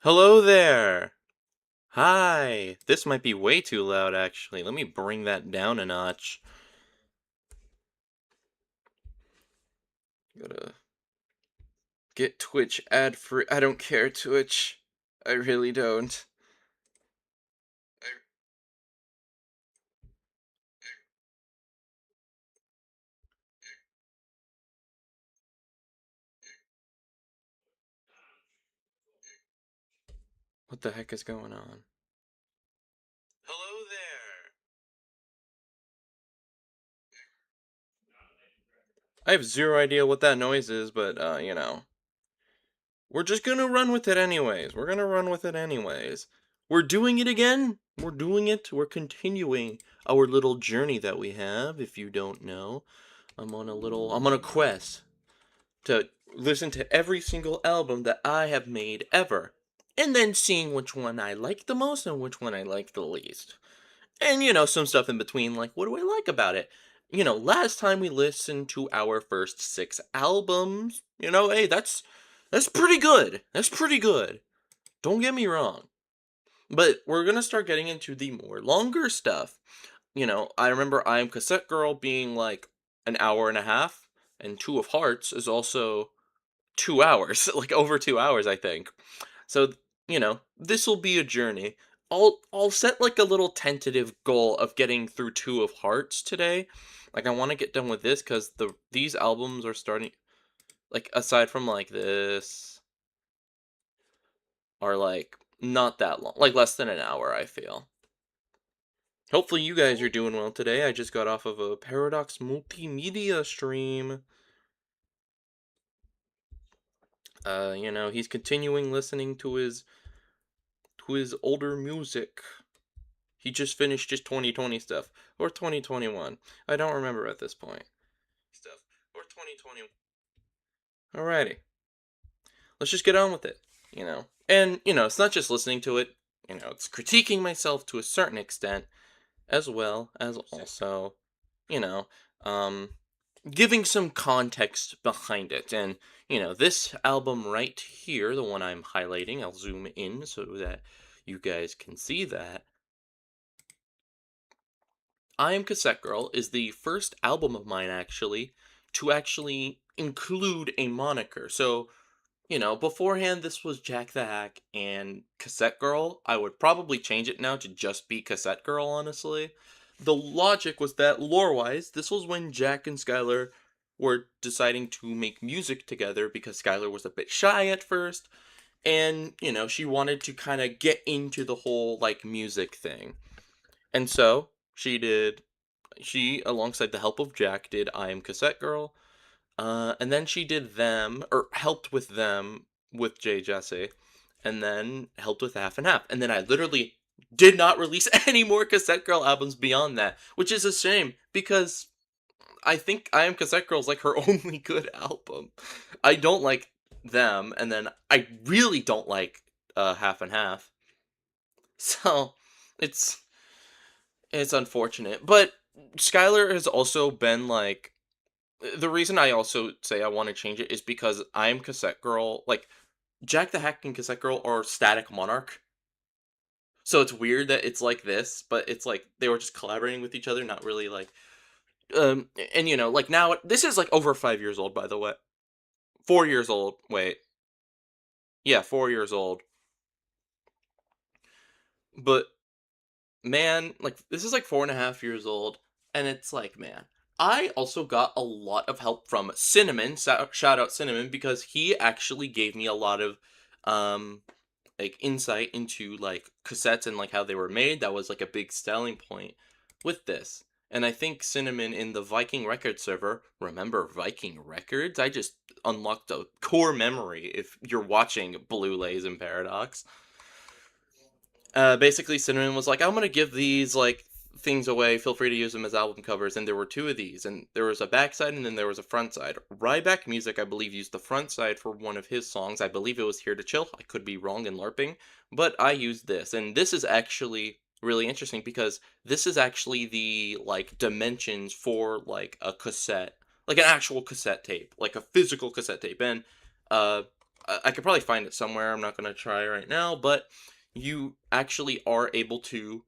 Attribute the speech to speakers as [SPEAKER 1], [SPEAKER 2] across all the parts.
[SPEAKER 1] Hello there! Hi! This might be way too loud, actually. Let me bring that down a notch. Gotta get Twitch ad free. I don't care, Twitch. I really don't. What the heck is going on? Hello there! I have zero idea what that noise is, but, we're just gonna run with it anyways. We're gonna run with it anyways. We're doing it again! We're doing it. We're continuing our little journey that we have, if you don't know. I'm on a quest to listen to every single album that I have made ever, and then seeing which one I like the most and which one I like the least. And, some stuff in between, like, what do I like about it? Last time we listened to our first six albums, hey, that's pretty good. That's pretty good. Don't get me wrong. But we're gonna start getting into the more longer stuff. I remember I Am Cassette Girl being like an hour and a half, and Two of Hearts is also 2 hours, like over 2 hours, I think. So, this will be a journey. I'll set like a little tentative goal of getting through Two of Hearts today. Like I want to get done with this because these albums are starting, like, aside from like this, are like not that long, like less than an hour, I feel. Hopefully you guys are doing well today. I just got off of a Paradox multimedia stream. He's continuing listening to his older music. He just finished his 2020 stuff. Or 2021. I don't remember at this point. Stuff. Or 2020. Alrighty. Let's just get on with it. And, it's not just listening to it, it's critiquing myself to a certain extent, as well as also, you know, um, giving some context behind it. And, this album right here, the one I'm highlighting, I'll zoom in so that you guys can see that. I Am Cassette Girl is the first album of mine to actually include a moniker. So, beforehand this was Jack the Hack and Cassette Girl. I would probably change it now to just be Cassette Girl, honestly. The logic was that lore-wise, this was when Jack and Skylar were deciding to make music together because Skylar was a bit shy at first, and, she wanted to kind of get into the whole like music thing. And so, she, alongside the help of Jack, did I Am Cassette Girl. And then she did them, or helped with them with Jay Jesse, and then helped with Half and Half. And then I literally did not release any more Cassette Girl albums beyond that, which is a shame because I think I Am Cassette Girl is like her only good album. I don't like them, and then I really don't like Half and Half. So it's it's unfortunate, but Skylar has also been like the reason I also say I want to change it is because I Am Cassette Girl, like Jack the Hack and Cassette Girl are Static Monarch. So it's weird that it's like this, but it's like they were just collaborating with each other, not really like and like now this is like over 5 years old, by the way. 4 years old. Wait. Yeah, 4 years old. But man, like this is like 4.5 years old, and it's like, man, I also got a lot of help from Cinnamon. Shout out Cinnamon because he actually gave me a lot of um like insight into like cassettes and like how they were made. That was like a big selling point with this. And I think Cinnamon in the Viking Records server, remember Viking Records? I just unlocked a core memory if you're watching Blue Lays and Paradox. Basically Cinnamon was like, I'm gonna give these like things away. Feel free to use them as album covers. And there were two of these, and there was a backside and then there was a front side. Ryback Music, I believe, used the front side for one of his songs. I believe it was Here to Chill. I could be wrong in LARPing, but I used this, and this is actually really interesting because this is actually the like dimensions for like a cassette, like an actual cassette tape, like a physical cassette tape, and uh I could probably find it somewhere. I'm not gonna try right now, but you actually are able to,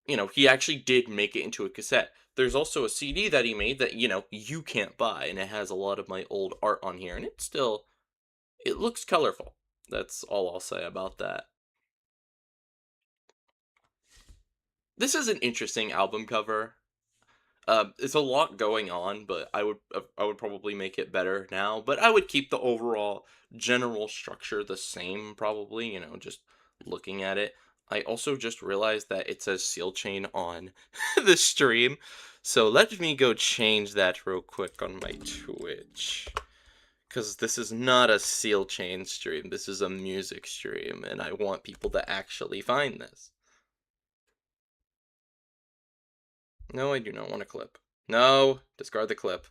[SPEAKER 1] he actually did make it into a cassette. There's also a CD that he made that, you can't buy, and it has a lot of my old art on here, and it looks colorful. That's all I'll say about that. This is an interesting album cover. It's a lot going on, but I would probably make it better now. But I would keep the overall general structure the same, probably. Just looking at it. I also just realized that it says Seal Chain on the stream, so let me go change that real quick on my Twitch. Because this is not a Seal Chain stream, this is a music stream, and I want people to actually find this. No, I do not want a clip. No, discard the clip.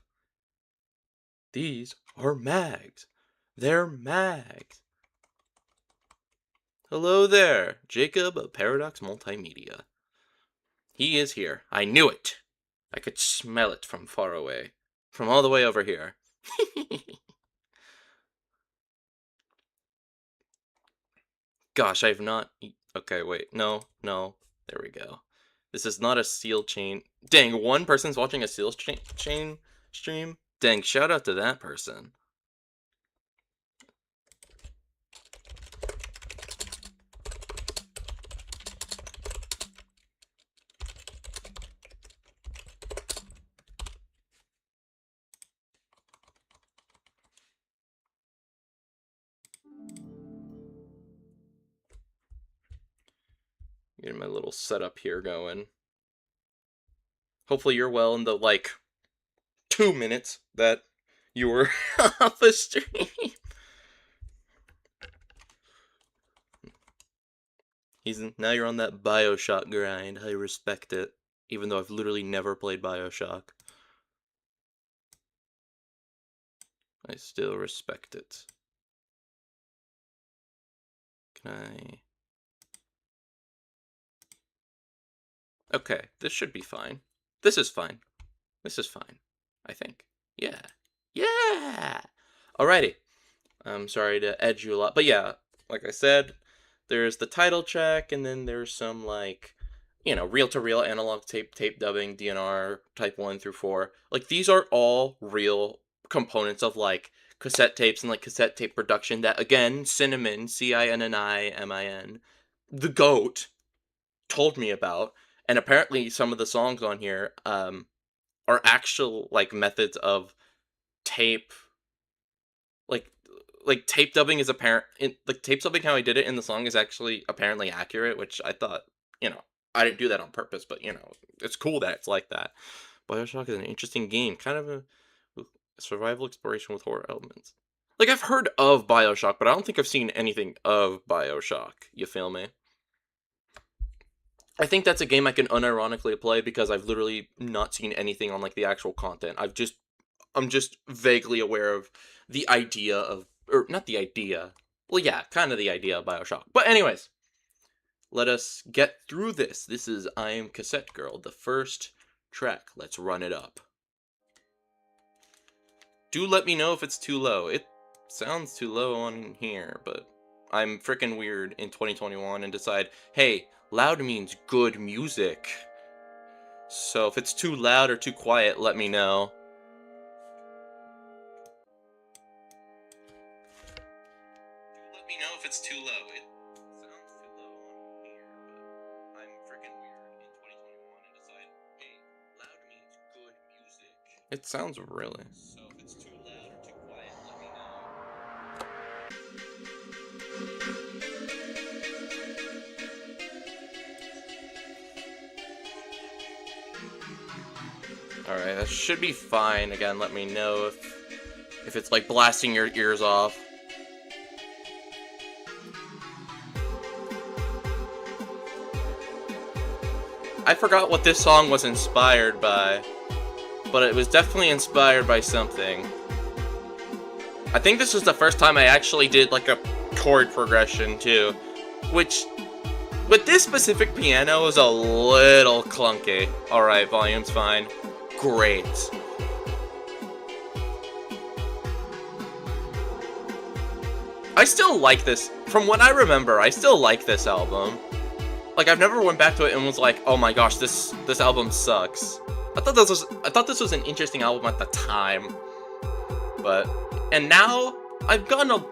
[SPEAKER 1] These are mags. They're mags. Hello there, Jacob of Paradox Multimedia. He is here. I knew it. I could smell it from far away. From all the way over here. Gosh, I have not... Okay, wait. No. There we go. This is not a Seal Chain. Dang, one person's watching a Seal Chain stream? Dang, shout out to that person. Getting my little setup here going. Hopefully you're well in the, 2 minutes that you were off the stream. Now you're on that BioShock grind. I respect it. Even though I've literally never played BioShock. I still respect it. Can I... Okay, this should be fine. This is fine. This is fine. I think. Yeah. Yeah! Alrighty. I'm sorry to edge you a lot. But yeah, like I said, there's the title track, and then there's some, reel-to-reel analog tape dubbing, DNR, type 1 through 4. These are all real components of, cassette tapes and, cassette tape production that, again, Cinnamon, Cinnimimin, the GOAT, told me about. And apparently some of the songs on here are actual, methods of tape, tape dubbing is apparent, tape dubbing how I did it in the song is actually apparently accurate, which I thought, I didn't do that on purpose, but, it's cool that it's like that. BioShock is an interesting game, kind of a survival exploration with horror elements. I've heard of BioShock, but I don't think I've seen anything of BioShock, you feel me? I think that's a game I can unironically play because I've literally not seen anything on, the actual content. I'm just vaguely aware of the idea of, or not the idea, well, yeah, kind of the idea of BioShock. But anyways, let us get through this. This is I Am Cassette Girl, the first track. Let's run it up. Do let me know if it's too low. It sounds too low on here, but I'm freaking weird in 2021 and decide, hey, loud means good music. So if it's too loud or too quiet, let me know. Let me know if it's too low. It sounds too low on here, but I'm freaking weird in 2021 and decide, hey, loud means good music. It sounds really. So if it's too loud or too quiet, let me know. Alright, that should be fine. Again, let me know if it's blasting your ears off. I forgot what this song was inspired by, but it was definitely inspired by something. I think this was the first time I actually did a chord progression too, which with this specific piano is a little clunky. Alright, volume's fine. Great. I still like this. From what I remember, I still like this album. Like, I've never went back to it and was like, oh my gosh, this album sucks. I thought this was an interesting album at the time. And now I've gotten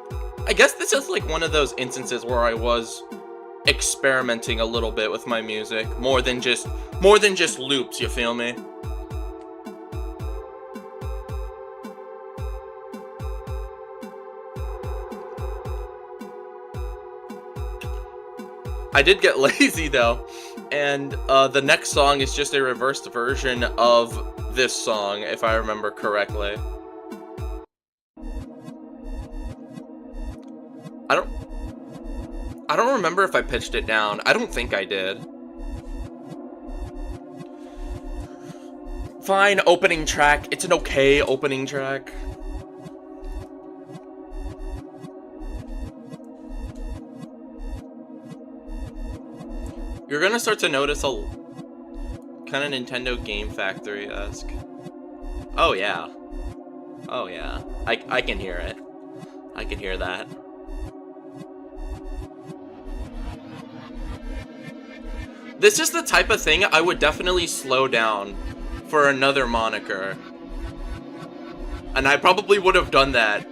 [SPEAKER 1] I guess this is like one of those instances where I was experimenting a little bit with my music, more than just loops, you feel me? I did get lazy though, and the next song is just a reversed version of this song, if I remember correctly. I don't remember if I pitched it down. I don't think I did. Fine, opening track. It's an okay opening track. You're gonna start to notice a kind of Nintendo Game Factory-esque. Oh yeah. Oh yeah. I can hear it. I can hear that. This is the type of thing I would definitely slow down for another moniker. And I probably would have done that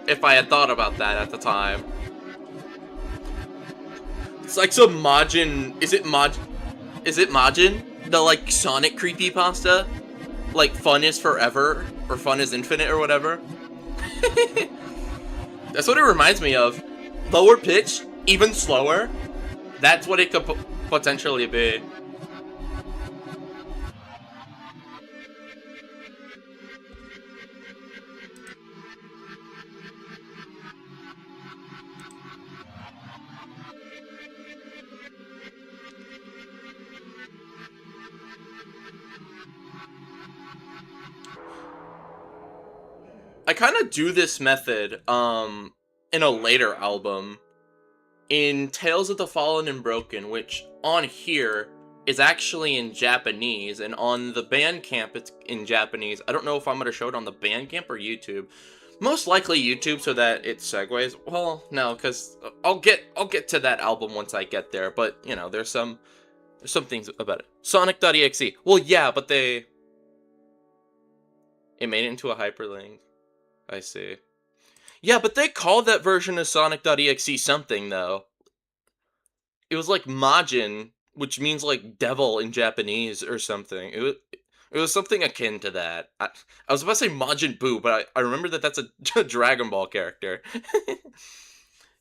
[SPEAKER 1] if I had thought about that at the time. It's like some Majin... Is it Majin? The, like, Sonic creepypasta? Like, fun is forever? Or fun is infinite or whatever? That's what it reminds me of. Lower pitch, even slower. That's what it could potentially be. I kind of do this method, in a later album, in Tales of the Fallen and Broken, which on here is actually in Japanese, and on the Bandcamp it's in Japanese. I don't know if I'm gonna show it on the Bandcamp or YouTube. Most likely YouTube, so that it segues. Well, no, because I'll get to that album once I get there. But you know, there's some things about it. Sonic.exe. Well, yeah, but it made it into a hyperlink. I see. Yeah, but they called that version of Sonic.exe something, though. It was like Majin, which means like devil in Japanese or something. It was something akin to that. I was about to say Majin Buu, but I remember that that's a Dragon Ball character.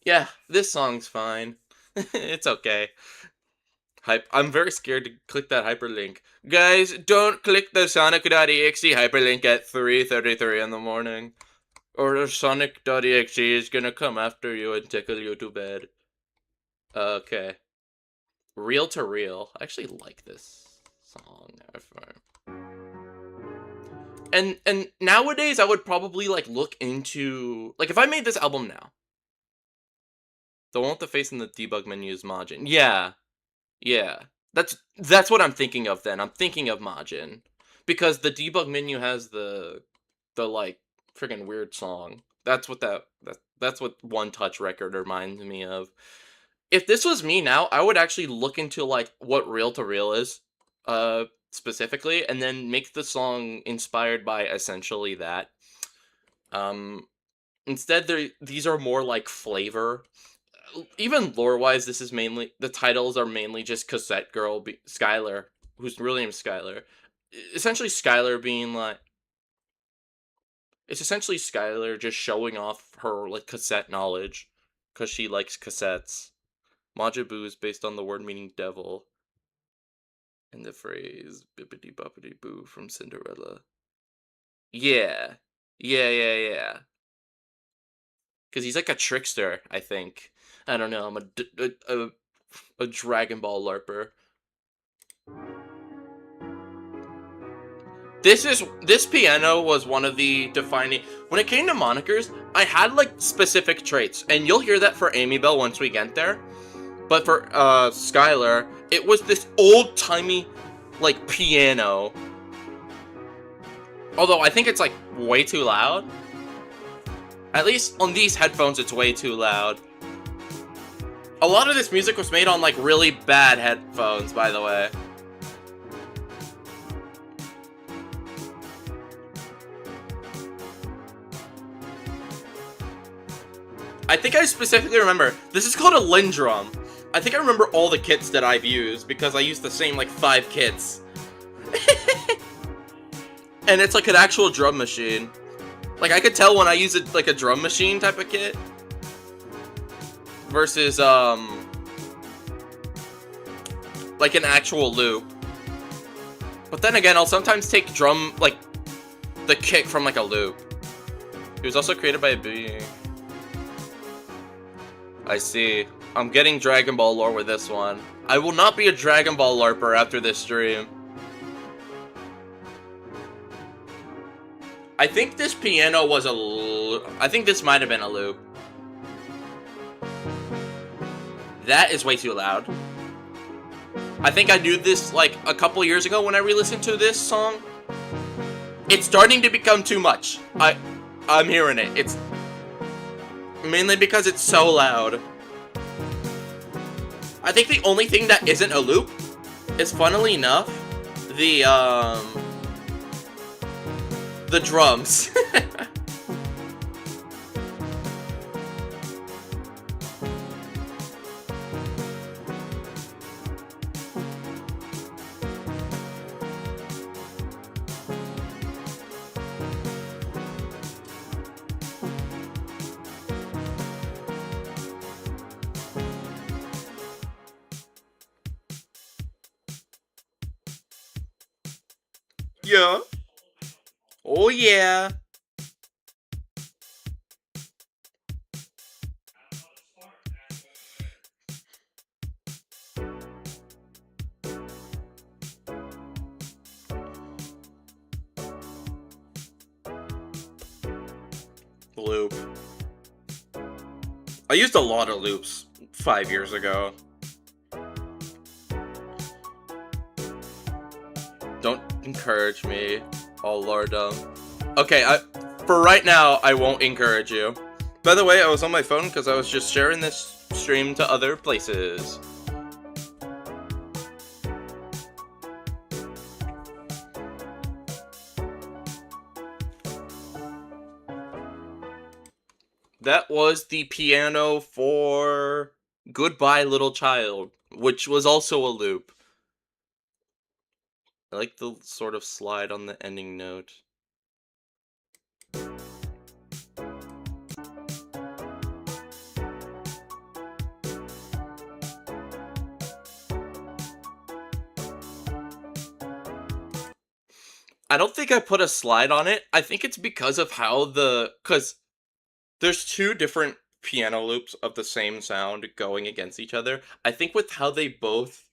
[SPEAKER 1] Yeah, this song's fine. It's okay. I'm very scared to click that hyperlink. Guys, don't click the Sonic.exe hyperlink at 3:33 in the morning. Or Sonic.exe is gonna come after you and tickle you to bed. Okay. Real to Real. I actually like this song. And nowadays I would probably like look into, like, if I made this album now. The one with the face in the debug menu is Majin. Yeah. Yeah. That's what I'm thinking of then. I'm thinking of Majin. Because the debug menu has the like freaking weird song. That's what that's what One Touch Record reminds me of. If this was me now, I would actually look into like what Real to Real is, specifically, and then make the song inspired by essentially that. Instead, these are more like flavor. Even lore-wise, this is mainly, the titles are mainly just Cassette Girl, Skylar, who's really named Skylar. Essentially, Skylar being like, it's essentially Skylar just showing off her like cassette knowledge, because she likes cassettes. Majin Buu is based on the word meaning devil, and the phrase bippity boppity boo from Cinderella. Yeah. Yeah. Because he's like a trickster, I think. I don't know, I'm a Dragon Ball LARPer. This piano was one of the defining... When it came to monikers, I had, like, specific traits. And you'll hear that for Amy Bell once we get there. But for, Skylar, it was this old-timey, like, piano. Although, I think it's, like, way too loud. At least on these headphones, it's way too loud. A lot of this music was made on, like, really bad headphones, by the way. I think I specifically remember, this is called a Lindrum. I think I remember all the kits that I've used, because I used the same, like, 5 kits. And it's like an actual drum machine. Like, I could tell when I use it, like, a drum machine type of kit. Versus, like an actual loop. But then again, I'll sometimes take like, the kick from, like, a loop. It was also created by a being. I see. I'm getting Dragon Ball lore with this one. I will not be a Dragon Ball LARPer after this stream. I think this piano was I think this might have been a loop. That is way too loud. I think I knew this, like, a couple years ago when I re-listened to this song. It's starting to become too much. I'm hearing it. It's mainly because it's so loud. I think the only thing that isn't a loop is, funnily enough, the drums. Yeah. Oh yeah. Loop. I used a lot of loops 5 years ago. Don't encourage me. Oh, Lord. Okay, for right now, I won't encourage you. By the way, I was on my phone because I was just sharing this stream to other places. That was the piano for Goodbye Little Child, which was also a loop. I like the sort of slide on the ending note. I don't think I put a slide on it. I think it's because of how because there's 2 different piano loops of the same sound going against each other. I think with how they both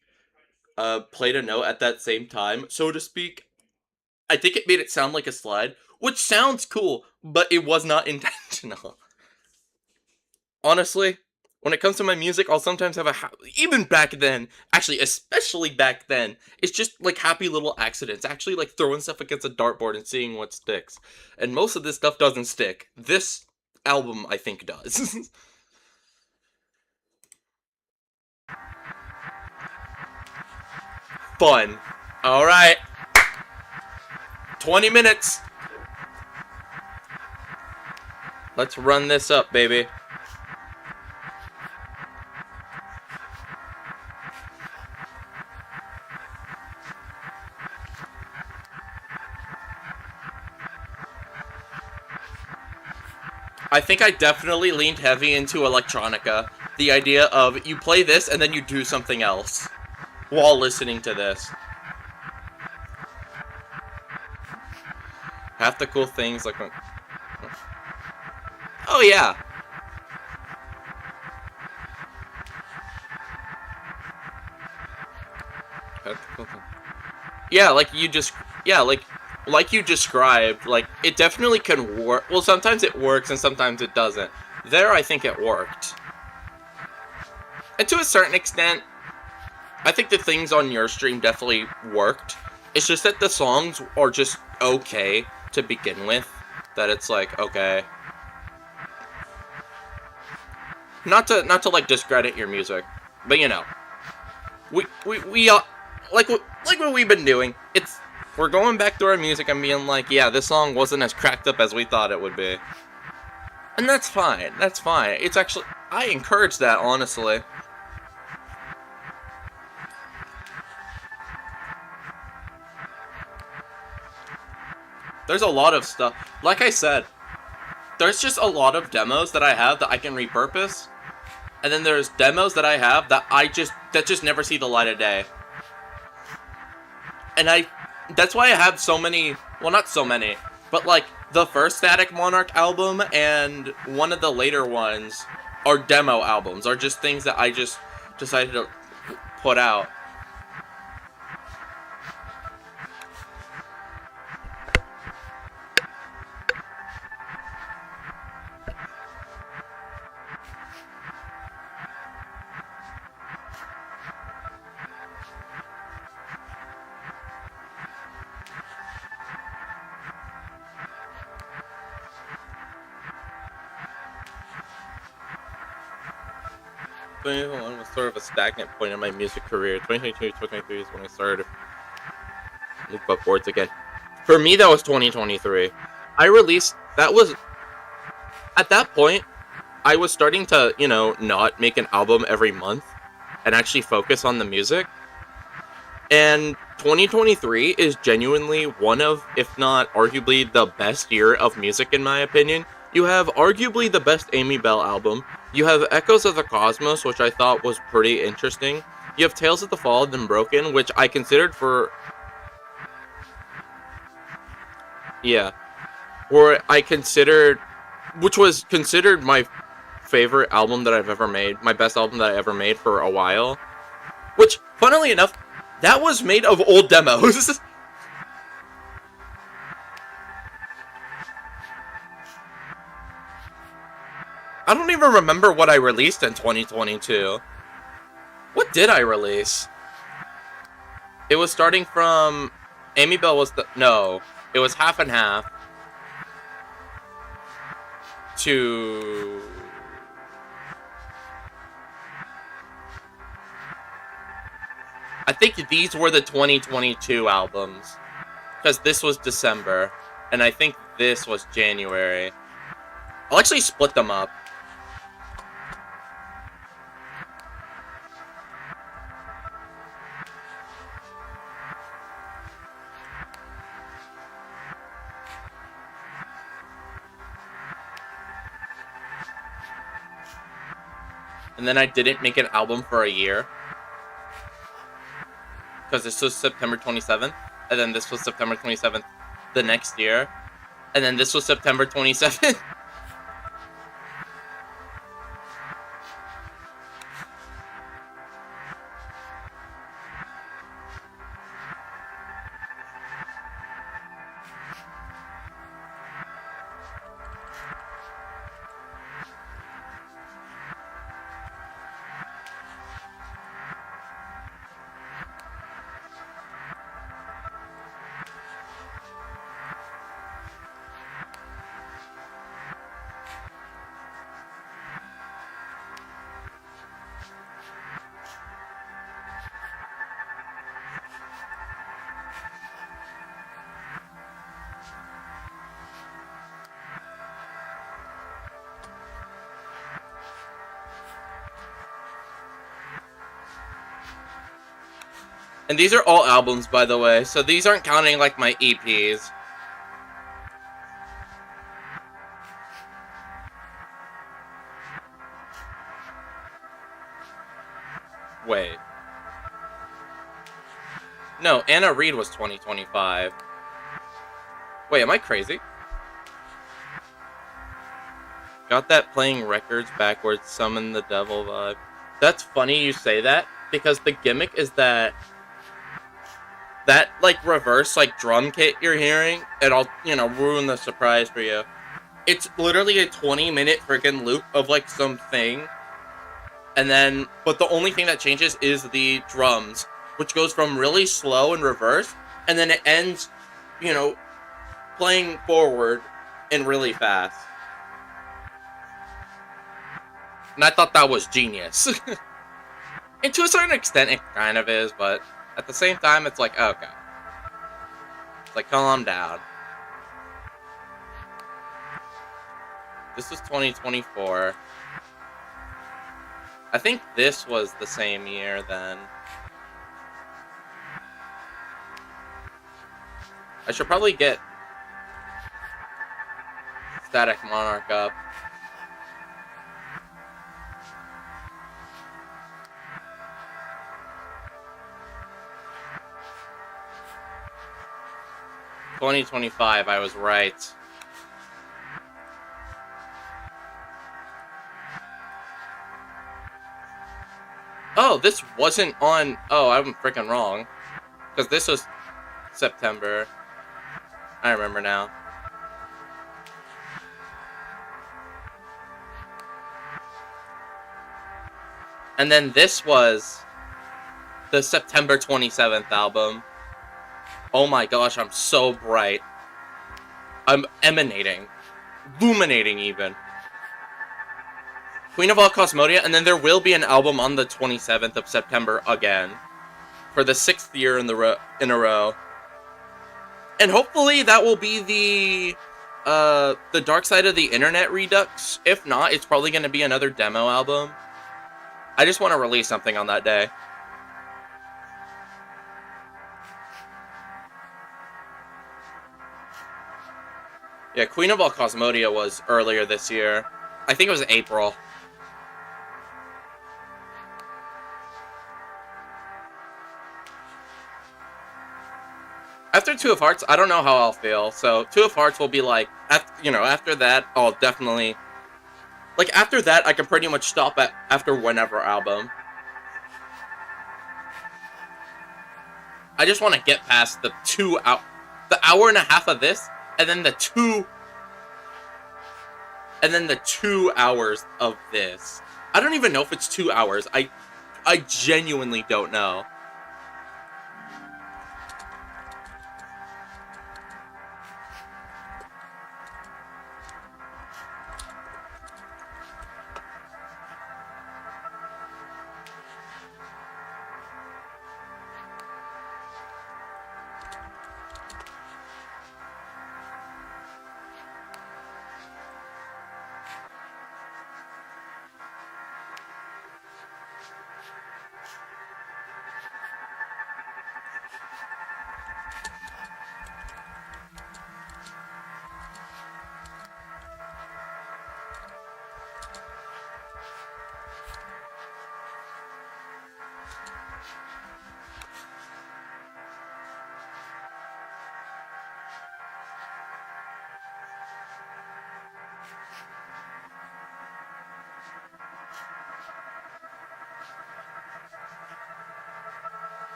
[SPEAKER 1] played a note at that same time, so to speak, I think it made it sound like a slide, which sounds cool, but it was not intentional. Honestly, when it comes to my music, I'll sometimes have even back then, actually, especially back then, it's just like happy little accidents, actually like throwing stuff against a dartboard and seeing what sticks. And most of this stuff doesn't stick. This album, I think, does. Fun. Alright. 20 minutes. Let's run this up, baby. I think I definitely leaned heavy into electronica. The idea of you play this and then you do something else while listening to this. Half the cool things like when... Oh yeah. Yeah, like you just like you described, like it definitely can work. Well, sometimes it works and sometimes it doesn't. There, I think it worked. And to a certain extent, I think the things on your stream definitely worked. It's just that the songs are just okay to begin with. That it's like, okay. not to like discredit your music, but we like what we've been doing. We're going back to our music and being like, yeah, this song wasn't as cracked up as we thought it would be, and that's fine. That's fine. It's actually I encourage that honestly. There's a lot of stuff. Like I said, there's just a lot of demos that I have that I can repurpose, and then there's demos that I have that just never see the light of day. And that's why I have so many, well, not so many, but like the first Static Monarch album and one of the later ones are demo albums, are just things that I just decided to put out. '21 was sort of a stagnant point in my music career. 2022, 2023 is when I started to move upwards again. For me, that was 2023. I released, that was, at that point, I was starting to, not make an album every month and actually focus on the music. And 2023 is genuinely one of, if not arguably, the best year of music in my opinion. You have arguably the best Amy Bell album. You have Echoes of the Cosmos, which I thought was pretty interesting. You have Tales of the Fallen and Broken, which I considered yeah, which was considered my favorite album that I've ever made, my best album that I ever made for a while. Which, funnily enough, that was made of old demos. I don't even remember what I released in 2022. What did I release? It was starting from... Amy Bell was the... No. It was half and half. To... I think these were the 2022 albums. Because this was December. And I think this was January. I'll actually split them up. And then I didn't make an album for a year. Because this was September 27th. And then this was September 27th the next year. And then this was September 27th. And these are all albums, by the way, so these aren't counting, like, my EPs. Wait. No, Anna Reed was 2025. Wait, am I crazy? Got that playing records backwards, summon the devil vibe. That's funny you say that, because the gimmick is that like reverse like drum kit you're hearing, and I'll ruin the surprise for you. It's literally a 20-minute freaking loop of like something, and then but the only thing that changes is the drums, which goes from really slow and reverse, and then it ends, playing forward and really fast. And I thought that was genius. And to a certain extent, it kind of is, but at the same time, it's like, okay. It's like, calm down. This was 2024. I think this was the same year then. I should probably get Static Monarch up. "2025, I was right. Oh, this wasn't on... Oh, I'm freaking wrong. Because this was September. I remember now. And then this was the September 27th album. Oh my gosh, I'm so bright. I'm emanating. Illuminating, even. Queen of All Cosmodia, and then there will be an album on the 27th of September again. For the 6th year in a row. And hopefully that will be the Dark Side of the Internet Redux. If not, it's probably going to be another demo album. I just want to release something on that day. Yeah, Queen of All Cosmodia was earlier this year. I think it was April. After Two of Hearts, I don't know how I'll feel. So Two of Hearts will be like, after that, I'll definitely... Like, after that, I can pretty much stop at after whenever album. I just want to get past the the hour and a half of this, and then the 2 hours of this. I don't even know if it's 2 hours. I genuinely don't know.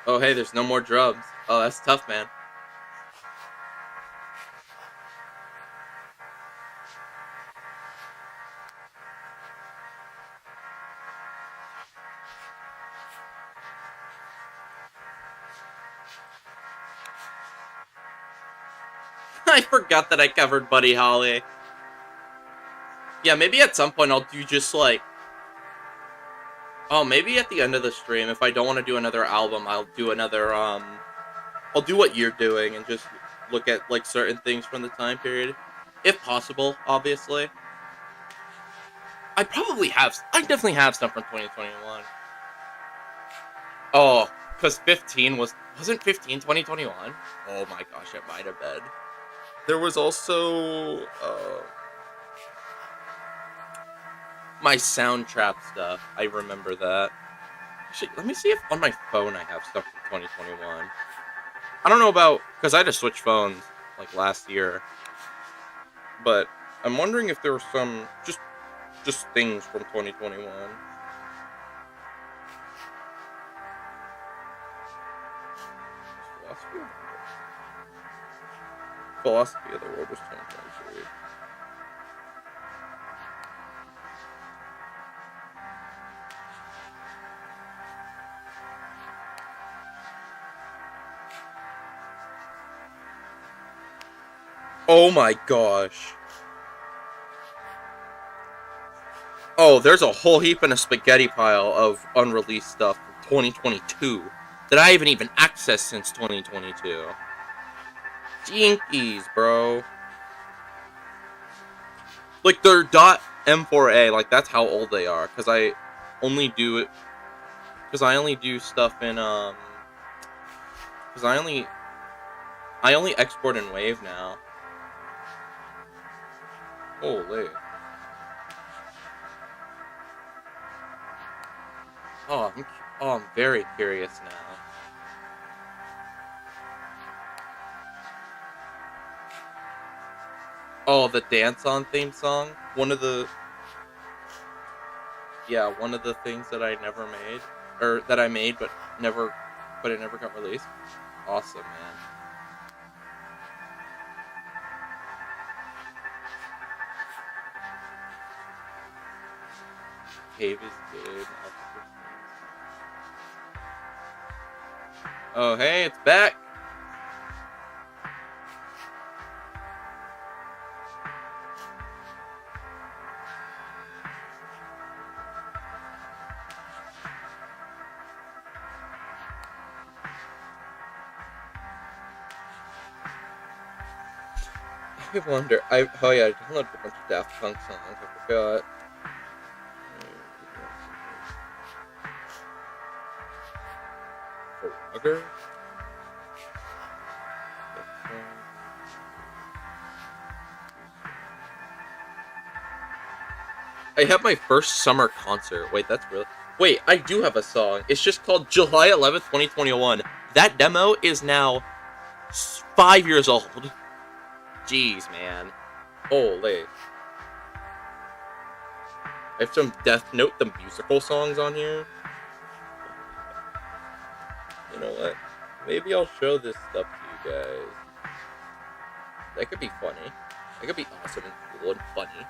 [SPEAKER 1] Oh, hey, there's no more drums. Oh, that's tough, man. I forgot that I covered Buddy Holly. Yeah, maybe at some point I'll do just like... Oh, maybe at the end of the stream, if I don't want to do another album, I'll do another, I'll do what you're doing and just look at, like, certain things from the time period. If possible, obviously. I definitely have stuff from 2021. Oh, because 15 wasn't 15 2021? Oh my gosh, it might have been. There was also, my Soundtrap stuff. I remember that. Actually, let me see if on my phone I have stuff from 2021. I don't know about... Because I had to switch phones, like, last year. But I'm wondering if there were some... Just things from 2021. Philosophy of the World was 2023. Oh my gosh. Oh, there's a whole heap in a spaghetti pile of unreleased stuff from 2022 that I haven't even accessed since 2022. Jinkies, bro. Like they're .m4a, like that's how old they are. Only do it because I only do stuff in because I only export in Wave now. Holy. I'm very curious now. Oh, the dance on theme song. One of the things that I never made, or that I made but it never got released. Awesome, man. Cave is good. Oh, hey, it's back. I wonder. Oh yeah, I downloaded a bunch of Daft Punk songs. I forgot. Frogger. I have my first summer concert. Wait, that's real. Wait, I do have a song. It's just called July 11th, 2021. That demo is now 5 years old. Jeez, man. Holy. I have some Death Note, the musical songs on here. You know what? Maybe I'll show this stuff to you guys. That could be funny. That could be awesome and cool and funny.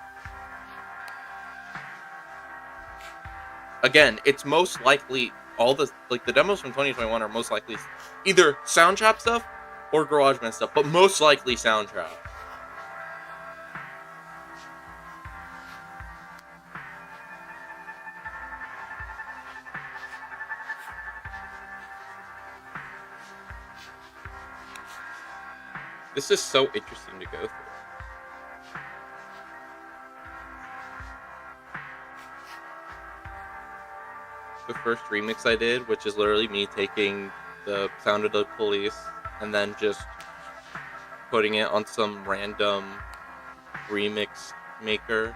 [SPEAKER 1] Again, it's most likely the demos from 2021 are most likely either Soundtrap stuff or GarageBand stuff, but most likely Soundtrap. This is so interesting to go through. The first remix I did, which is literally me taking the Sound of the Police and then just putting it on some random remix maker.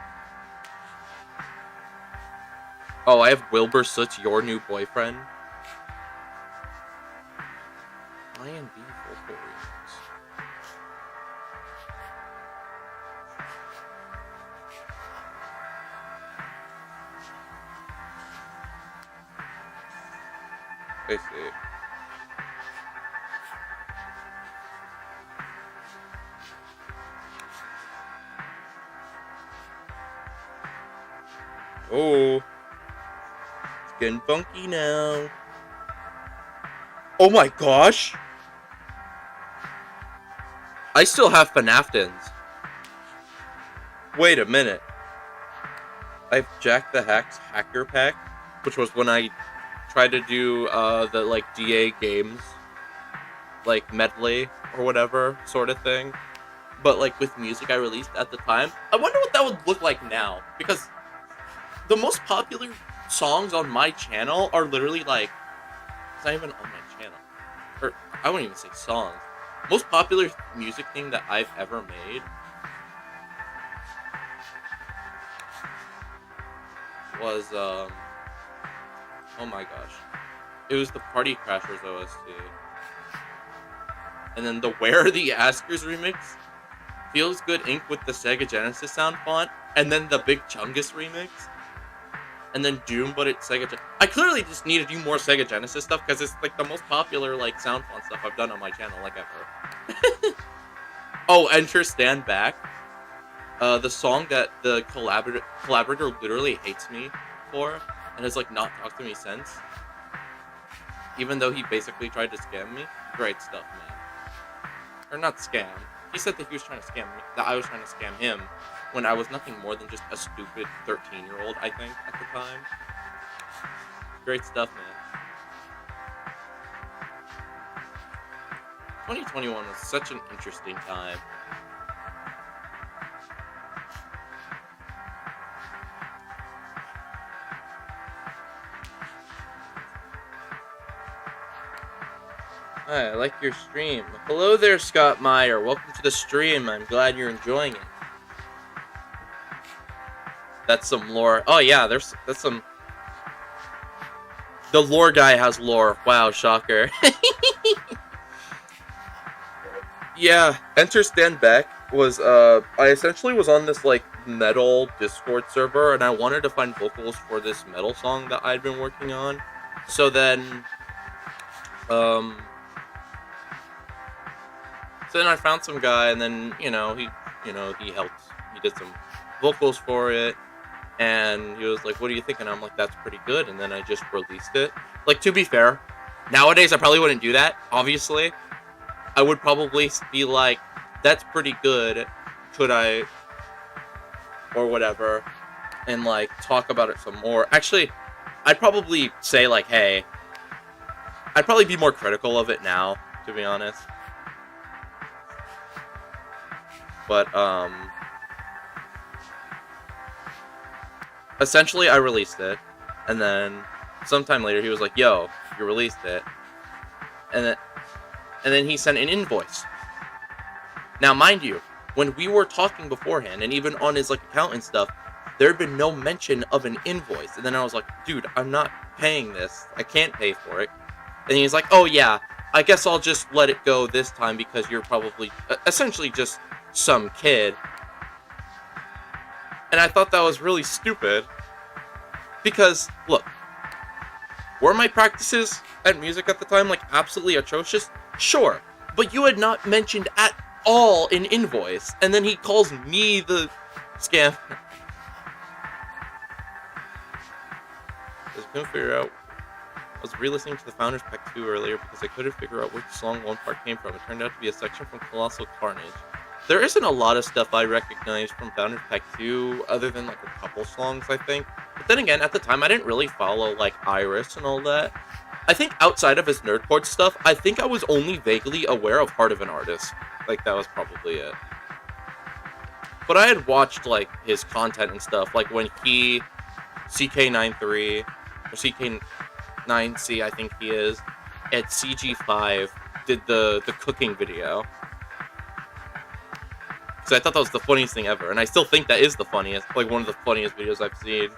[SPEAKER 1] Oh, I have Wilbur Soot's Your New Boyfriend. Lion B vocal remix. I see. Oh, it's getting funky now. Oh my gosh! I still have FNAFTins. Wait a minute. I have Jack the Hack's Hacker Pack, which was when I tried to do the like DA games, like medley or whatever sort of thing. But like with music I released at the time. I wonder what that would look like now, because the most popular songs on my channel are literally like, it's not even on my channel, or I wouldn't even say songs. Most popular music thing that I've ever made was oh my gosh, it was the Party Crashers OST, and then the Where Are the Askers remix, Feels Good Inc. with the Sega Genesis sound font, and then the Big Chungus remix, and then Doom, but it's I clearly just need to do more Sega Genesis stuff because it's like the most popular like sound font stuff I've done on my channel like ever. Oh, Enter Stand Back. The song that the collaborator literally hates me for and has like not talked to me since, even though he basically tried to scam me. Great stuff, man. Or not scam. he said that he was trying to scam me, that I was trying to scam him when I was nothing more than just a stupid 13-year-old, I think, at the time. Great stuff, man. 2021 was such an interesting time. Hi, I like your stream. Hello there, Scott Meyer. Welcome to the stream. I'm glad you're enjoying it. That's some lore. Oh yeah, that's some. The lore guy has lore. Wow, shocker. Yeah, Enter Stand Back was I essentially was on this like metal Discord server and I wanted to find vocals for this metal song that I'd been working on. So then um I found some guy and then, he helped. He did some vocals for it and he was like, "What do you think?" And I'm like, "That's pretty good." And then I just released it. Like, to be fair, nowadays I probably wouldn't do that, obviously. I would probably be like, "That's pretty good. Could I," or whatever, and like talk about it some more. Actually, I'd probably say like, "Hey," I'd probably be more critical of it now, to be honest. But essentially, I released it, and then sometime later, he was like, "Yo, you released it," and then he sent an invoice. Now, mind you, when we were talking beforehand, and even on his like account and stuff, there had been no mention of an invoice. And then I was like, "Dude, I'm not paying this. I can't pay for it." And he's like, "Oh yeah, I guess I'll just let it go this time because you're probably essentially just some kid." And I thought that was really stupid because look, were my practices at music at the time like absolutely atrocious? Sure, but you had not mentioned at all an invoice, and then he calls me the scam. I couldn't figure out. I was re-listening to the Founders Pack 2 earlier because I couldn't figure out which song one part came from. It turned out to be a section from Colossal Carnage. There isn't a lot of stuff I recognize from Founders Pack 2 other than like a couple songs, I think. But then again, at the time, I didn't really follow like Iris and all that. I think outside of his Nerdcore stuff, I think I was only vaguely aware of Heart of an Artist. Like, that was probably it. But I had watched like his content and stuff, like when he CK93 or CK9C, I think he is, at CG5 did the cooking video. So I thought that was the funniest thing ever, and I still think that is the funniest, like one of the funniest videos I've seen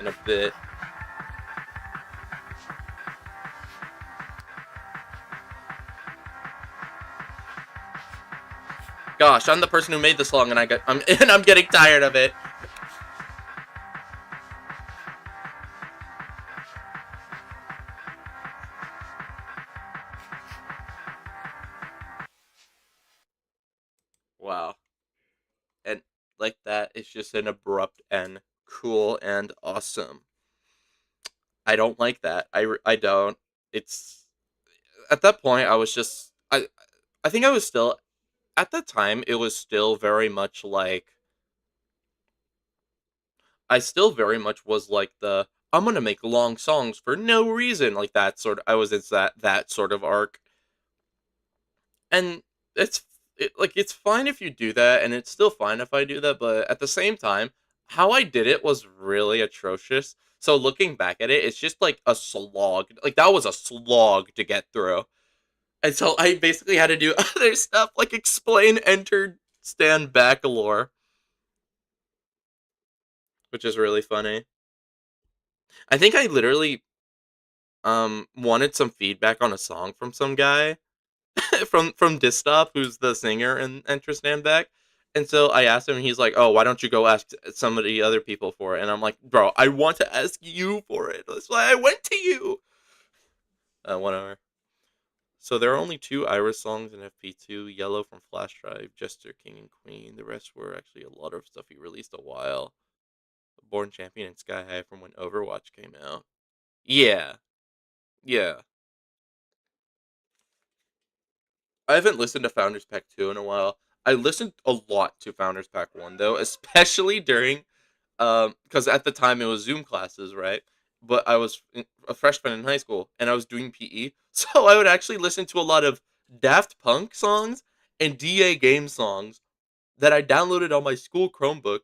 [SPEAKER 1] in a bit. Gosh, I'm the person who made the song, and I'm getting tired of it. Wow, and like that, it's just an abrupt end. Cool and awesome. I don't like that. I don't. It's at that point I was just I think I was still at that time it was still very much like I still very much was like the I'm gonna make long songs for no reason, like that sort of. I was in that sort of arc, and it's fine if you do that, and it's still fine if I do that. But at the same time, how I did it was really atrocious. So looking back at it, it's just like a slog. Like that was a slog to get through, and so I basically had to do other stuff like explain enter stand back lore, which is really funny. I think I literally wanted some feedback on a song from some guy from Distop, who's the singer in Enter Stand Back. And so I asked him, and he's like, "Oh, why don't you go ask some of the other people for it?" And I'm like, "Bro, I want to ask you for it. That's why I went to you." 1 hour. So there are only two Iris songs in FP2: Yellow from Flash Drive, Jester, King and Queen. The rest were actually a lot of stuff he released a while. Born Champion and Sky High from when Overwatch came out. Yeah, yeah. I haven't listened to Founders Pack 2 in a while. I listened a lot to Founders Pack 1 though, especially during because at the time it was Zoom classes, right? But I was a freshman in high school and I was doing PE, so I would actually listen to a lot of Daft Punk songs and DA game songs that I downloaded on my school Chromebook,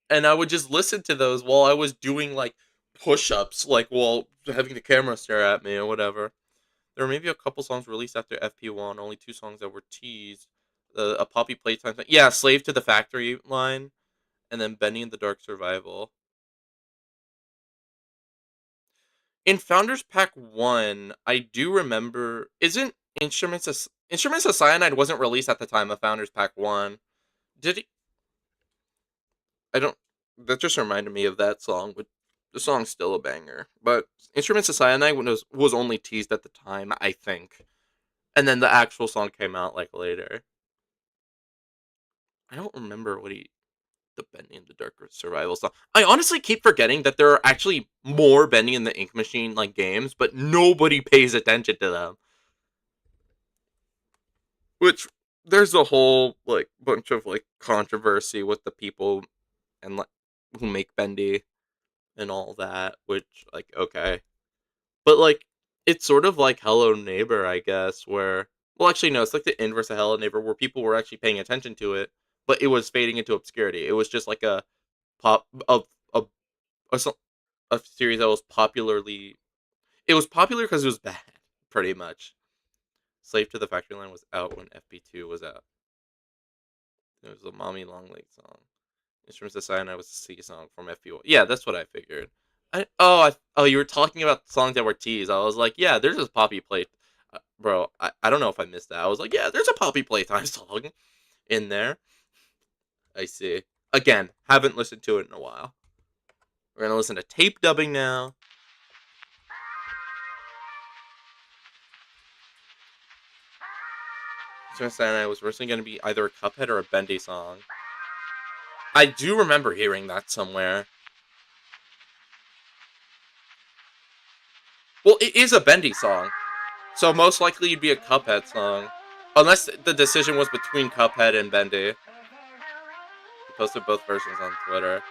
[SPEAKER 1] and I would just listen to those while I was doing like push-ups, like while having the camera stare at me or whatever. There were maybe a couple songs released after FP1, only 2 songs that were teased. A Poppy Playtime thing. Yeah, Slave to the Factory line, and then Benny and the Dark Survival. In Founders Pack 1, I do remember isn't Instruments of Cyanide wasn't released at the time of Founders Pack 1. Did it? I don't that just reminded me of that song, but the song's still a banger. But Instruments of Cyanide was only teased at the time, I think. And then the actual song came out like later. I don't remember the Bendy and the Darker Survival song. I honestly keep forgetting that there are actually more Bendy and the Ink Machine like games, but nobody pays attention to them. Which there's a whole like bunch of like controversy with the people and like who make Bendy and all that, which like okay. But like it's sort of like Hello Neighbor, I guess, where well actually no, it's like the inverse of Hello Neighbor where people were actually paying attention to it, but it was fading into obscurity. It was just like a pop a a, so- a series that was popularly it was popular because it was bad, pretty much. Slave to the Factory Line was out when FP2 was out. It was a Mommy Long Leg song. Instruments of Cyanide was a C song from FP1. Yeah, that's what I figured. Oh, you were talking about songs that were teased. I was like, yeah, there's this Poppy Play. Bro, I don't know if I missed that. I was like, yeah, there's a Poppy Playtime song in there. I see. Again, haven't listened to it in a while. We're gonna listen to tape dubbing now. Cyanide was originally going to be either a Cuphead or a Bendy song. I do remember hearing that somewhere. Well, it is a Bendy song, so most likely it'd be a Cuphead song. Unless the decision was between Cuphead and Bendy. He posted both versions on Twitter.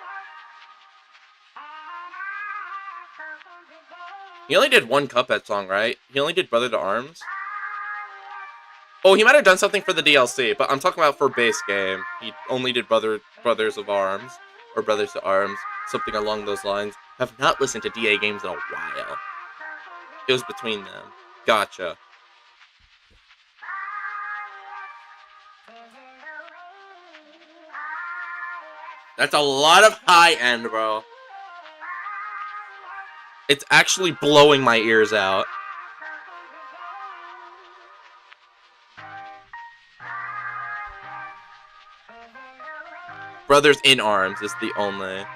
[SPEAKER 1] He only did one Cuphead song, right? He only did Brother to Arms? Oh, he might have done something for the DLC, but I'm talking about for base game. He only did Brothers of Arms, or Brothers to Arms, something along those lines. Have not listened to DA games in a while. It was between them. Gotcha. That's a lot of high end, bro. It's actually blowing my ears out. Brothers in Arms is the only, as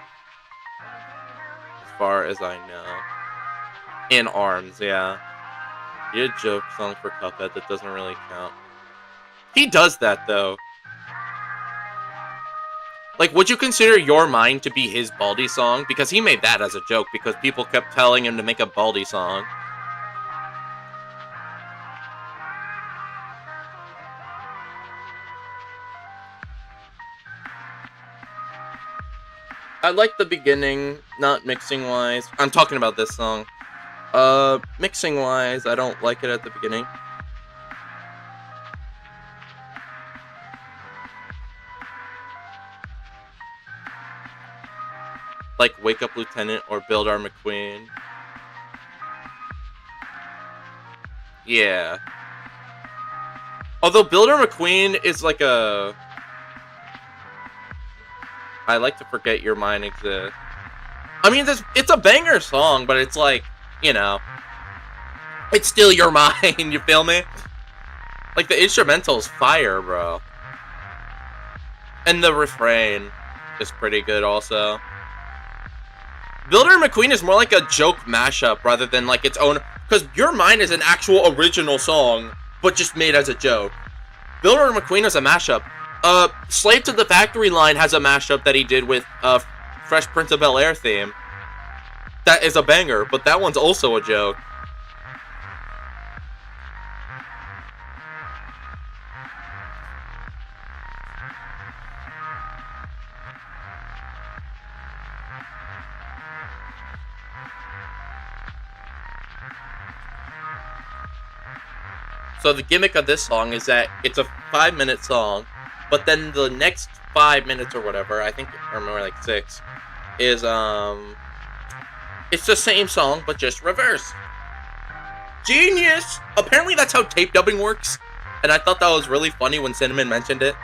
[SPEAKER 1] far as I know. In Arms, yeah. He did a joke song for Cuphead that doesn't really count. He does that, though. Like, would you consider Your Mind to be his Baldi song? Because he made that as a joke, because people kept telling him to make a Baldi song. I like the beginning, not mixing-wise. I'm talking about this song. Mixing-wise, I don't like it at the beginning. Like Wake Up Lieutenant or Build Our McQueen. Yeah. Although Build Our McQueen is like a... I like to forget your mind exists. I mean, it's a banger song, but it's like, you know, it's still your mind, you feel me? Like, the instrumental's fire, bro. And the refrain is pretty good, also. Builder McQueen is more like a joke mashup rather than, like, its own... Because Your Mind is an actual original song, but just made as a joke. Builder McQueen is a mashup. Slave to the Factory Line has a mashup that he did with, Fresh Prince of Bel-Air theme. That is a banger, but that one's also a joke. So the gimmick of this song is that it's a 5-minute song, but then the next 5 minutes or whatever, I think, or more like 6, is it's the same song but just reverse. Genius! Apparently that's how tape dubbing works, and I thought that was really funny when Cinnamon mentioned it.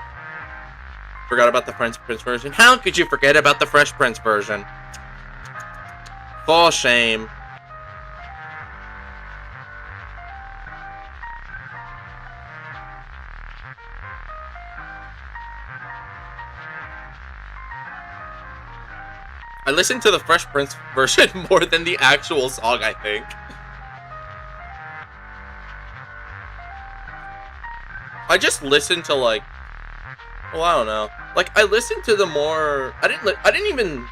[SPEAKER 1] Forgot about the Fresh Prince version. How could you forget about the Fresh Prince version? For shame. I listened to the Fresh Prince version more than the actual song, I think. I just listened to, like, well, I don't know. Like, I listened to the more. I didn't even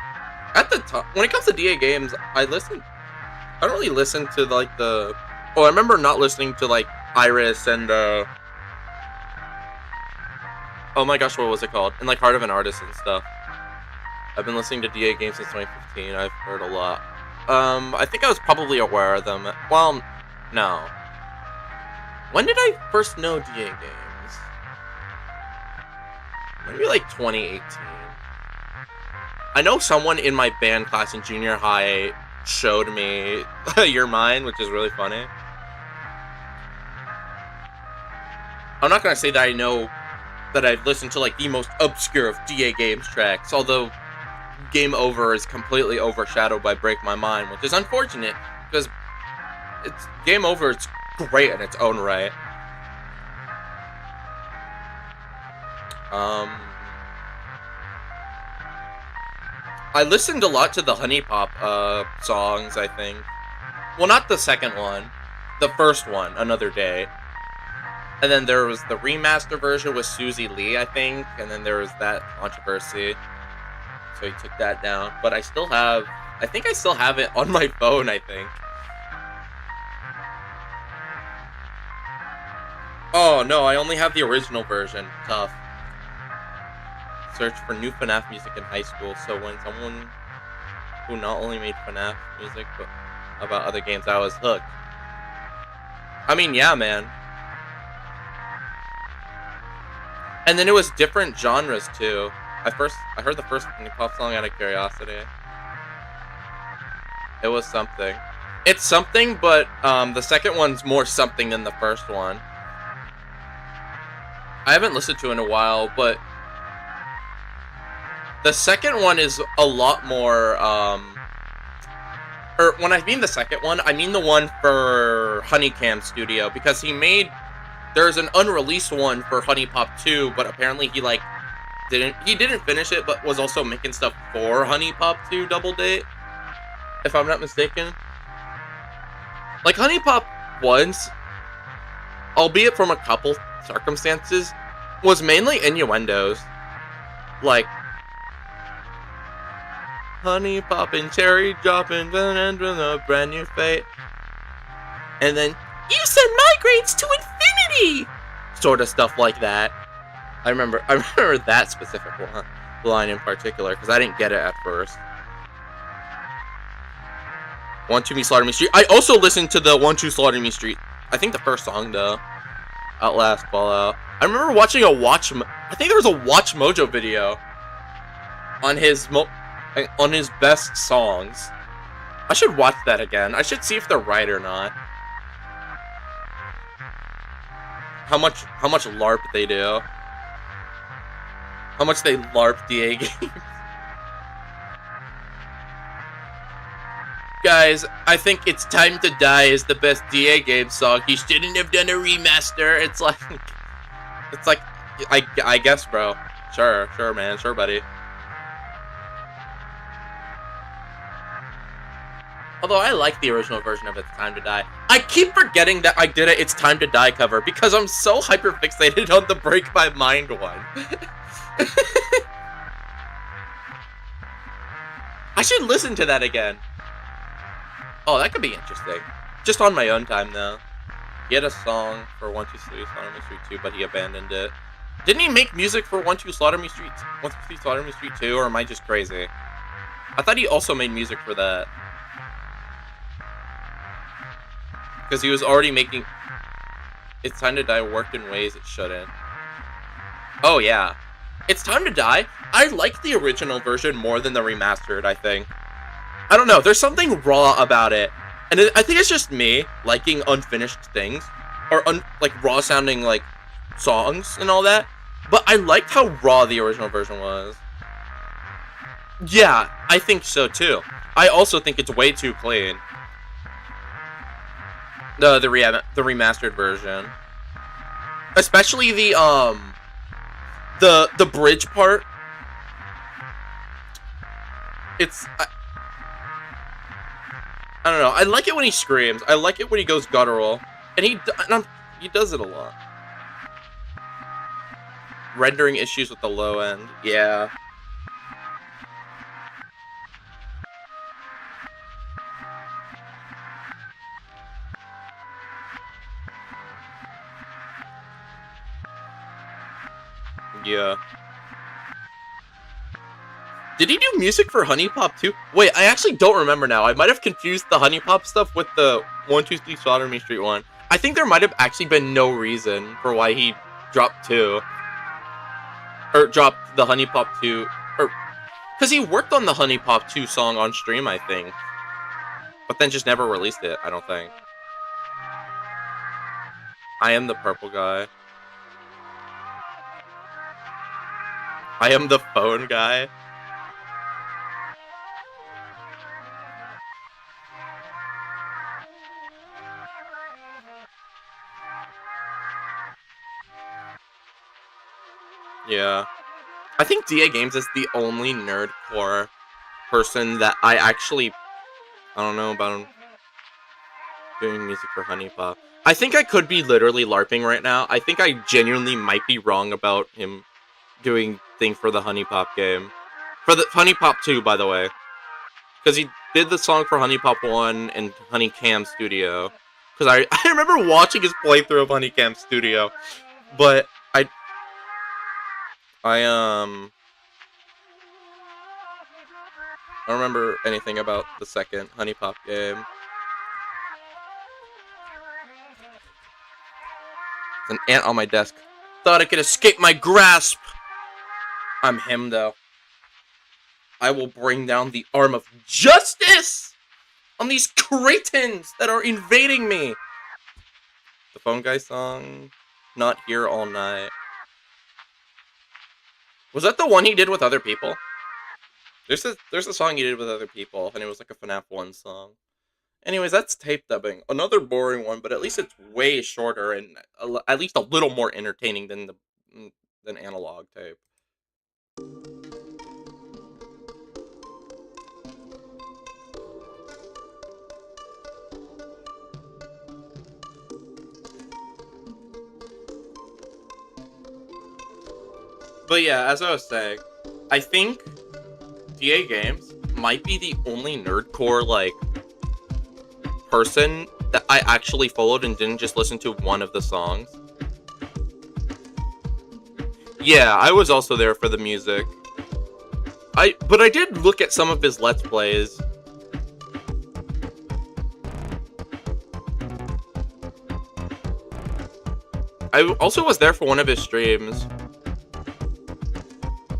[SPEAKER 1] at the time when it comes to DA games. I don't really listen to like the. Oh, I remember not listening to like Iris and oh my gosh, what was it called? And like Heart of an Artist and stuff. I've been listening to DA games since 2015. I've heard a lot. I think I was probably aware of them. Well, no. When did I first know DA games? Maybe like 2018. I know someone in my band class in junior high showed me Your Mind, which is really funny. I'm not gonna say that I know that I've listened to like the most obscure of DA games tracks, although Game Over is completely overshadowed by Break My Mind, which is unfortunate because it's Game Over. It's great in its own right. I listened a lot to the Honey Pop songs, I think. Well, not the second one. The first one, Another Day. And then there was the remaster version with Susie Lee, I think. And then there was that controversy. So he took that down. But I think I still have it on my phone, I think. Oh, no, I only have the original version. Tough. Search for new FNAF music in high school. So when someone who not only made FNAF music, but about other games, I was hooked. I mean, yeah, man. And then it was different genres, too. I heard the first Honey Pop song out of curiosity. It was something. It's something, but the second one's more something than the first one. I haven't listened to it in a while, but the second one is a lot more, or when I mean the second one, I mean the one for Honeycam Studio, because there's an unreleased one for Honey Pop 2, but apparently he didn't finish it, but was also making stuff for Honey Pop 2 Double Date, if I'm not mistaken. Like, Honey Pop once, albeit from a couple circumstances, was mainly innuendos. Like, honey poppin', cherry dropping, a brand new fate. And then, you send my grades to infinity! Sort of stuff like that. I remember that specific line in particular, because I didn't get it at first. Want to Me Slaughter Me Street. I also listened to the Want to Slaughter Me Street. I think the first song, though. Outlast Fallout. I remember watching I think there was a Watch Mojo video on his best songs. I should watch that again. I should see if they're right or not. How much LARP they do. How much they LARP DA games. Guys, I think It's Time to Die is the best DA game song. He shouldn't have done a remaster. It's like, I guess, bro. Sure, man. Sure, buddy. Although I like the original version of It's Time to Die. I keep forgetting that I did a It's Time to Die cover because I'm so hyper-fixated on the Break My Mind one. I should listen to that again. Oh, that could be interesting. Just on my own time, though. He had a song for 123 Slaughter Me Street 2, but he abandoned it. Didn't he make music for 123 Slaughter Me Street 2, or am I just crazy? I thought he also made music for that. Because he was already making... It's Time to Die worked in ways it shouldn't. Oh, yeah. It's Time to Die, I like the original version more than the remastered, I think. I don't know, there's something raw about it, and I think it's just me liking unfinished things, or like, raw-sounding, like, songs and all that, but I liked how raw the original version was. Yeah, I think so, too. I also think it's way too clean. The remastered version. Especially the bridge part. It's I don't know. I like it when he screams. I like it when he goes guttural, and he does it a lot. Rendering issues with the low end. Yeah. Yeah. Did he do music for Honey Pop too? Wait, I actually don't remember now. I might have confused the Honey Pop stuff with the 123 Sodomy Street one. I think there might have actually been no reason for why he dropped two. Or dropped the Honey Pop 2. Or, because he worked on the Honey Pop 2 song on stream, I think. But then just never released it, I don't think. I am the purple guy. I am the phone guy. Yeah. I think DA Games is the only nerdcore person that I actually... I don't know about him doing music for Honey Pop. I think I could be literally LARPing right now. I think I genuinely might be wrong about him doing thing for the Honey Pop game. For the Honey Pop 2, by the way. Because he did the song for Honey Pop 1 and Honey Cam Studio. Because I remember watching his playthrough of Honey Cam Studio. But I don't remember anything about the second Honey Pop game. There's an ant on my desk. Thought it could escape my grasp! I'm him, though. I will bring down the arm of justice on these cretins that are invading me! The Phone Guy song? Not Here All Night. Was that the one he did with other people? There's a song he did with other people, and it was like a FNAF 1 song. Anyways, that's tape dubbing. Another boring one, but at least it's way shorter and at least a little more entertaining than analog tape. But yeah, as I was saying, I think DA Games might be the only nerdcore, like, person that I actually followed and didn't just listen to one of the songs. Yeah, I was also there for the music. But I did look at some of his Let's Plays. I also was there for one of his streams.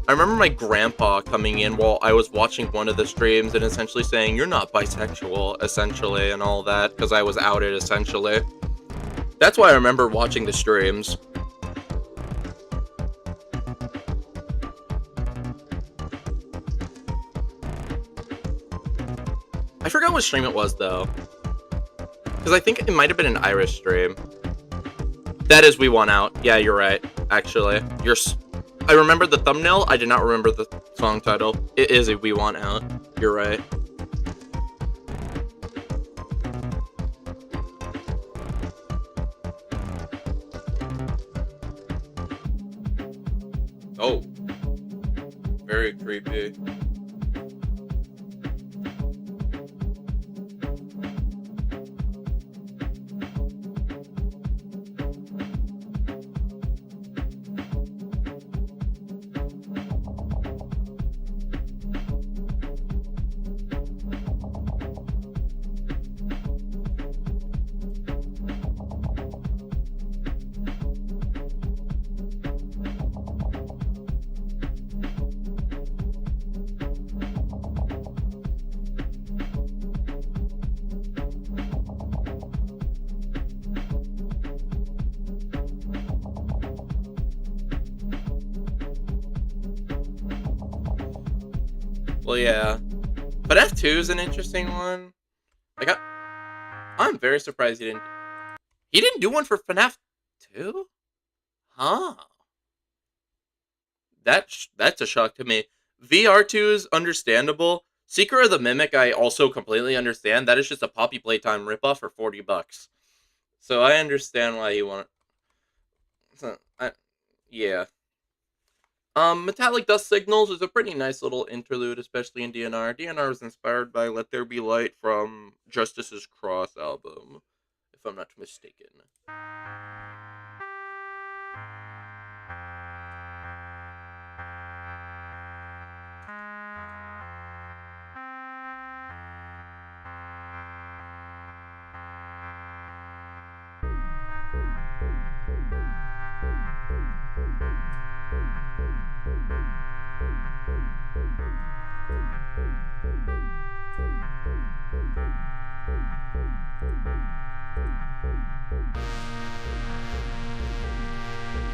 [SPEAKER 1] I remember my grandpa coming in while I was watching one of the streams and essentially saying, "You're not bisexual," essentially, and all that, because I was outed, essentially. That's why I remember watching the streams. I forgot what stream it was, though. Because I think it might have been an Irish stream. That is We Want Out. Yeah, you're right, actually. I remember the thumbnail, I did not remember the song title. It is a We Want Out. You're right. Oh. Very creepy. Well, yeah. But F2 is an interesting one. Like, I'm very surprised he didn't do one for FNAF 2? Huh. That's a shock to me. VR2 is understandable. Seeker of the Mimic, I also completely understand. That is just a Poppy Playtime ripoff for $40. So I understand why you want. So, yeah. Metallic Dust Signals is a pretty nice little interlude, especially in DNR. DNR was inspired by Let There Be Light from Justice's Cross album, if I'm not mistaken.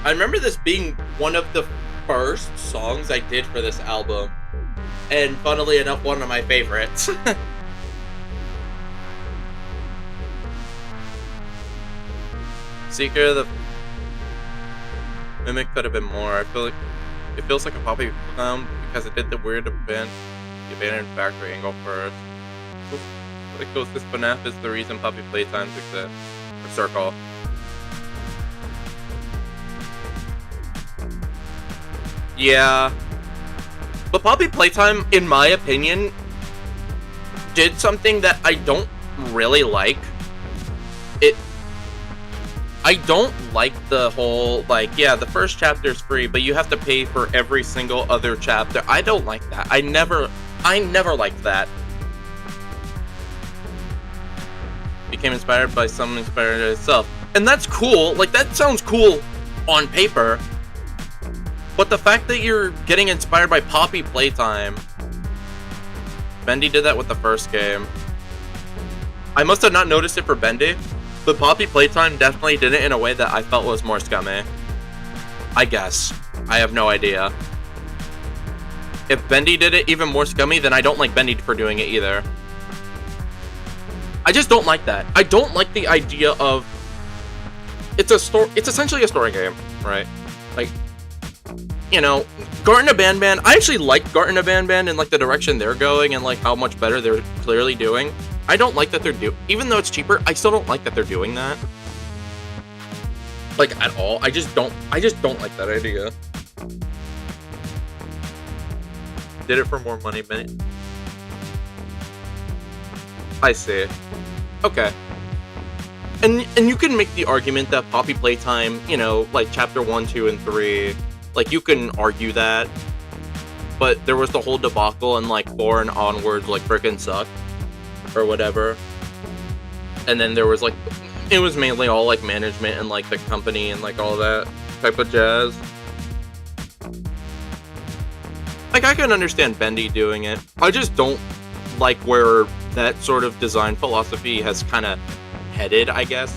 [SPEAKER 1] I remember this being one of the first songs I did for this album, and funnily enough, one of my favorites. Seeker of the Mimic could have been more. I feel like it feels like a Poppy because it did the abandoned factory angle first. It goes, this FNAF is the reason Poppy Playtimes exist. Or Circle. Yeah. But Poppy Playtime, in my opinion, did something that I don't really like. I don't like the whole, like, yeah, the first chapter's free, but you have to pay for every single other chapter. I don't like that. I never liked that. Became inspired by someone inspired itself. And that's cool. Like, that sounds cool on paper. But the fact that you're getting inspired by Poppy Playtime. Bendy did that with the first game. I must have not noticed it for Bendy. But Poppy Playtime definitely did it in a way that I felt was more scummy. I guess. I have no idea. If Bendy did it even more scummy, then I don't like Bendy for doing it either. I just don't like that. I don't like the idea of... It's essentially a story game, right? Like, you know, Garten of Banban. I actually like Garten of Banban and like the direction they're going and like how much better they're clearly doing. I don't like that they're even though it's cheaper, I still don't like that they're doing that. Like, at all. I just don't like that idea. Did it for more money, Bennett. I see. Okay. And you can make the argument that Poppy Playtime, you know, like chapter 1, 2, and 3, like you can argue that. But there was the whole debacle and like 4 and onwards like frickin' sucked. Or whatever. And then there was like, it was mainly all like management and like the company and like all that type of jazz. Like, I can understand Bendy doing it. I just don't like where that sort of design philosophy has kind of headed, I guess.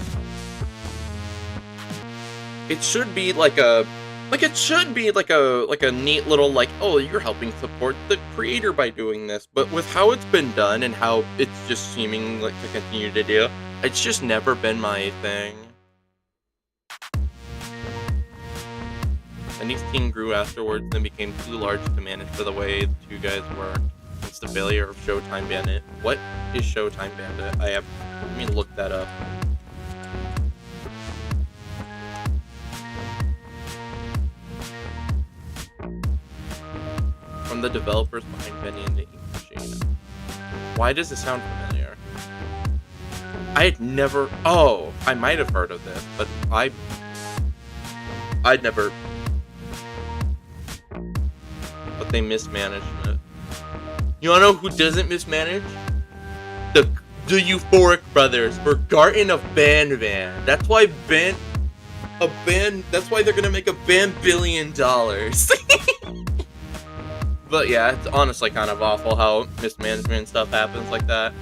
[SPEAKER 1] It should be like a neat little like, oh, you're helping support the creator by doing this. But with how it's been done and how it's just seeming like to continue to do, it's just never been my thing. Bendy's team grew afterwards and became too large to manage for the way the two guys worked. It's the failure of Showtime Bandit. What is Showtime Bandit? Let me look that up. From the developers behind Bendy and the Ink Machine. Why does it sound familiar? I had never... Oh, I might have heard of this, but I'd never... But they mismanaged it. You wanna know who doesn't mismanage? The Euphoric Brothers for Garten of Banban. That's why that's why they're gonna make a $1 billion. But yeah, it's honestly kind of awful how mismanagement and stuff happens like that.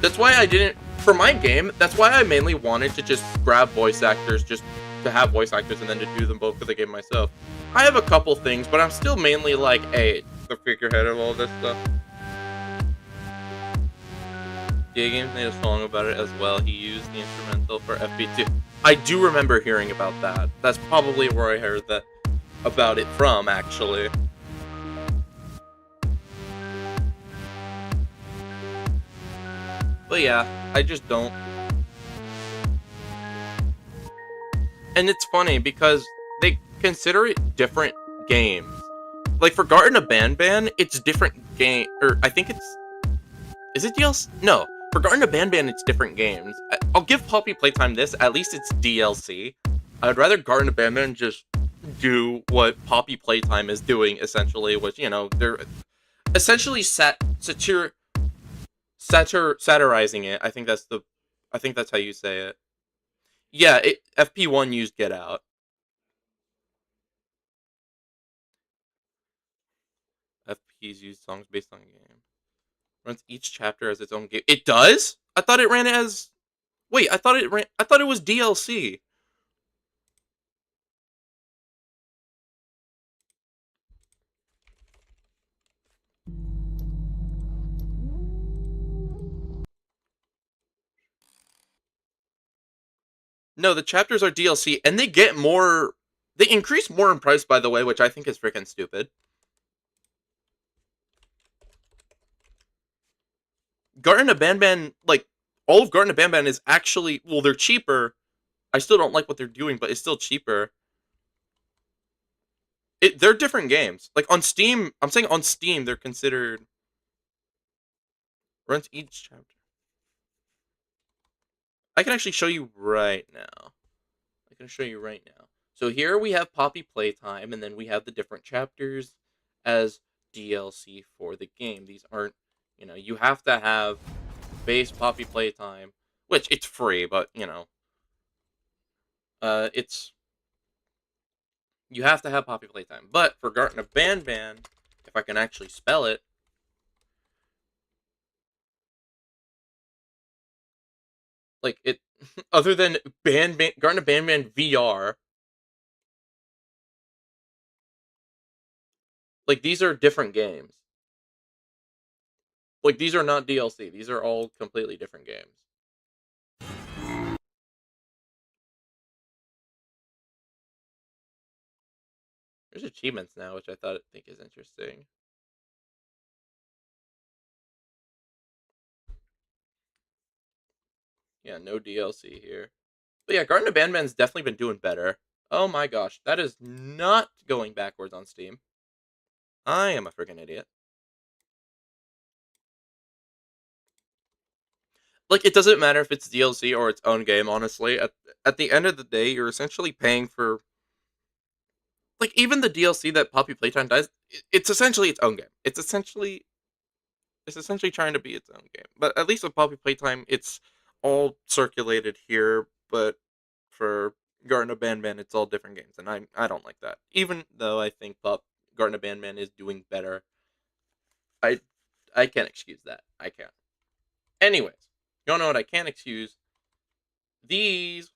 [SPEAKER 1] That's why I didn't, for my game, that's why I mainly wanted to just grab voice actors, just to have voice actors and then to do them both for the game myself. I have a couple things, but I'm still mainly like, hey, the figurehead of all this stuff. Diggin made a song about it as well. He used the instrumental for FP2. I do remember hearing about that. That's probably where I heard that about it from, actually. But yeah, I just don't. And it's funny because they consider it different games. Like for Garten of Banban, it's different game, or I think it's is it DLC? No, for Garten of Banban, it's different games. I'll give Poppy Playtime this. At least it's DLC. I'd rather Garten of Banban just do what Poppy Playtime is doing, essentially, which they're essentially satirizing it. I think that's how you say it. Yeah, FP1 used Get Out. FP's used songs based on game. Runs each chapter as its own game. It does? I thought it ran as. Wait, I thought it was DLC. No, the chapters are DLC, and they get more. They increase more in price, by the way, which I think is freaking stupid. Garten of Banban, like all of Garten of Banban, is actually they're cheaper. I still don't like what they're doing, but it's still cheaper. They're different games. Like on Steam, I'm saying on Steam they're considered runs each chapter. I can actually show you right now. I can show you right now. So here we have Poppy Playtime, and then we have the different chapters as DLC for the game. These aren't, you have to have base Poppy Playtime, which it's free, but it's you have to have Poppy Playtime. But for Garten of Banban, if I can actually spell it, like it, other than Garten of Banban VR, like these are different games. Like these are not DLC. These are all completely different games. There's achievements now, which I think is interesting. Yeah, no DLC here. But yeah, Garten of Banban's definitely been doing better. Oh my gosh, that is not going backwards on Steam. I am a freaking idiot. Like, it doesn't matter if it's DLC or its own game, honestly. At the end of the day, you're essentially paying for. Like, even the DLC that Poppy Playtime does, it's essentially its own game. It's essentially trying to be its own game. But at least with Poppy Playtime, it's all circulated here, but for Garten of Banban, it's all different games, and I don't like that. Even though I think Garten of Banban is doing better, I I can't excuse that. I can't. Anyways, you don't know what I can't excuse? These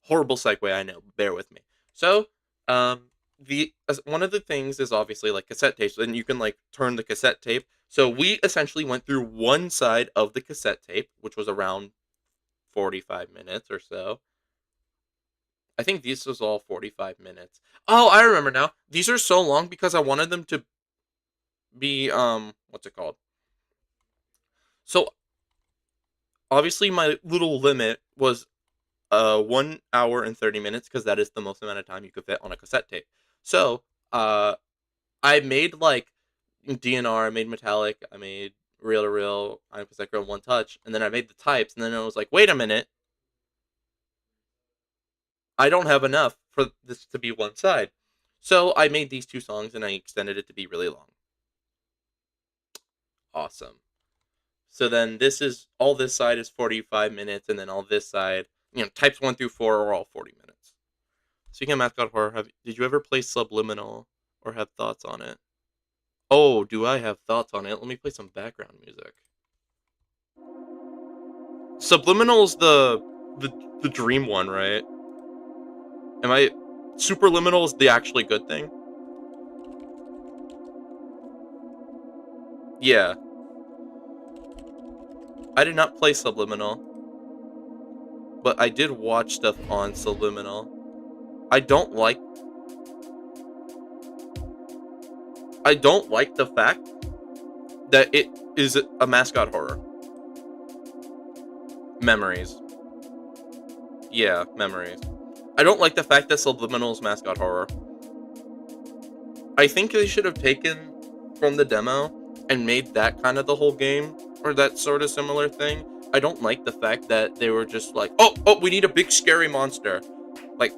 [SPEAKER 1] horrible segue. I know. Bear with me. So, the one of the things is obviously like cassette tapes, and you can like turn the cassette tape. So we essentially went through one side of the cassette tape, which was around 45 minutes or so. I think this was all 45 minutes. Oh, I remember now. These are so long because I wanted them to be what's it called? So obviously my little limit was 1 hour and 30 minutes because that is the most amount of time you could fit on a cassette tape. So I made like DNR, I made Metallic, I made Reel to Reel, I'm Cassette Girl, One Touch, and then I made the types, and then I was like, wait a minute, I don't have enough for this to be one side. So I made these two songs and I extended it to be really long. Awesome. So then this side is 45 minutes, and then all this side, types 1 through 4 are all 40 minutes. Speaking of mascot horror, did you ever play Subliminal or have thoughts on it? Oh, do I have thoughts on it? Let me play some background music. Subliminal's the dream one, right? Am I Superliminal is the actually good thing. Yeah. I did not play Subliminal, but I did watch stuff on Subliminal. I don't like the fact that it is a mascot horror. Memories. Yeah, Memories. I don't like the fact that Subliminal is mascot horror. I think they should have taken from the demo and made that kind of the whole game, or that sort of similar thing. I don't like the fact that they were just like, oh, we need a big scary monster. Like,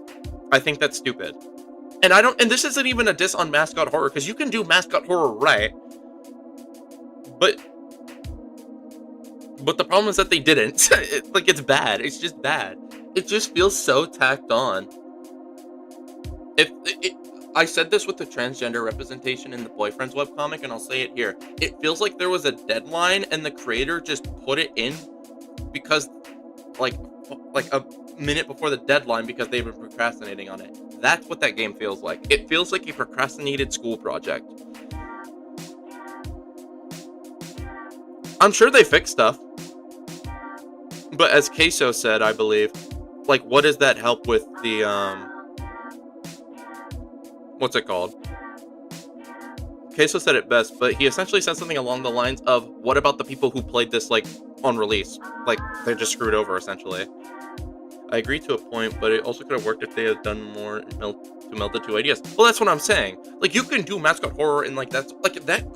[SPEAKER 1] I think that's stupid. And and this isn't even a diss on mascot horror, because you can do mascot horror right. But the problem is that they didn't. It's bad. It's just bad. It just feels so tacked on. I said this with the transgender representation in the Boyfriends webcomic, and I'll say it here. It feels like there was a deadline, and the creator just put it in because, like a minute before the deadline, because they've been procrastinating on it. That's what that game feels like. It feels like a procrastinated school project. I'm sure they fixed stuff. But as Queso said, I believe, like, what does that help with the, what's it called? Queso said it best, but he essentially said something along the lines of, what about the people who played this, like, on release? Like, they're just screwed over, essentially. I agree to a point, but it also could have worked if they had done more to meld the two ideas. Well, that's what I'm saying. Like, you can do mascot horror, and, like, that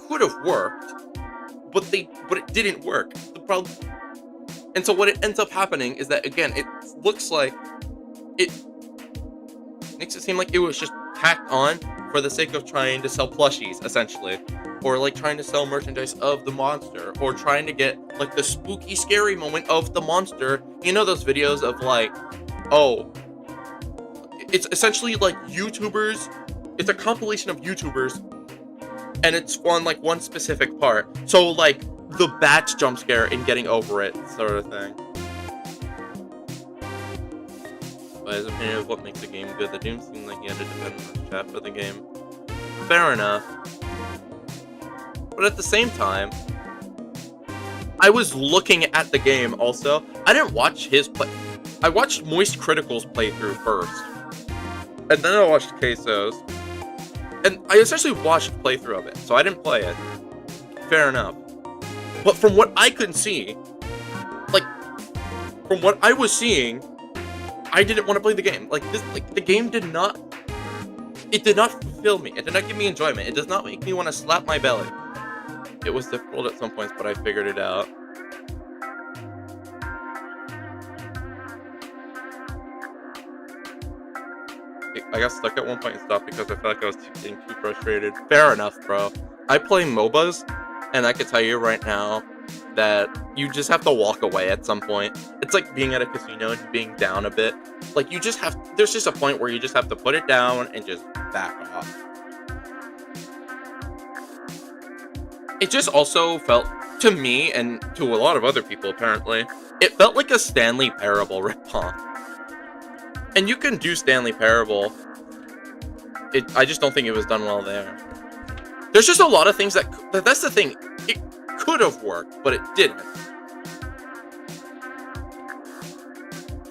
[SPEAKER 1] could have worked, but it didn't work. The problem... And so what it ends up happening is that, again, it looks like it makes it seem like it was just tacked on for the sake of trying to sell plushies, essentially. Or, like, trying to sell merchandise of the monster. Or trying to get, like, the spooky, scary moment of the monster. You know those videos of, like, oh, it's essentially, like, YouTubers. It's a compilation of YouTubers. And it's on, like, one specific part. So, like, the bat jump scare and getting over it, sort of thing. But his opinion of what makes a game good, the Doom seemed like he had to defend the chat for the game. Fair enough. But at the same time, I was looking at the game also. I didn't watch his play. I watched Moist Critical's playthrough first. And then I watched Queso's. And I essentially watched a playthrough of it, so I didn't play it. Fair enough. But from what I could see, like, from what I was seeing, I didn't want to play the game. Like, the game did not fulfill me. It did not give me enjoyment. It does not make me want to slap my belly. It was difficult at some points, but I figured it out. I got stuck at one point and stopped because I felt like I was getting too frustrated. Fair enough, bro. I play MOBAs, and I can tell you right now that you just have to walk away at some point. It's like being at a casino and being down a bit. Like, there's just a point where you just have to put it down and just back off. It just also felt, to me, and to a lot of other people apparently, it felt like a Stanley Parable ripoff. And you can do Stanley Parable. I just don't think it was done well there. There's just a lot of things that's the thing. It could have worked, but it didn't.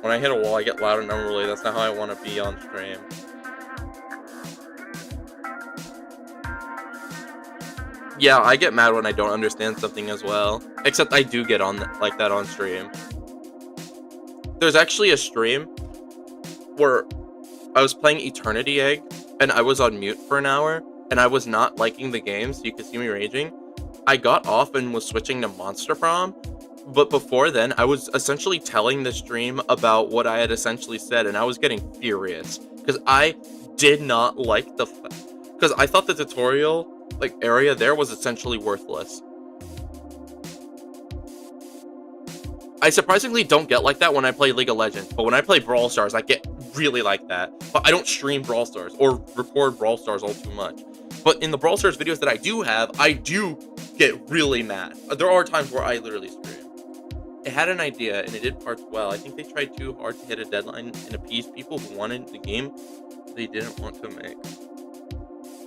[SPEAKER 1] When I hit a wall, I get loud and unruly. That's not how I want to be on stream. Yeah, I get mad when I don't understand something as well. Except I do get on like that on stream. There's actually a stream where I was playing Eternity Egg, and I was on mute for an hour, and I was not liking the game, so you could see me raging. I got off and was switching to Monster Prom, but before then, I was essentially telling the stream about what I had essentially said, and I was getting furious, because I did not like because I thought the tutorial, like, area there was essentially worthless. I surprisingly don't get like that when I play League of Legends, but when I play Brawl Stars, I get really like that. But I don't stream Brawl Stars or record Brawl Stars all too much. But in the Brawl Stars videos that I do have, I do get really mad. There are times where I literally scream. It had an idea and it did parts well. I think they tried too hard to hit a deadline and appease people who wanted the game they didn't want to make.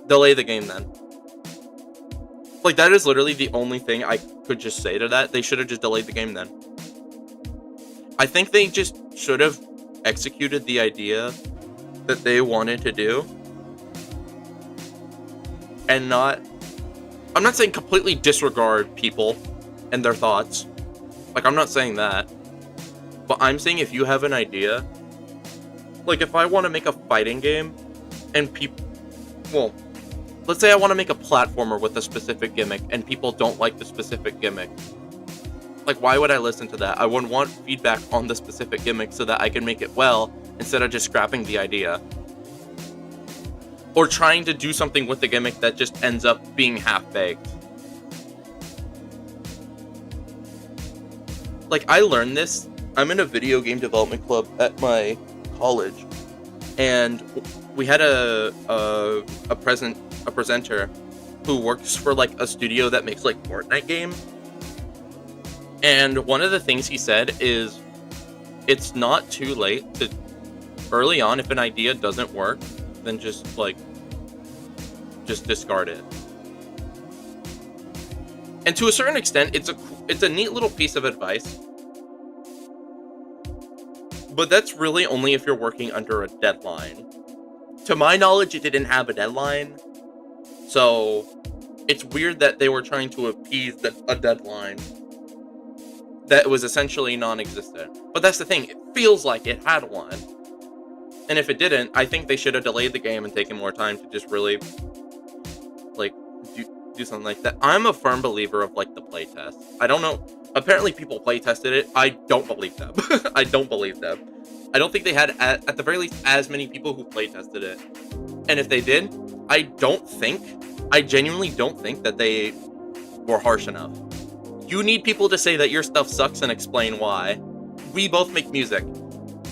[SPEAKER 1] Delay the game then. Like, that is literally the only thing I could just say to that. They should have just delayed the game then. I think they just should have executed the idea that they wanted to do and not. I'm not saying completely disregard people and their thoughts. Like, I'm not saying that. But I'm saying if you have an idea, like if I want to make a fighting game and people, well, let's say I want to make a platformer with a specific gimmick and people don't like the specific gimmick. Like, why would I listen to that? I would want feedback on the specific gimmick so that I can make it well instead of just scrapping the idea. Or trying to do something with the gimmick that just ends up being half-baked. Like, I learned this. I'm in a video game development club at my college, and we had a presenter who works for like a studio that makes like Fortnite games. And one of the things he said is, it's not too late to early on, if an idea doesn't work, then just discard it. And to a certain extent, it's a neat little piece of advice. But that's really only if you're working under a deadline. To my knowledge, it didn't have a deadline. So it's weird that they were trying to appease a deadline that was essentially non-existent. But that's the thing, it feels like it had one. And if it didn't, I think they should have delayed the game and taken more time to just really, like, do something like that. I'm a firm believer of, like, the playtest. I don't know. Apparently people playtested it. I don't believe them. I don't believe them. I don't think they had, at the very least, as many people who playtested it. And if they did, I genuinely don't think that they were harsh enough. You need people to say that your stuff sucks and explain why. We both make music.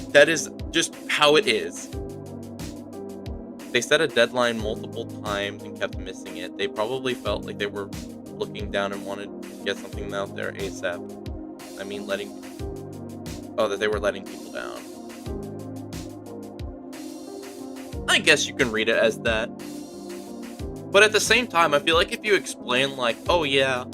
[SPEAKER 1] That is just how it is. They set a deadline multiple times and kept missing it. They probably felt like they were looking down and wanted to get something out there ASAP. I mean, that they were letting people down. I guess you can read it as that. But at the same time, I feel like if you explain, like, oh yeah,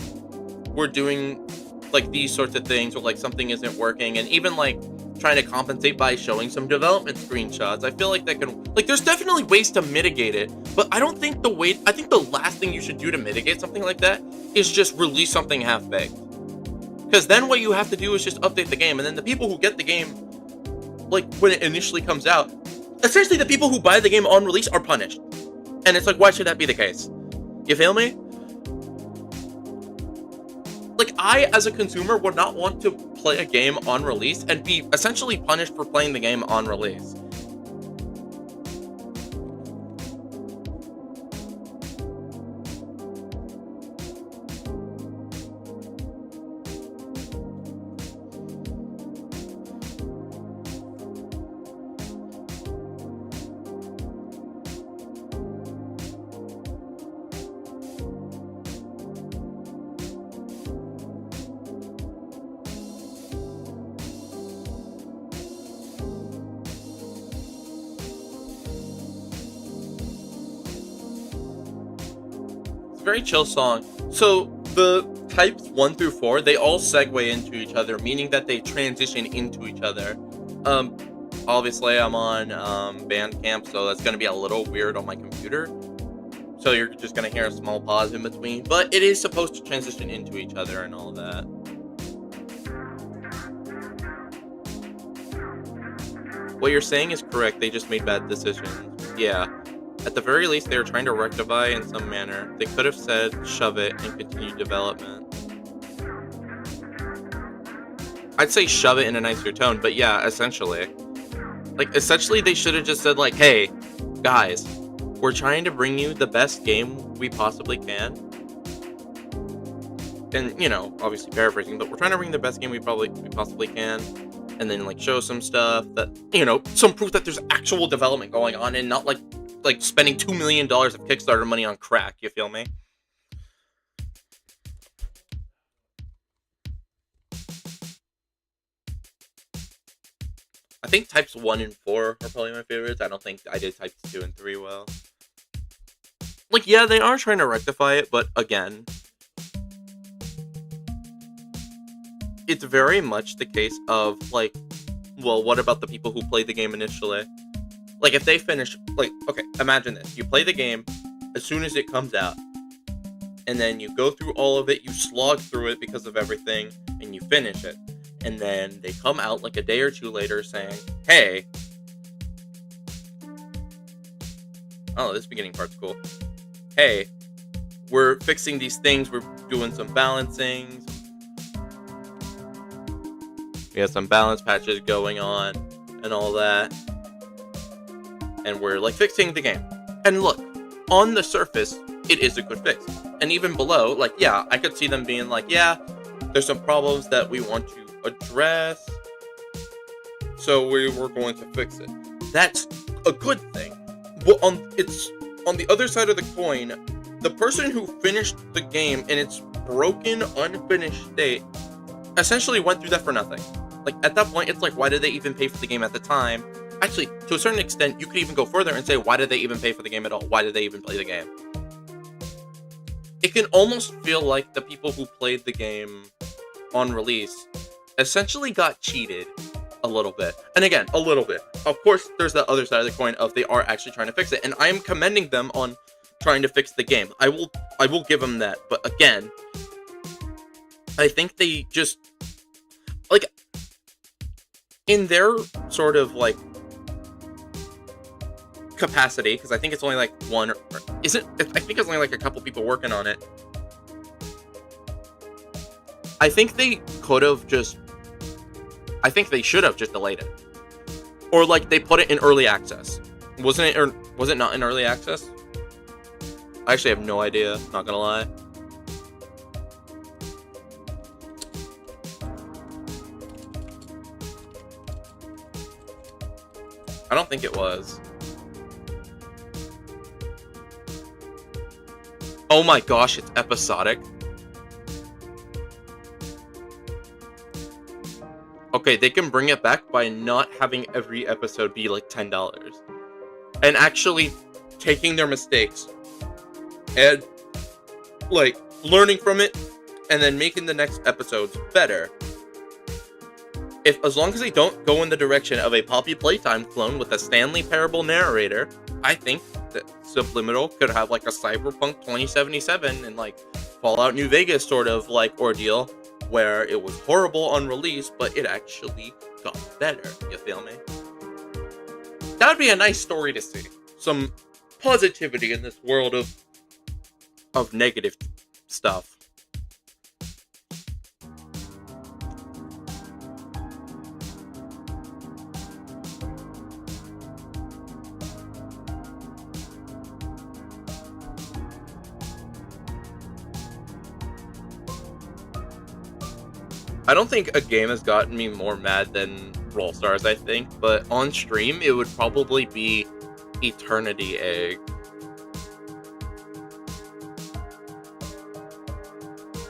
[SPEAKER 1] we're doing, like, these sorts of things, or, like, something isn't working, and even, like, trying to compensate by showing some development screenshots, I feel like that can, like, there's definitely ways to mitigate it, but I think the last thing you should do to mitigate something like that is just release something half-baked. Because then what you have to do is just update the game, and then the people who get the game, like, when it initially comes out, essentially the people who buy the game on release are punished. And it's like, why should that be the case? You feel me? Like, I, as a consumer, would not want to play a game on release and be essentially punished for playing the game on release. It's a very chill song. So the types 1 through 4, they all segue into each other, meaning that they transition into each other. Um, Obviously I'm on Bandcamp, so that's gonna be a little weird on my computer. So you're just gonna hear a small pause in between, but it is supposed to transition into each other and all that. What you're saying is correct, they just made bad decisions. Yeah. At the very least, they were trying to rectify in some manner. They could have said, shove it, and continue development. I'd say shove it in a nicer tone, but yeah, essentially. Like, essentially, they should have just said, like, hey, guys, we're trying to bring you the best game we possibly can. And, obviously paraphrasing, but we're trying to bring the best game we possibly can. And then, like, show some stuff that, some proof that there's actual development going on and not, like spending $2 million of Kickstarter money on crack, you feel me? I think types 1 and 4 are probably my favorites. I don't think I did types 2 and 3 well. Like, yeah, they are trying to rectify it, but again, it's very much the case of, like, well, what about the people who played the game initially? Like, if they finish, like, okay, imagine this. You play the game as soon as it comes out, and then you go through all of it, you slog through it because of everything, and you finish it. And then they come out, like, a day or two later saying, hey, oh, this beginning part's cool. Hey, we're fixing these things, we're doing some balancing. We have some balance patches going on, and all that. And we're, like, fixing the game. And look, on the surface, it is a good fix. And even below, like, yeah, I could see them being like, yeah, there's some problems that we want to address, so we're going to fix it. That's a good thing. But it's on the other side of the coin, the person who finished the game in its broken, unfinished state essentially went through that for nothing. Like, at that point, it's like, why did they even pay for the game at the time? Actually, to a certain extent, you could even go further and say, why did they even pay for the game at all? Why did they even play the game? It can almost feel like the people who played the game on release essentially got cheated a little bit. And again, a little bit. Of course, there's the other side of the coin of they are actually trying to fix it. And I am commending them on trying to fix the game. I will give them that. But again, I think they just, like, in their sort of, like, capacity, because I think it's only like one, or isn't, I think it's only like a couple people working on it. I think they could have just, I think they should have just delayed it. Or, like, they put it in early access. Wasn't it, or was it not in early access? I actually have no idea, not gonna lie. I don't think it was. Oh my gosh, it's episodic. Okay, they can bring it back by not having every episode be like $10. And actually taking their mistakes and, like, learning from it and then making the next episodes better. As long as they don't go in the direction of a Poppy Playtime clone with a Stanley Parable narrator, I think that Subliminal could have, like, a Cyberpunk 2077 and, like, Fallout New Vegas sort of, like, ordeal where it was horrible on release, but it actually got better. You feel me? That would be a nice story to see. Some positivity in this world of negative stuff. I don't think a game has gotten me more mad than Brawl Stars, I think, but on stream, it would probably be Eternity Egg.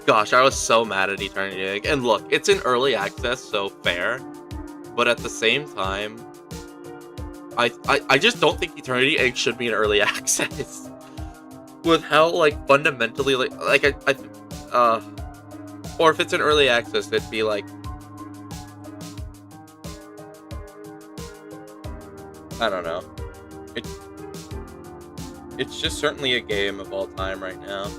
[SPEAKER 1] Gosh, I was so mad at Eternity Egg. And look, it's in early access, so fair. But at the same time, I just don't think Eternity Egg should be in early access. With how, like, fundamentally, or if it's in early access, it'd be like, I don't know. It's just certainly a game of all time right now.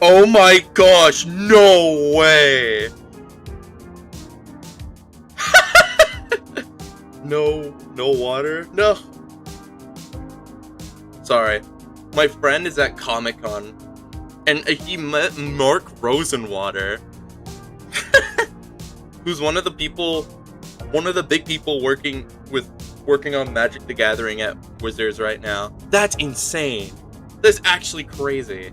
[SPEAKER 1] Oh my gosh, no way! No water? No. Sorry. My friend is at Comic-Con, and he met Mark Rosenwater. who's one of the big people working on Magic the Gathering at Wizards right now. That's insane. That's actually crazy.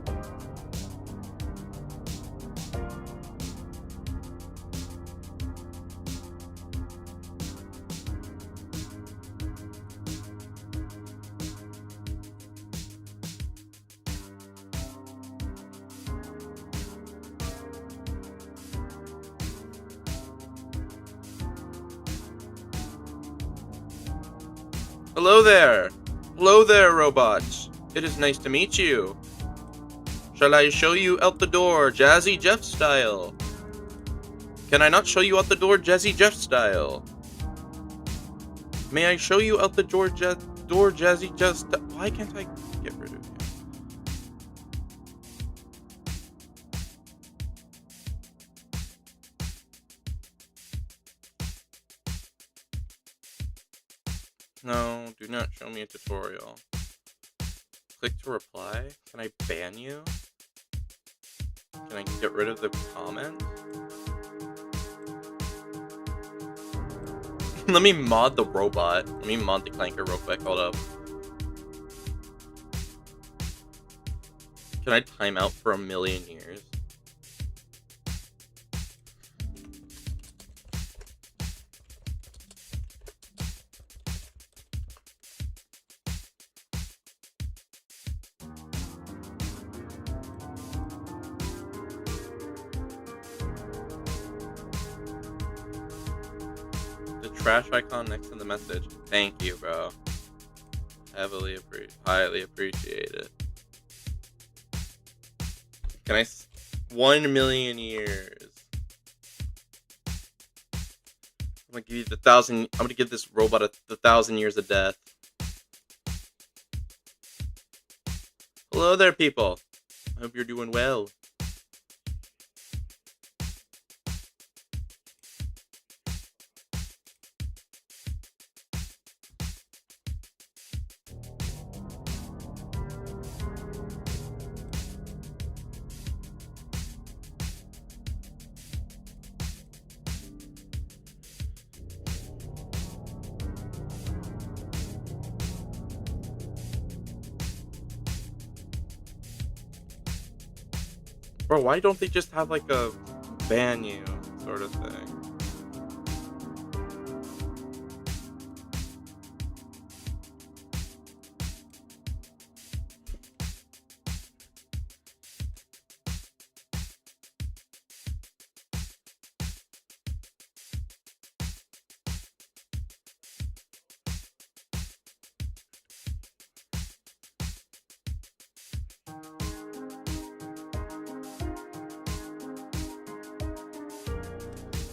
[SPEAKER 1] Hello there. Hello there, robots. It is nice to meet you. Shall I show you out the door, Jazzy Jeff style? Can I not show you out the door, Jazzy Jeff style? May I show you out the door, Jazzy Jeff style? Why can't I get rid of you? No, do not show me a tutorial. Click to reply? Can I ban you? Can I get rid of the comment? Let me mod the robot. Let me mod the clanker real quick. Hold up. Can I time out for 1,000,000 years? The trash icon next to the message. Thank you, bro. Highly appreciate it. Can I? 1,000,000 years. I'm gonna give you I'm gonna give this robot the 1,000 years of death. Hello there, people. I hope you're doing well. Bro, why don't they just have like a ban you sort of thing?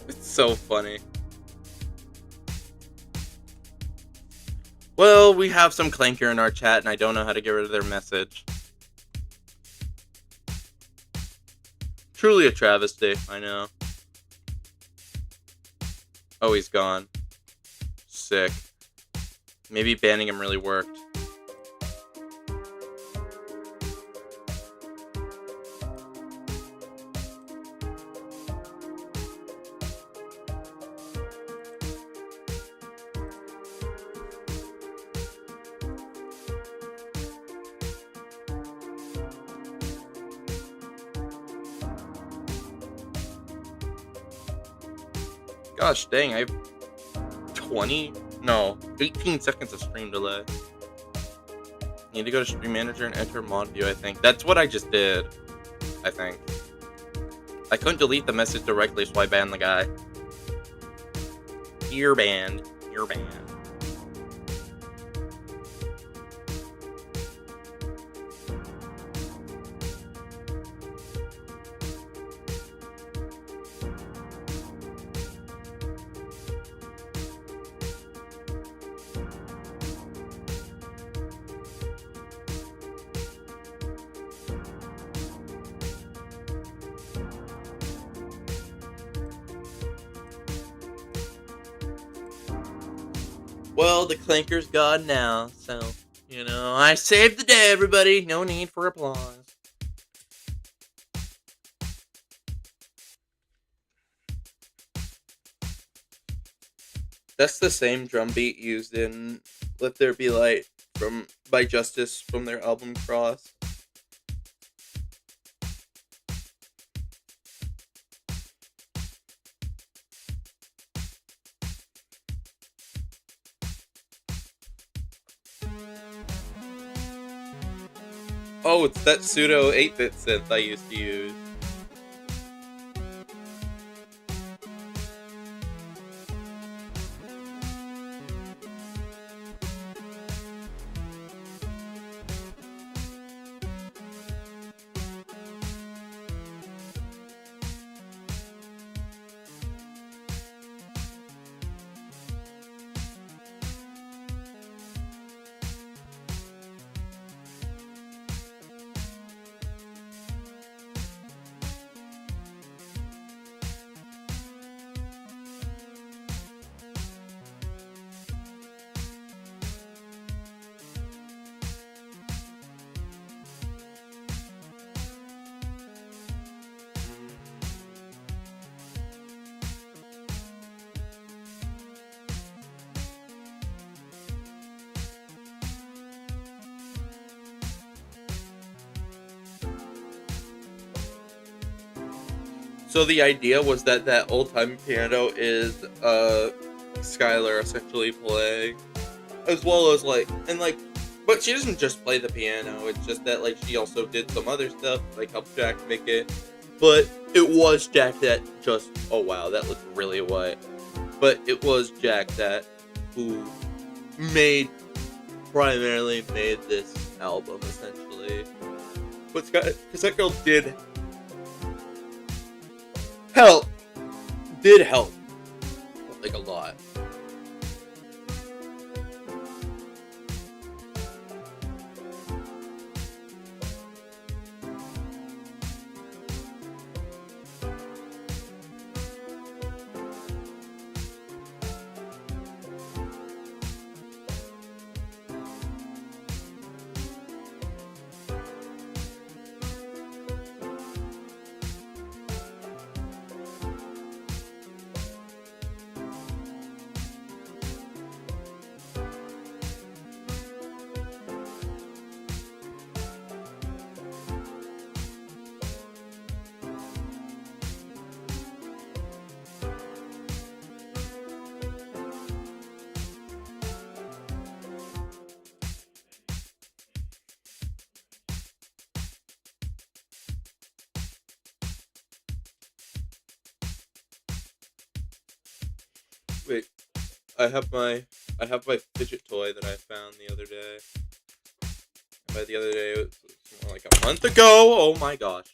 [SPEAKER 1] It's so funny. Well, we have some clanker in our chat, and I don't know how to get rid of their message. Truly a travesty, I know. Oh, he's gone. Sick. Maybe banning him really worked. Gosh dang, I have 18 seconds of stream delay. Need to go to Stream Manager and enter mod view, I think. That's what I just did, I think. I couldn't delete the message directly, so I banned the guy. You're banned. You're banned. Well, the clanker's gone now, so, you know, I saved the day, everybody. No need for applause. That's the same drum beat used in "Let There Be Light" from by Justice from their album Cross. Oh, it's that pseudo 8-bit synth I used to use. So the idea was that that old-time piano is Skylar essentially playing, as well as but she doesn't just play the piano. It's just that she also did some other stuff, helped Jack make it. But it was Jack that just oh wow, that looked really white. But it was Jack that who made primarily made this album essentially. But Cassette Girl help did help a lot. Wait, I have my I have my fidget toy that I found the other day. And by the other day, it was more like a month ago. Oh my gosh.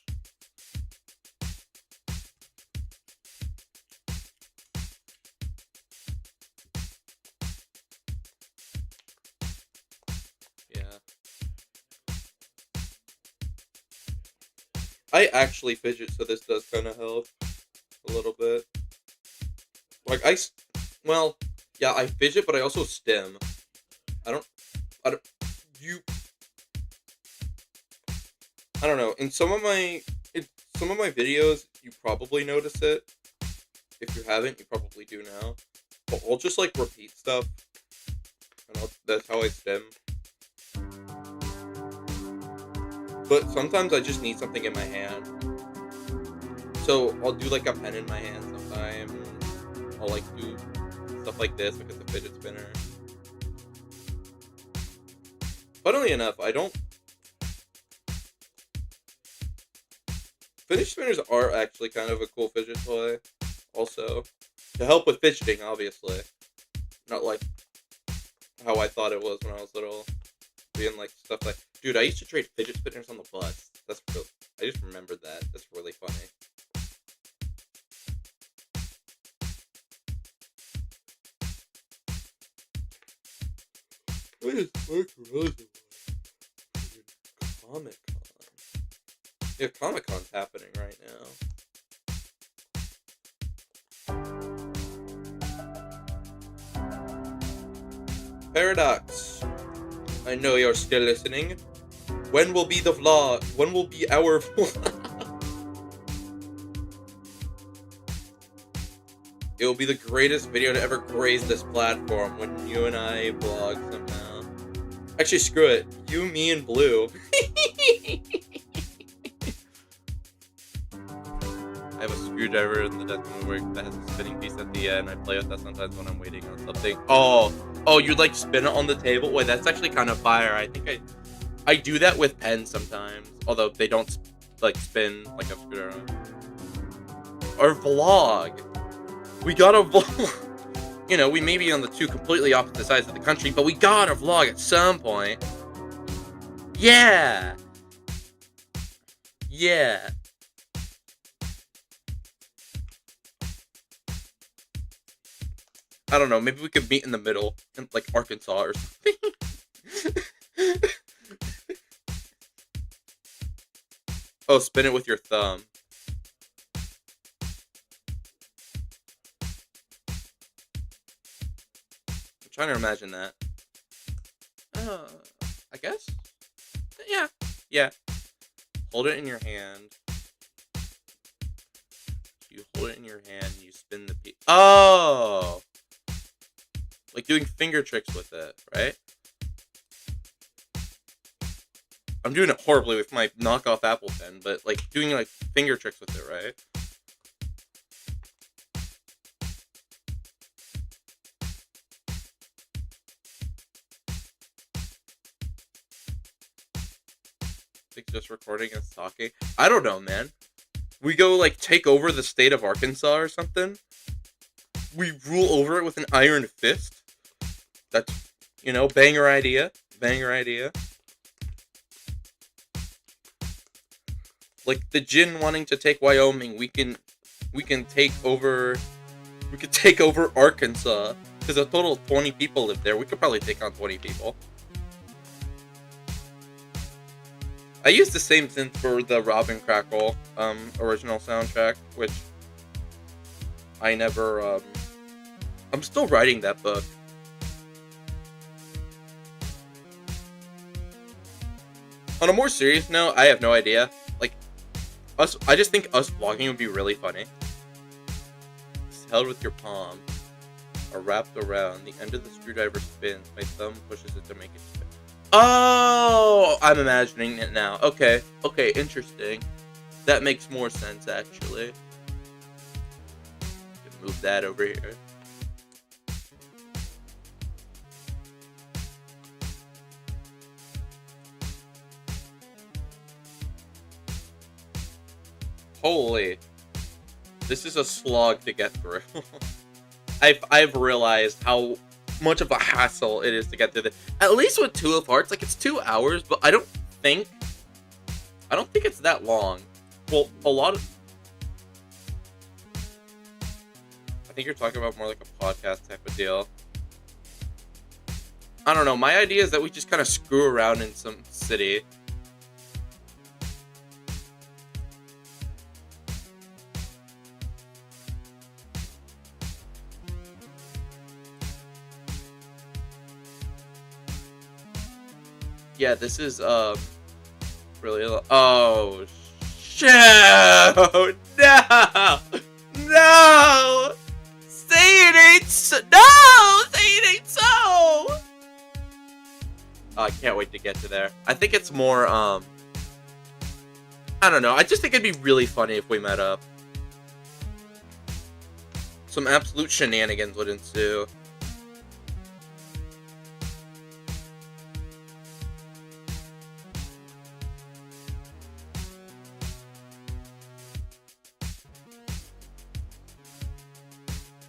[SPEAKER 1] Yeah. I actually fidget, so this does kind of help a little bit. Like well, yeah, I fidget, but I also stem. I don't, I don't, you, I don't know. In some of my videos, you probably notice it. If you haven't, you probably do now. But I'll just repeat stuff, and that's how I stem. But sometimes I just need something in my hand. So I'll do a pen in my hand sometimes. I'll do stuff like this because it's a fidget spinner. Funnily enough, I don't. Fidget spinners are actually kind of a cool fidget toy. Also, to help with fidgeting, obviously. Not how I thought it was when I was little. Being stuff dude, I used to trade fidget spinners on the bus. That's real. I just remembered that. That's really funny. What is Mark Rosa? Comic Con. Yeah, Comic Con's happening right now. Paradox. I know you're still listening. When will be the vlog? When will be our vlog? It will be the greatest video to ever graze this platform when you and I vlog somehow. Actually, screw it. You, me, and Blue. I have a screwdriver in the desk when we work that has a spinning piece at the end. I play with that sometimes when I'm waiting on something. Oh, you like spin it on the table? Wait, that's actually kind of fire. I think I do that with pens sometimes, although they don't like spin like a screwdriver. Or vlog. We gotta vlog. You know, we may be on the two completely opposite sides of the country, but we gotta vlog at some point. Yeah. Yeah. I don't know. Maybe we could meet in the middle, in like Arkansas or something. Oh, spin it with your thumb. I'm trying to imagine that. Uh, I guess. Yeah. Yeah. Hold it in your hand. You hold it in your hand. And you spin the piece. Oh, like doing finger tricks with it, right? I'm doing it horribly with my knockoff Apple Pen, but like doing like finger tricks with it, right? Like just recording us talking. I don't know, man. We go like take over the state of Arkansas or something. We rule over it with an iron fist. That's, banger idea. Banger idea. Like the Jin wanting to take Wyoming, we can take over. We could take over Arkansas because a total of 20 people live there. We could probably take on 20 people. I used the same synth for the Robin Crackle original soundtrack, which I never. I'm still writing that book. On a more serious note, I have no idea. Like us, I just think us vlogging would be really funny. It's held with your palm, or wrapped around. The end of the screwdriver spins. My thumb pushes it to make it spin. Oh, I'm imagining it now. Okay, interesting. That makes more sense, actually. Move that over here. Holy. This is a slog to get through. I've realized how much of a hassle it is to get through this. At least with Two of Hearts, like it's 2 hours, but I don't think it's that long. Well, a lot of. I think you're talking about more like a podcast type of deal. I don't know. My idea is that we just kind of screw around in some city. Yeah, this is really. Oh shit! No, no. Say it ain't so. No, say it ain't so. Oh, I can't wait to get to there. I think it's more. I don't know. I just think it'd be really funny if we met up. Some absolute shenanigans would ensue.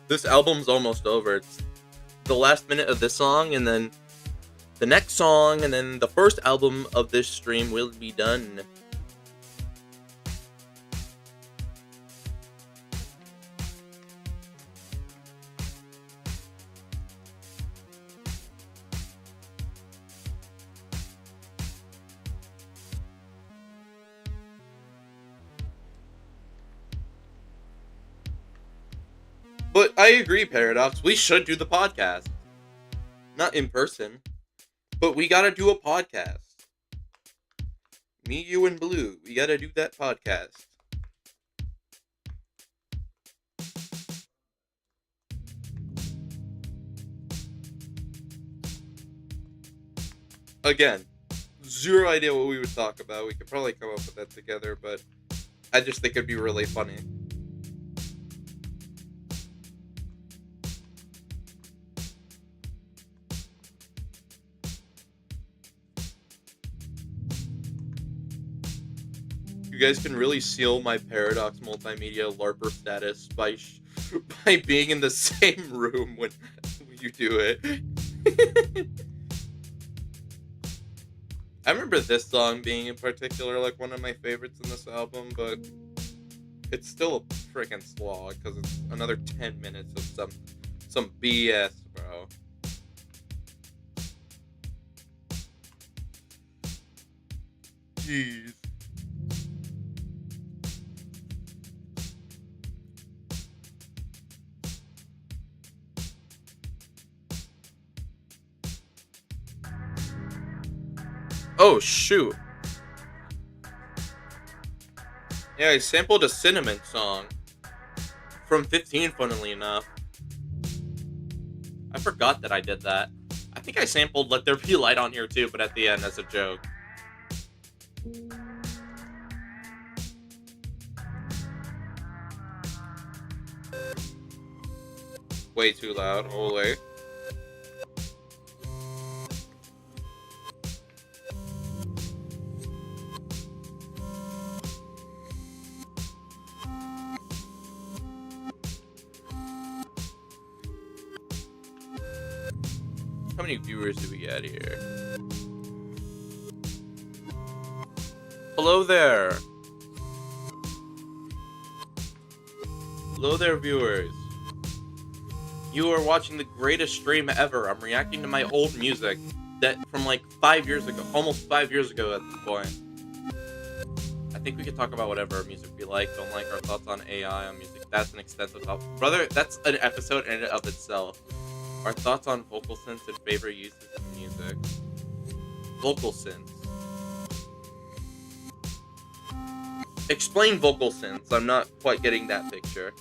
[SPEAKER 1] This album's almost over. It's the last minute of this song, and then the next song, and then the first album of this stream will be done. But I agree, Paradox. We should do the podcast. Not in person, but we gotta do a podcast. Me, you, and Blue. We gotta do that podcast.
[SPEAKER 2] Again, zero idea what we would talk about. We could probably come up with that together, but I just think it'd be really funny. You guys can really seal my Paradox Multimedia LARPer status by by being in the same room when you do it. I remember this song being in particular like one of my favorites in this album, but it's still a freaking slog because it's another 10 minutes of some BS, bro. Jeez. Oh shoot. Yeah, I sampled a Cinnamon song from 15, funnily enough. I forgot that I did that. I think I sampled Let There Be Light on here too, but at the end as a joke. Way too loud. Ole. How many viewers do we get here? Hello there. Hello there, viewers. You are watching the greatest stream ever. I'm reacting to my old music that from like 5 years ago, almost 5 years ago at this point. I think we could talk about whatever music we like, don't like, our thoughts on AI on music. That's an extensive topic. Brother, that's an episode in and of itself. Our thoughts on vocal synths and favorite uses in music. Vocal synths. Explain vocal synths. I'm not quite getting that picture.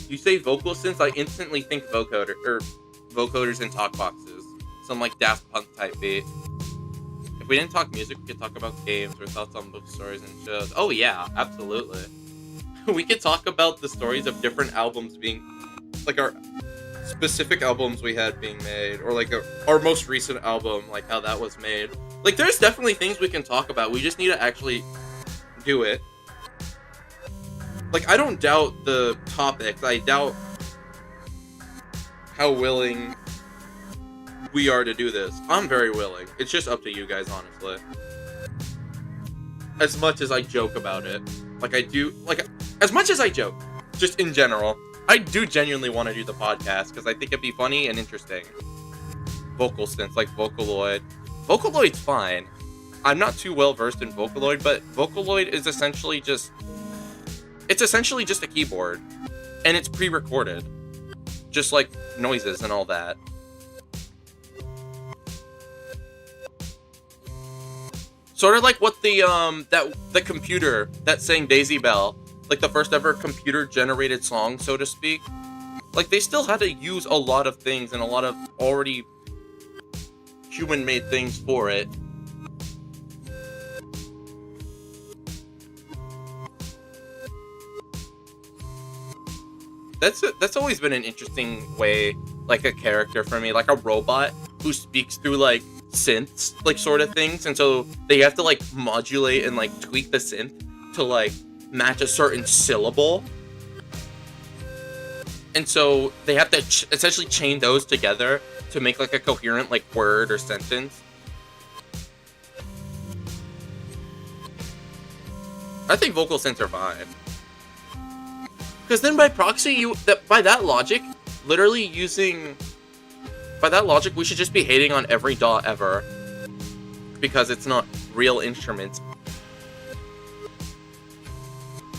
[SPEAKER 2] You say vocal synths, I instantly think vocoders and talk boxes. Some like Daft Punk type beat. If we didn't talk music, we could talk about games or thoughts on book stories and shows. Oh yeah, absolutely. We could talk about the stories of different albums being, like our specific albums we had being made, or like our most recent album, like how that was made. Like there's definitely things we can talk about. We just need to actually do it. Like I don't doubt the topics. I doubt how willing we are to do this. I'm very willing. It's just up to you guys, honestly. As much as I joke about it, like I do, like as much as I joke, just in general, I do genuinely want to do the podcast because I think it'd be funny and interesting. Vocal synths, like Vocaloid. Vocaloid's fine. I'm not too well versed in Vocaloid, but Vocaloid is essentially just, it's essentially just a keyboard, and it's pre-recorded, just like noises and all that. Sort of like what the computer that sang Daisy Bell, like the first ever computer generated song, so to speak. Like they still had to use a lot of things and a lot of already human made things for it. That's always been an interesting way, like a character for me, like a robot who speaks through like synths, like sort of things, and so they have to like modulate and like tweak the synth to like match a certain syllable, and so they have to essentially chain those together to make like a coherent like word or sentence. I think vocal synths are fine. Because then by proxy, by that logic, literally using, by that logic, we should just be hating on every DAW ever. Because it's not real instruments.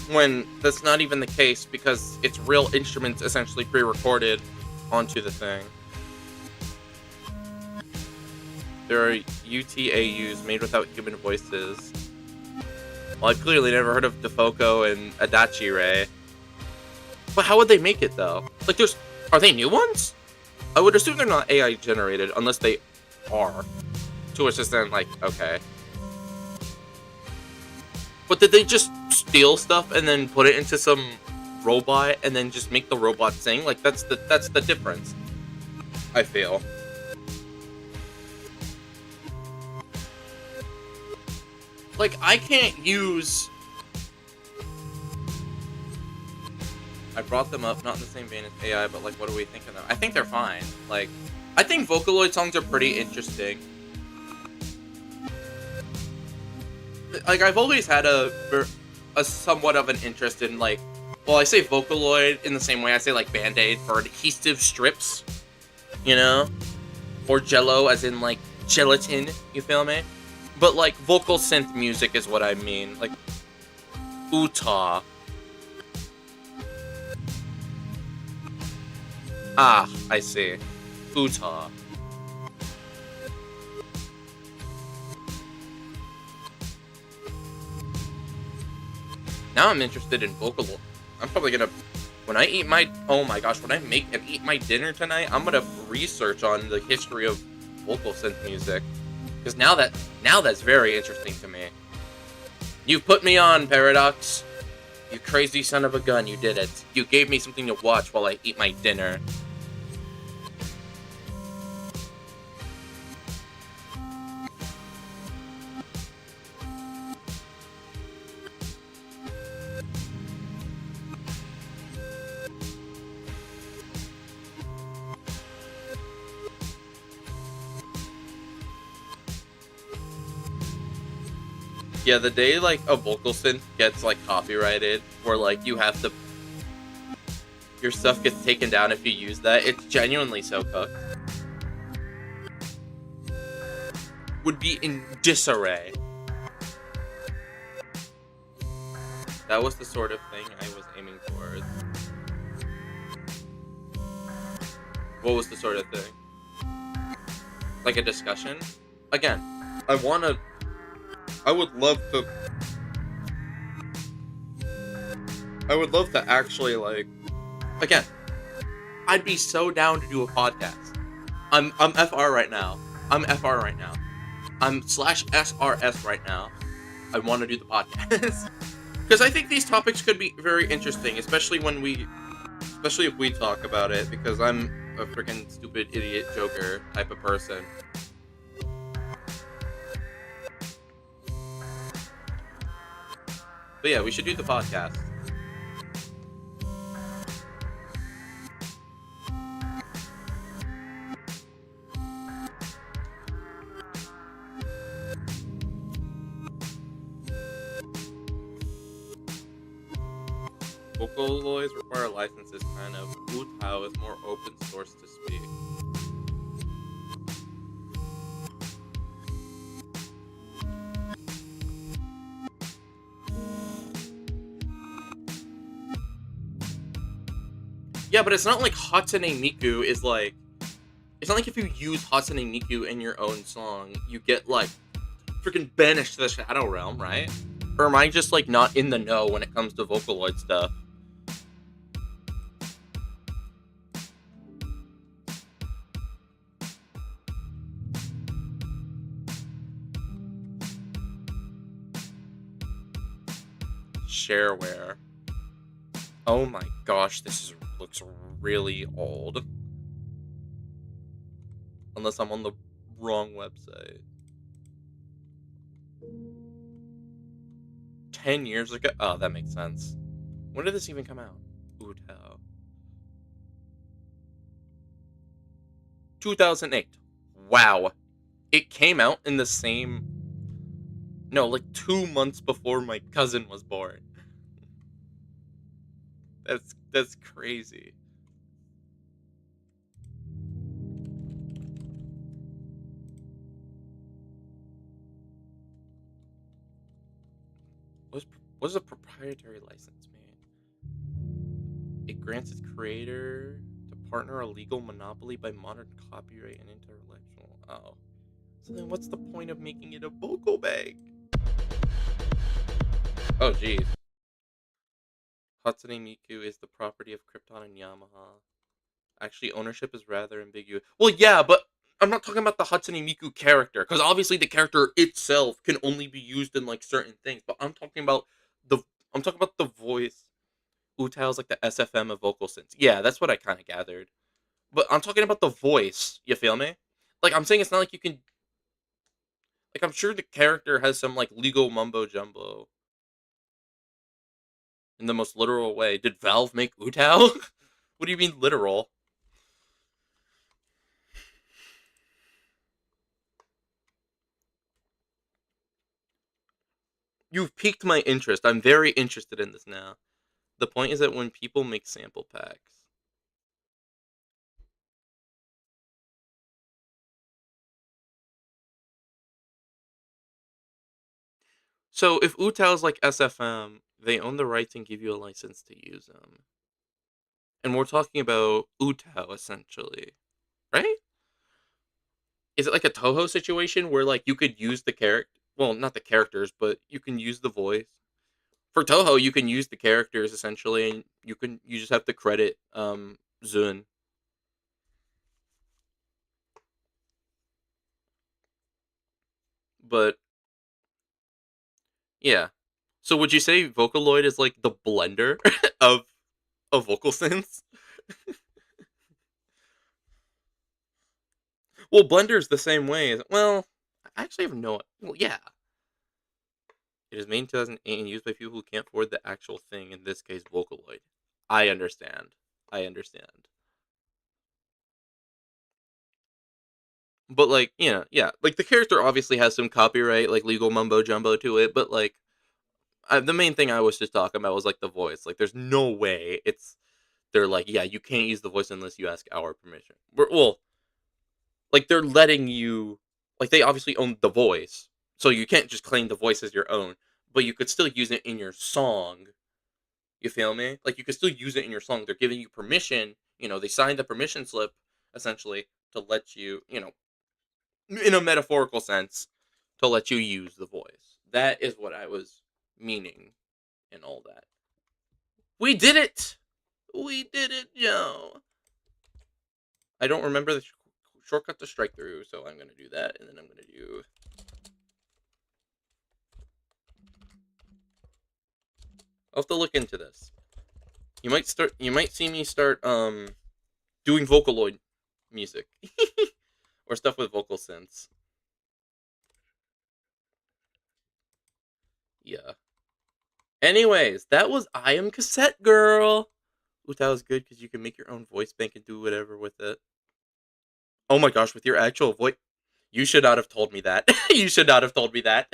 [SPEAKER 2] When that's not even the case, because it's real instruments essentially pre-recorded onto the thing. There are UTAUs made without human voices. Well, I've clearly never heard of Defoco and Adachi Ray. But how would they make it though? Like
[SPEAKER 1] Are they new ones? I would assume they're not AI generated unless they are. To which is then like, okay. But did they just steal stuff and then put it into some robot and then just make the robot sing? Like that's the difference. I feel. Like I can't use. I brought them up, not in the same vein as AI, but like, what are we thinking of? I think they're fine. Like, I think Vocaloid songs are pretty interesting. Like, I've always had a somewhat of an interest in like, well, I say Vocaloid in the same way I say like Band-Aid for adhesive strips, you know, or Jello as in like gelatin. You feel me? But like vocal synth music is what I mean. Like, Utah. Ah, I see. Utah. Now I'm interested in Vocaloid. I'm probably gonna, when I eat my, oh my gosh, when I make and eat my dinner tonight, I'm gonna research on the history of vocal synth music. Because now that's very interesting to me. You put me on, Paradox. You crazy son of a gun, you did it. You gave me something to watch while I eat my dinner. Yeah, the day like a vocal synth gets like copyrighted, or like you have to, your stuff gets taken down if you use that, it's genuinely so cooked. Would be in disarray. That was the sort of thing I was aiming towards. What was the sort of thing? Like a discussion? Again, I would love to actually like, again, I'd be so down to do a podcast. I'm FR right now. I'm FR right now. I'm /SRS right now. I want to do the podcast. Because I think these topics could be very interesting, especially if we talk about it, because I'm a freaking stupid idiot joker type of person. But yeah, we should do the podcast. Vocaloids require licenses, kind of. Utao is more open source to speak. Yeah, but it's not like Hatsune Miku is like... It's not like if you use Hatsune Miku in your own song, you get like freaking banished to the Shadow Realm, right? Or am I just like not in the know when it comes to Vocaloid stuff? Shareware. Oh my gosh, looks really old. Unless I'm on the wrong website. 10 years ago? Oh, that makes sense. When did this even come out? Utao. 2008. Wow. It came out in the same... No, like 2 months before my cousin was born. That's crazy. What does a proprietary license mean? It grants its creator to partner a legal monopoly by modern copyright and intellectual. Oh. So then what's the point of making it a vocal bank? Oh, geez. Hatsune Miku is the property of Krypton and Yamaha. Actually, ownership is rather ambiguous. Well, yeah, but I'm not talking about the Hatsune Miku character, because obviously the character itself can only be used in like certain things. But the I'm talking about the voice. Utao's like the SFM of vocal synths. Yeah, that's what I kind of gathered. But I'm talking about the voice. You feel me? Like I'm saying, it's not like you can. Like I'm sure the character has some like legal mumbo jumbo in the most literal way. Did Valve make Utao? What do you mean literal? You've piqued my interest. I'm very interested in this now. The point is that when people make sample packs. So if Utao's like SFM, they own the rights and give you a license to use them. And we're talking about Utao essentially, right? Is it like a Toho situation where like you could use the character? Well, not the characters, but you can use the voice. For Toho, you can use the characters essentially, and you just have to credit Zun. But yeah. So would you say Vocaloid is like the blender of vocal synths? Well, Blender's the same way. Well, I actually have no. Well, yeah. It is made in 2008 and used by people who can't afford the actual thing. In this case, Vocaloid. I understand. I understand. But like, yeah, like the character obviously has some copyright, like legal mumbo jumbo to it. But like, the main thing I was just talking about was like the voice. Like, there's no way they're like, yeah, you can't use the voice unless you ask our permission. Well, like they're letting you, like they obviously own the voice, so you can't just claim the voice as your own, but you could still use it in your song. You feel me? Like you could still use it in your song. They're giving you permission. They signed the permission slip essentially to let you, in a metaphorical sense, to let you use the voice. That is what I was meaning in all that. We did it. We did it, Joe. I don't remember the shortcut to strike through, so I'm gonna do that, and then I'm gonna do. I'll have to look into this. You might start. You might see me start doing Vocaloid music or stuff with vocal synths. Yeah. Anyways, that was I Am Cassette Girl. Ooh, that was good because you can make your own voice bank and do whatever with it. Oh my gosh, with your actual voice. You should not have told me that. You should not have told me that.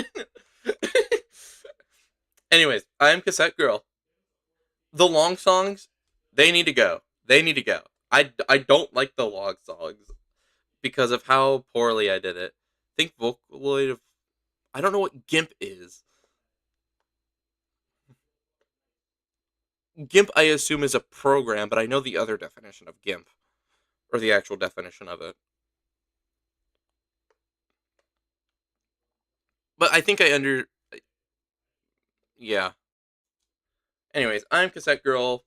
[SPEAKER 1] Anyways, I Am Cassette Girl. The long songs, they need to go. They need to go. I don't like the long songs because of how poorly I did it. Think Vocaloid of. I don't know what GIMP is. GIMP, I assume, is a program, but I know the other definition of GIMP, or the actual definition of it. But I think I under. Yeah. Anyways, I'm Cassette Girl.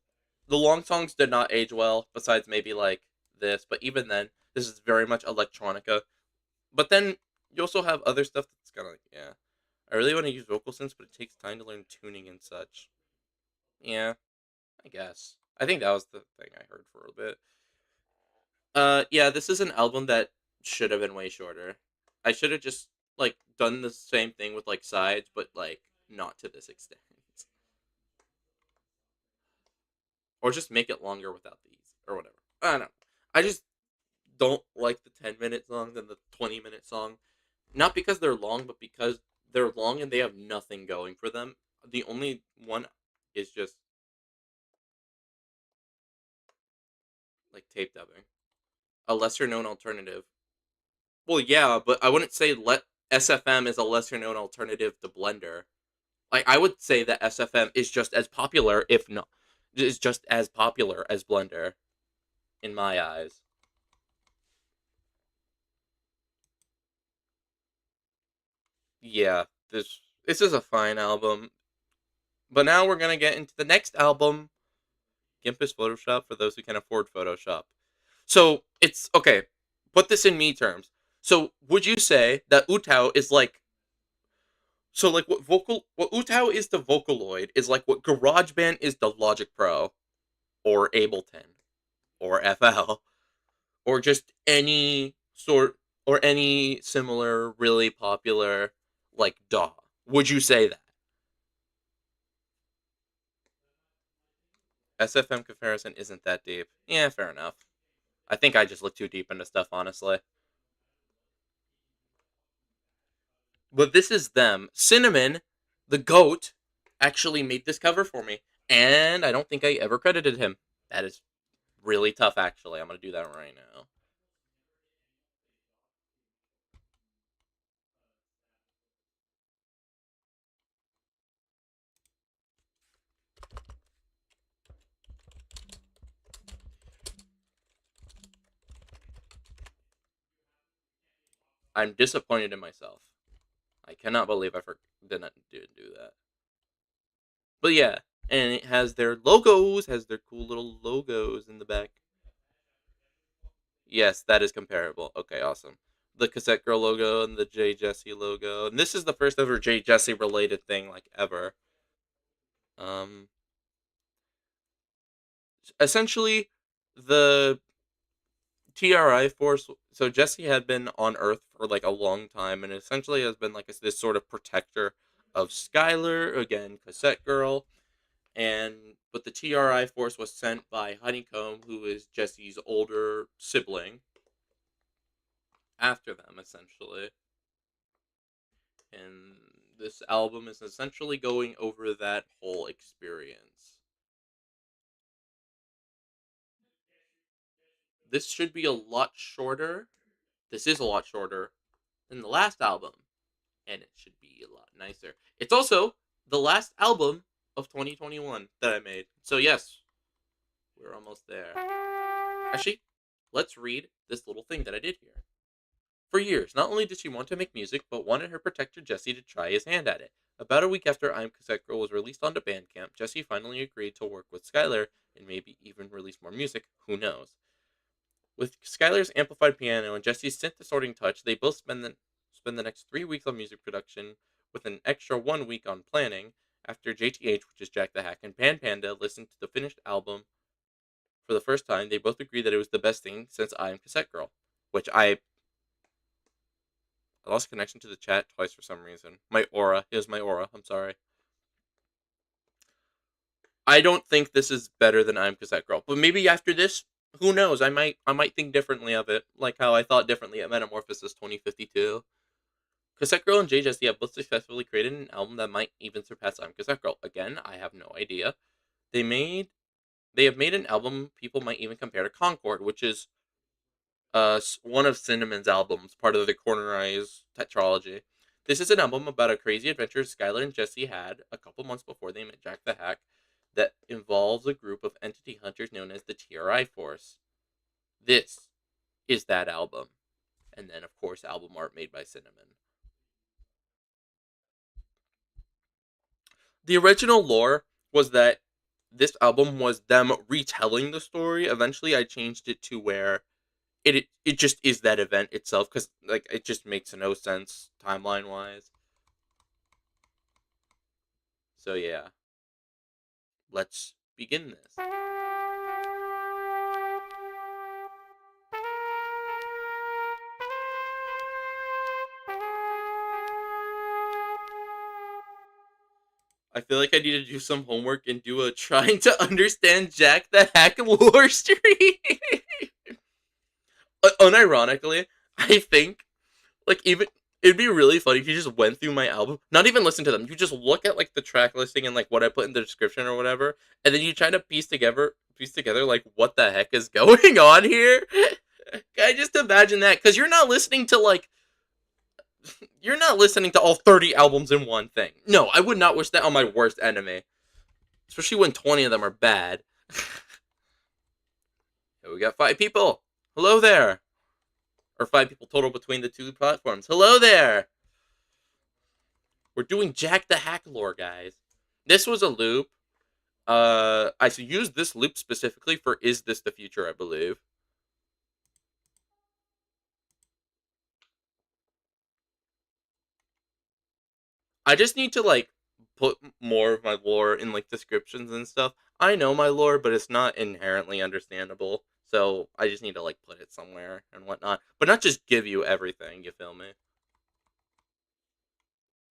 [SPEAKER 1] The long songs did not age well, besides maybe like this, but even then, this is very much electronica. But then you also have other stuff that's kind of like, yeah. I really want to use vocal synths, but it takes time to learn tuning and such. Yeah, I guess. I think that was the thing I heard for a bit. Yeah, this is an album that should have been way shorter. I should have just like done the same thing with like sides, but like not to this extent, or just make it longer without these or whatever. I don't know. I just don't like the 10-minute songs and the 20-minute song, not because they're long, but because they're long and they have nothing going for them. The only one is just like tape dubbing, a lesser known alternative. Well, yeah, but I wouldn't say let SFM is a lesser known alternative to Blender. Like I would say that SFM is just as popular, if not, is just as popular as Blender in my eyes. Yeah, this is a fine album. But now we're gonna get into the next album, Gimpus Photoshop, for those who can afford Photoshop.
[SPEAKER 2] So it's okay. Put this in me terms. So would you say that Utao is like like what Utao is to Vocaloid is like what GarageBand is to Logic Pro or Ableton or FL or just any sort or any similar really popular like DAW? Would you say that? SFM comparison isn't that deep. Yeah, fair enough. I think I just look too deep into stuff, honestly. But this is them. Cinnamon, the goat, actually made this cover for me. And I don't think I ever credited him. That is really tough, actually. I'm going to do that right now. I'm disappointed in myself. I cannot believe didn't do that. But yeah, and it has their logos, has their cool little logos in the back. Yes, that is comparable. Okay, awesome. The Cassette Girl logo and the J Jesse logo. And this is the first ever J Jesse related thing like ever. Um Essentially the TRI force, so Jesse had been on Earth for like a long time and essentially has been like this sort of protector of Skylar, again, Cassette Girl, but the TRI force was sent by Honeycomb, who is Jesse's older sibling, after them essentially. And this album is essentially going over that whole experience. This should be a lot shorter. This is a lot shorter than the last album, and it should be a lot nicer. It's also the last album of 2021 that I made. So yes, we're almost there. Actually, let's read this little thing that I did here. For years, not only did she want to make music, but wanted her protector Jesse to try his hand at it. About a week after I'm Cassette Girl was released onto Bandcamp, Jesse finally agreed to work with Skylar and maybe even release more music. Who knows? With Skylar's amplified piano and Jesse's synth distorting touch, they both spend the next 3 weeks on music production, with an extra 1 week on planning. After JTH, which is Jack the Hack, and Pan Panda listened to the finished album for the first time, they both agreed that it was the best thing since I Am Cassette Girl. Which I lost connection to the chat twice for some reason. My aura. Here's my aura. I'm sorry. I don't think this is better than I'm Cassette Girl. But maybe after this, who knows? I might think differently of it. Like how I thought differently at Metamorphosis 2052. Cassette Girl and Jay Jesse have both successfully created an album that might even surpass I'm Cassette Girl. Again, I have no idea. They made they have made an album people might even compare to Concord, which is one of Cinnamon's albums, part of the Corner Eyes tetralogy. This is an album about a crazy adventure Skylar and Jesse had a couple months before they met Jack the Hack that involves a group of entity hunters known as the TRI Force. This is that album. And then, of course, album art made by Cinnamon. The original lore was that this album was them retelling the story. Eventually, I changed it to where it just is that event itself because like it just makes no sense timeline wise. So yeah, let's begin this. I feel like I need to do some homework and do a trying to understand Jack the Hack lore stream. Unironically, I think like even it'd be really funny if you just went through my album, not even listen to them. You just look at like the track listing and like what I put in the description or whatever, and then you try to piece together like what the heck is going on here. I just imagine that because you're not listening to all 30 albums in one thing. No, I would not wish that on my worst enemy, especially when 20 of them are bad. Here we got 5 people. Hello there. Or 5 people total between the two platforms. Hello there. We're doing Jack the Hack lore, guys. This was a loop. I used this loop specifically for Is This the Future, I believe. I just need to like put more of my lore in like descriptions and stuff. I know my lore, but it's not inherently understandable. So I just need to like put it somewhere and whatnot, but not just give you everything. You feel me?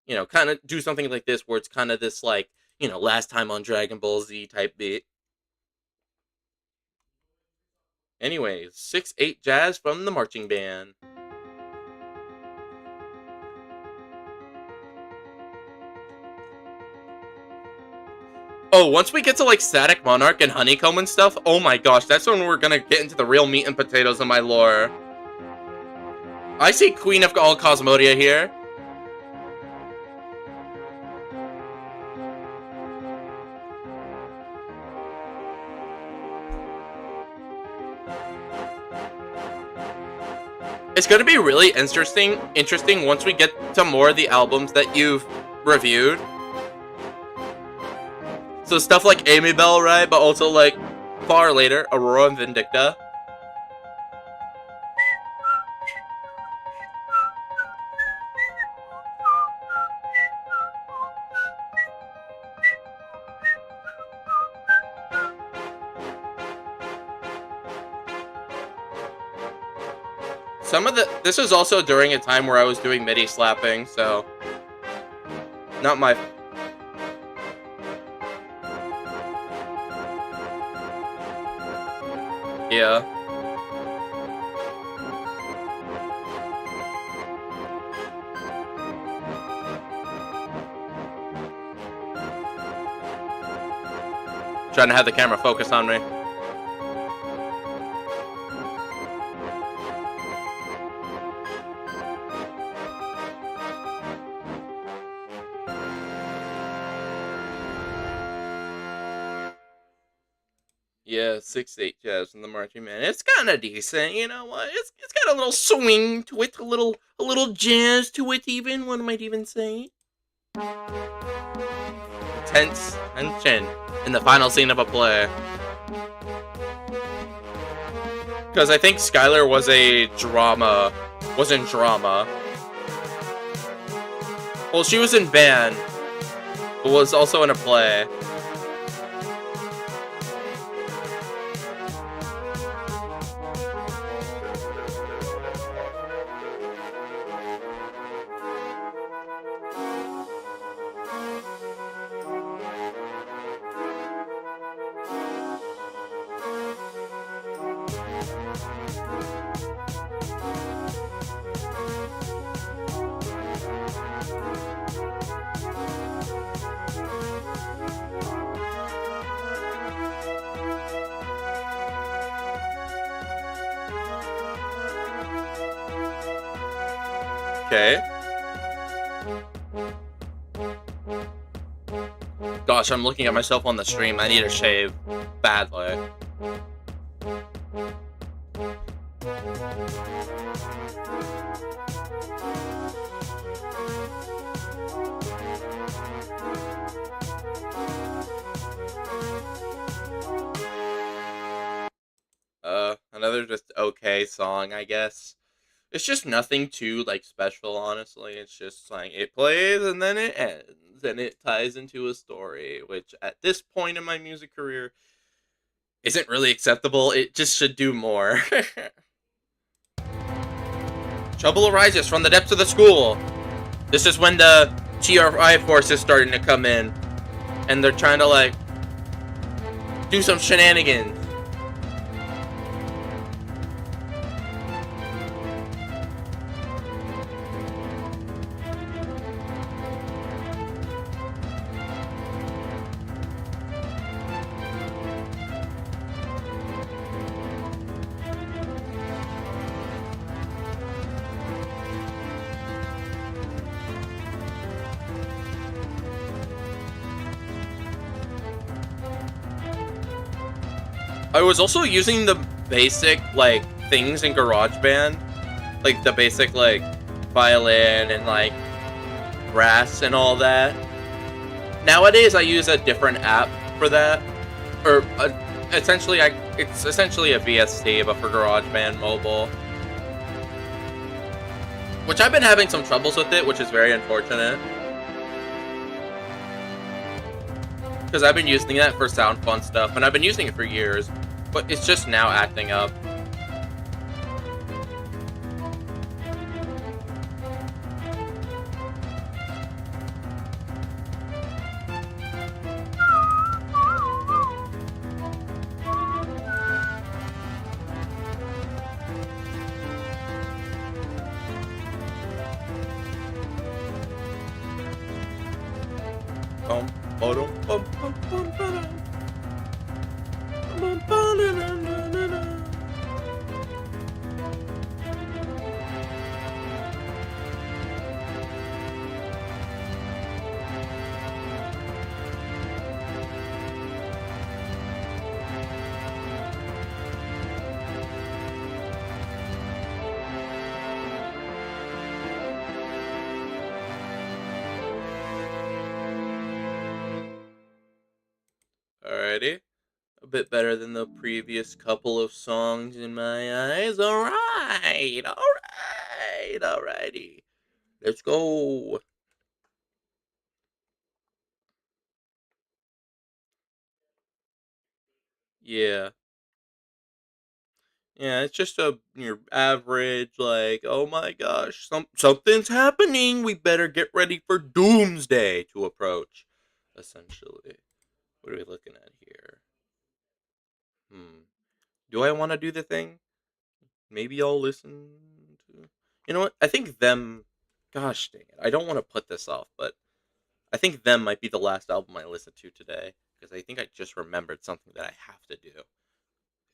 [SPEAKER 2] You know, kind of do something like this where it's kind of this like, you know, last time on Dragon Ball Z type beat. Anyways, 6/8 jazz from the marching band. Oh, once we get to like Static Monarch and Honeycomb and stuff, oh my gosh, that's when we're gonna get into the real meat and potatoes of my lore. I see Queen of all Cosmodia here. It's gonna be really interesting once we get to more of the albums that you've reviewed. So stuff like Amy Bell, right? But also like far later, Aurora and Vindicta. This was also during a time where I was doing MIDI slapping, so not my. Yeah. Trying to have the camera focus on me. Yeah, 6/8 jazz from the marching band. It's kind of decent, you know what? It's got a little swing to it, a little jazz to it. Even one might even say. Tense tension in the final scene of a play. Because I think Skylar was in drama. Well, she was in band, but was also in a play. Okay. Gosh, I'm looking at myself on the stream. I need to shave badly. Another just okay song, I guess. It's just nothing too like special, honestly. It's just like it plays and then it ends and it ties into a story, which at this point in my music career isn't really acceptable. It just should do more. Trouble arises from the depths of the school. This is when the TRI force is starting to come in and they're trying to like do some shenanigans. I was also using the basic, like, things in GarageBand. Like, the basic, like, violin and, like, brass and all that. Nowadays, I use a different app for that. Or, essentially, it's essentially a VST, but for GarageBand Mobile. Which I've been having some troubles with it, which is very unfortunate. because I've been using that for sound fun stuff, and I've been using it for years, but it's just now acting up. Bum, ba-dum, bum, bum, bum, ba-dum. Bum, ba-da-dum-dum-dum-dum. Alrighty. A bit better than the previous couple of songs in my eyes. Alright, alright, alrighty. Let's go. Yeah. Yeah, it's just a your average, like, oh my gosh, something's happening. We better get ready for doomsday to approach. Essentially. What are we looking at here? Do I want to do the thing? Maybe I'll listen to. You know what? I think them. Gosh dang it! I don't want to put this off, but I think them might be the last album I listen to today because I think I just remembered something that I have to do.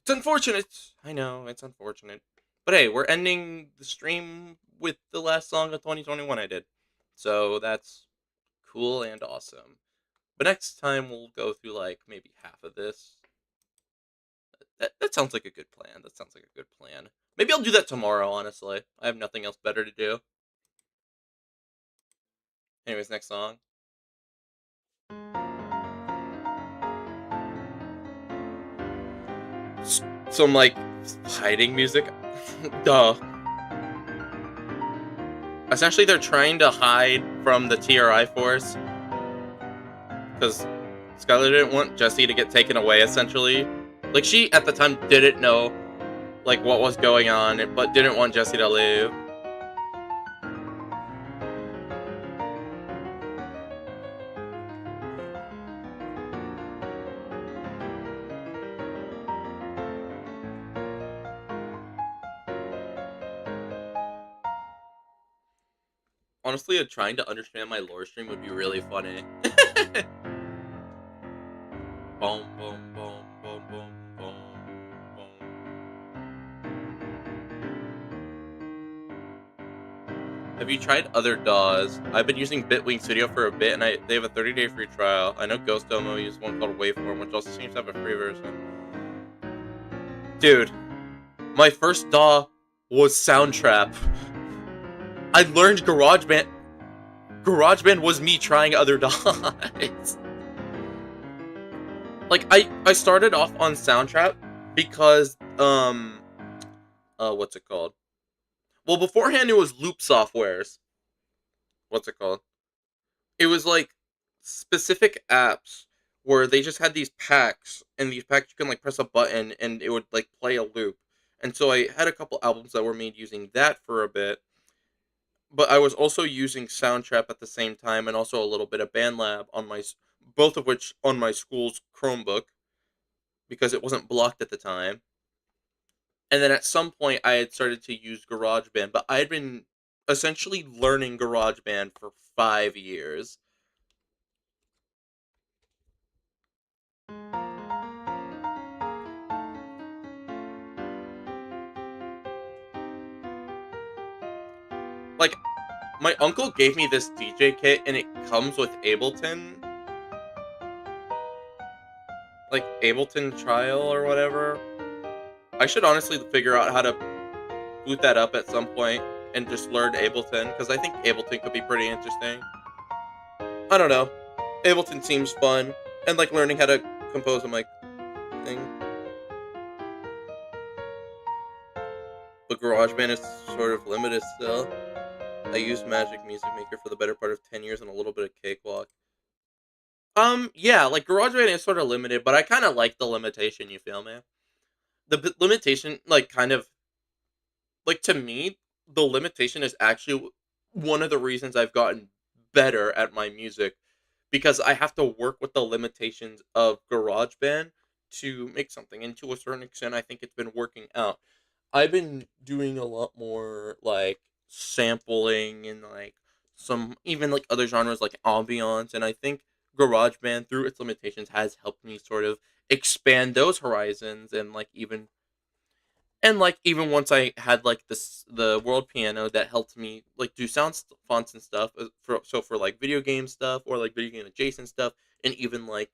[SPEAKER 2] It's unfortunate. I know it's unfortunate, but hey, we're ending the stream with the last song of 2021 I did, so that's cool and awesome. But next time we'll go through like maybe half of this. That sounds like a good plan. That sounds like a good plan. Maybe I'll do that tomorrow. Honestly, I have nothing else better to do. Anyways, next song. Some like hiding music. Duh. Essentially, they're trying to hide from the TRI force because Skylar didn't want Jesse to get taken away. Essentially, like she at the time didn't know like what was going on, but didn't want Jesse to leave. Honestly, trying to understand my lore stream would be really funny. Boom, boom, boom, boom, boom, boom, boom. Have you tried other DAWs? I've been using Bitwing Studio for a bit, and they have a 30-day free trial. I know Ghost Domo uses one called Waveform, which also seems to have a free version. Dude, my first DAW was Soundtrap. I learned GarageBand. GarageBand was me trying other DAWs. Like I started off on Soundtrap because what's it called? Well, beforehand it was Loop Softwares. What's it called? It was like specific apps where they just had these packs, and these packs you can like press a button and it would like play a loop. And so I had a couple albums that were made using that for a bit, but I was also using Soundtrap at the same time, and also a little bit of BandLab on both of which on my school's Chromebook because it wasn't blocked at the time. And then at some point I had started to use GarageBand, but I had been essentially learning GarageBand for 5 years. Like, my uncle gave me this DJ kit, and it comes with Ableton. Like, Ableton Trial or whatever. I should honestly figure out how to boot that up at some point and just learn Ableton, because I think Ableton could be pretty interesting. I don't know. Ableton seems fun, and like learning how to compose on my thing. But GarageBand is sort of limited still. I used Magic Music Maker for the better part of 10 years and a little bit of Cakewalk. Yeah, like GarageBand is sort of limited, but I kind of like the limitation. You feel me? Limitation, like, kind of like to me, the limitation is actually one of the reasons I've gotten better at my music because I have to work with the limitations of GarageBand to make something. And to a certain extent, I think it's been working out. I've been doing a lot more like sampling and like some even like other genres like ambiance, and I think GarageBand through its limitations has helped me sort of expand those horizons and like even once I had like the world piano that helped me like do fonts and stuff for like video game stuff or like video game adjacent stuff, and even like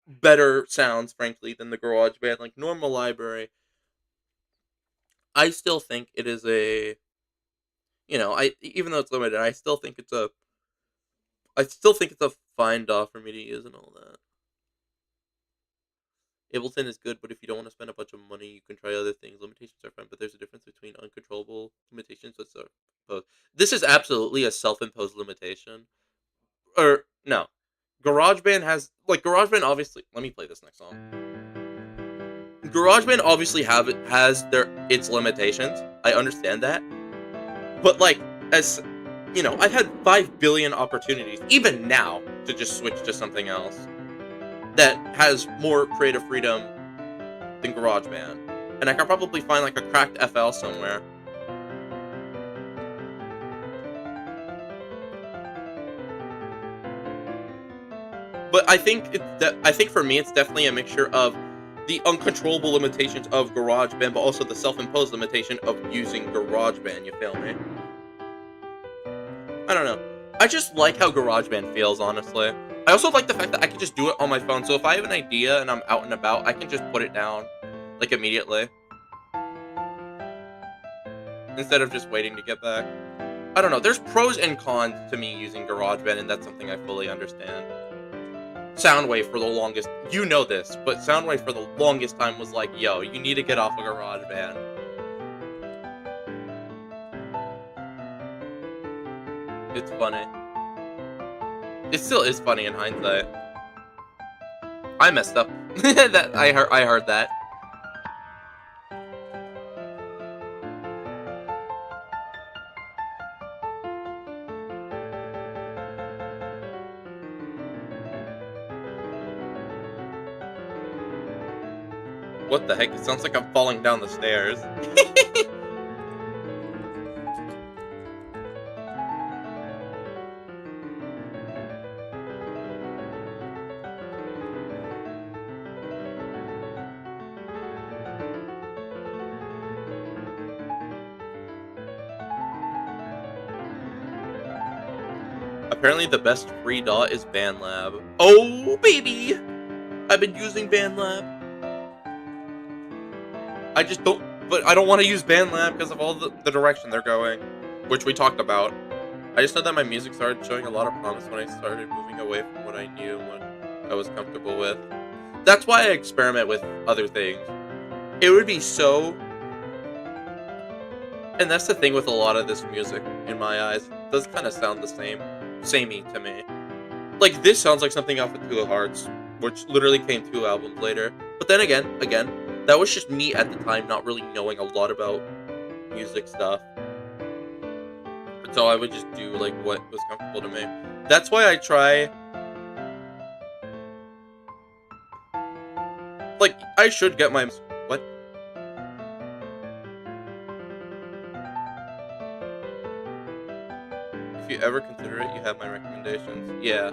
[SPEAKER 2] better sounds frankly than the GarageBand like normal library. I still think it is a I even though it's limited, I still think it's a fine DAW for me to use and all that. Ableton is good, but if you don't want to spend a bunch of money, you can try other things. Limitations are fine, but there's a difference between uncontrollable limitations that's imposed. This is absolutely a self-imposed limitation. Or no, GarageBand obviously. Let me play this next song. GarageBand obviously has its limitations. I understand that, but like as I've had 5 billion opportunities, even now, to just switch to something else that has more creative freedom than GarageBand. And I can probably find like a cracked FL somewhere. But I think for me it's definitely a mixture of the uncontrollable limitations of GarageBand, but also the self-imposed limitation of using GarageBand. You feel me? I don't know. I just like how GarageBand feels, honestly. I also like the fact that I can just do it on my phone. So if I have an idea and I'm out and about, I can just put it down like immediately instead of just waiting to get back. I don't know. There's pros and cons to me using GarageBand, and that's something I fully understand. Soundwave for the longest, you know this, but Soundwave for the longest time was like, yo, you need to get off of GarageBand. It's funny. It still is funny in hindsight. I messed up. That I heard that. What the heck? It sounds like I'm falling down the stairs. Apparently the best free DAW is BandLab. Oh, baby! I've been using BandLab. I don't want to use BandLab because of all the direction they're going, which we talked about. I just know that my music started showing a lot of promise when I started moving away from what I knew and what I was comfortable with. That's why I experiment with other things. It would be so... And that's the thing with a lot of this music, in my eyes. It does kind of sound the same. Samey to me. Like, this sounds like something off of Two of Hearts, which literally came 2 albums later. But then again, that was just me at the time not really knowing a lot about music stuff. So I would just do, like, what was comfortable to me. That's why I try... Like, I should get my... What? If you ever consider it, you have my recommendations. Yeah.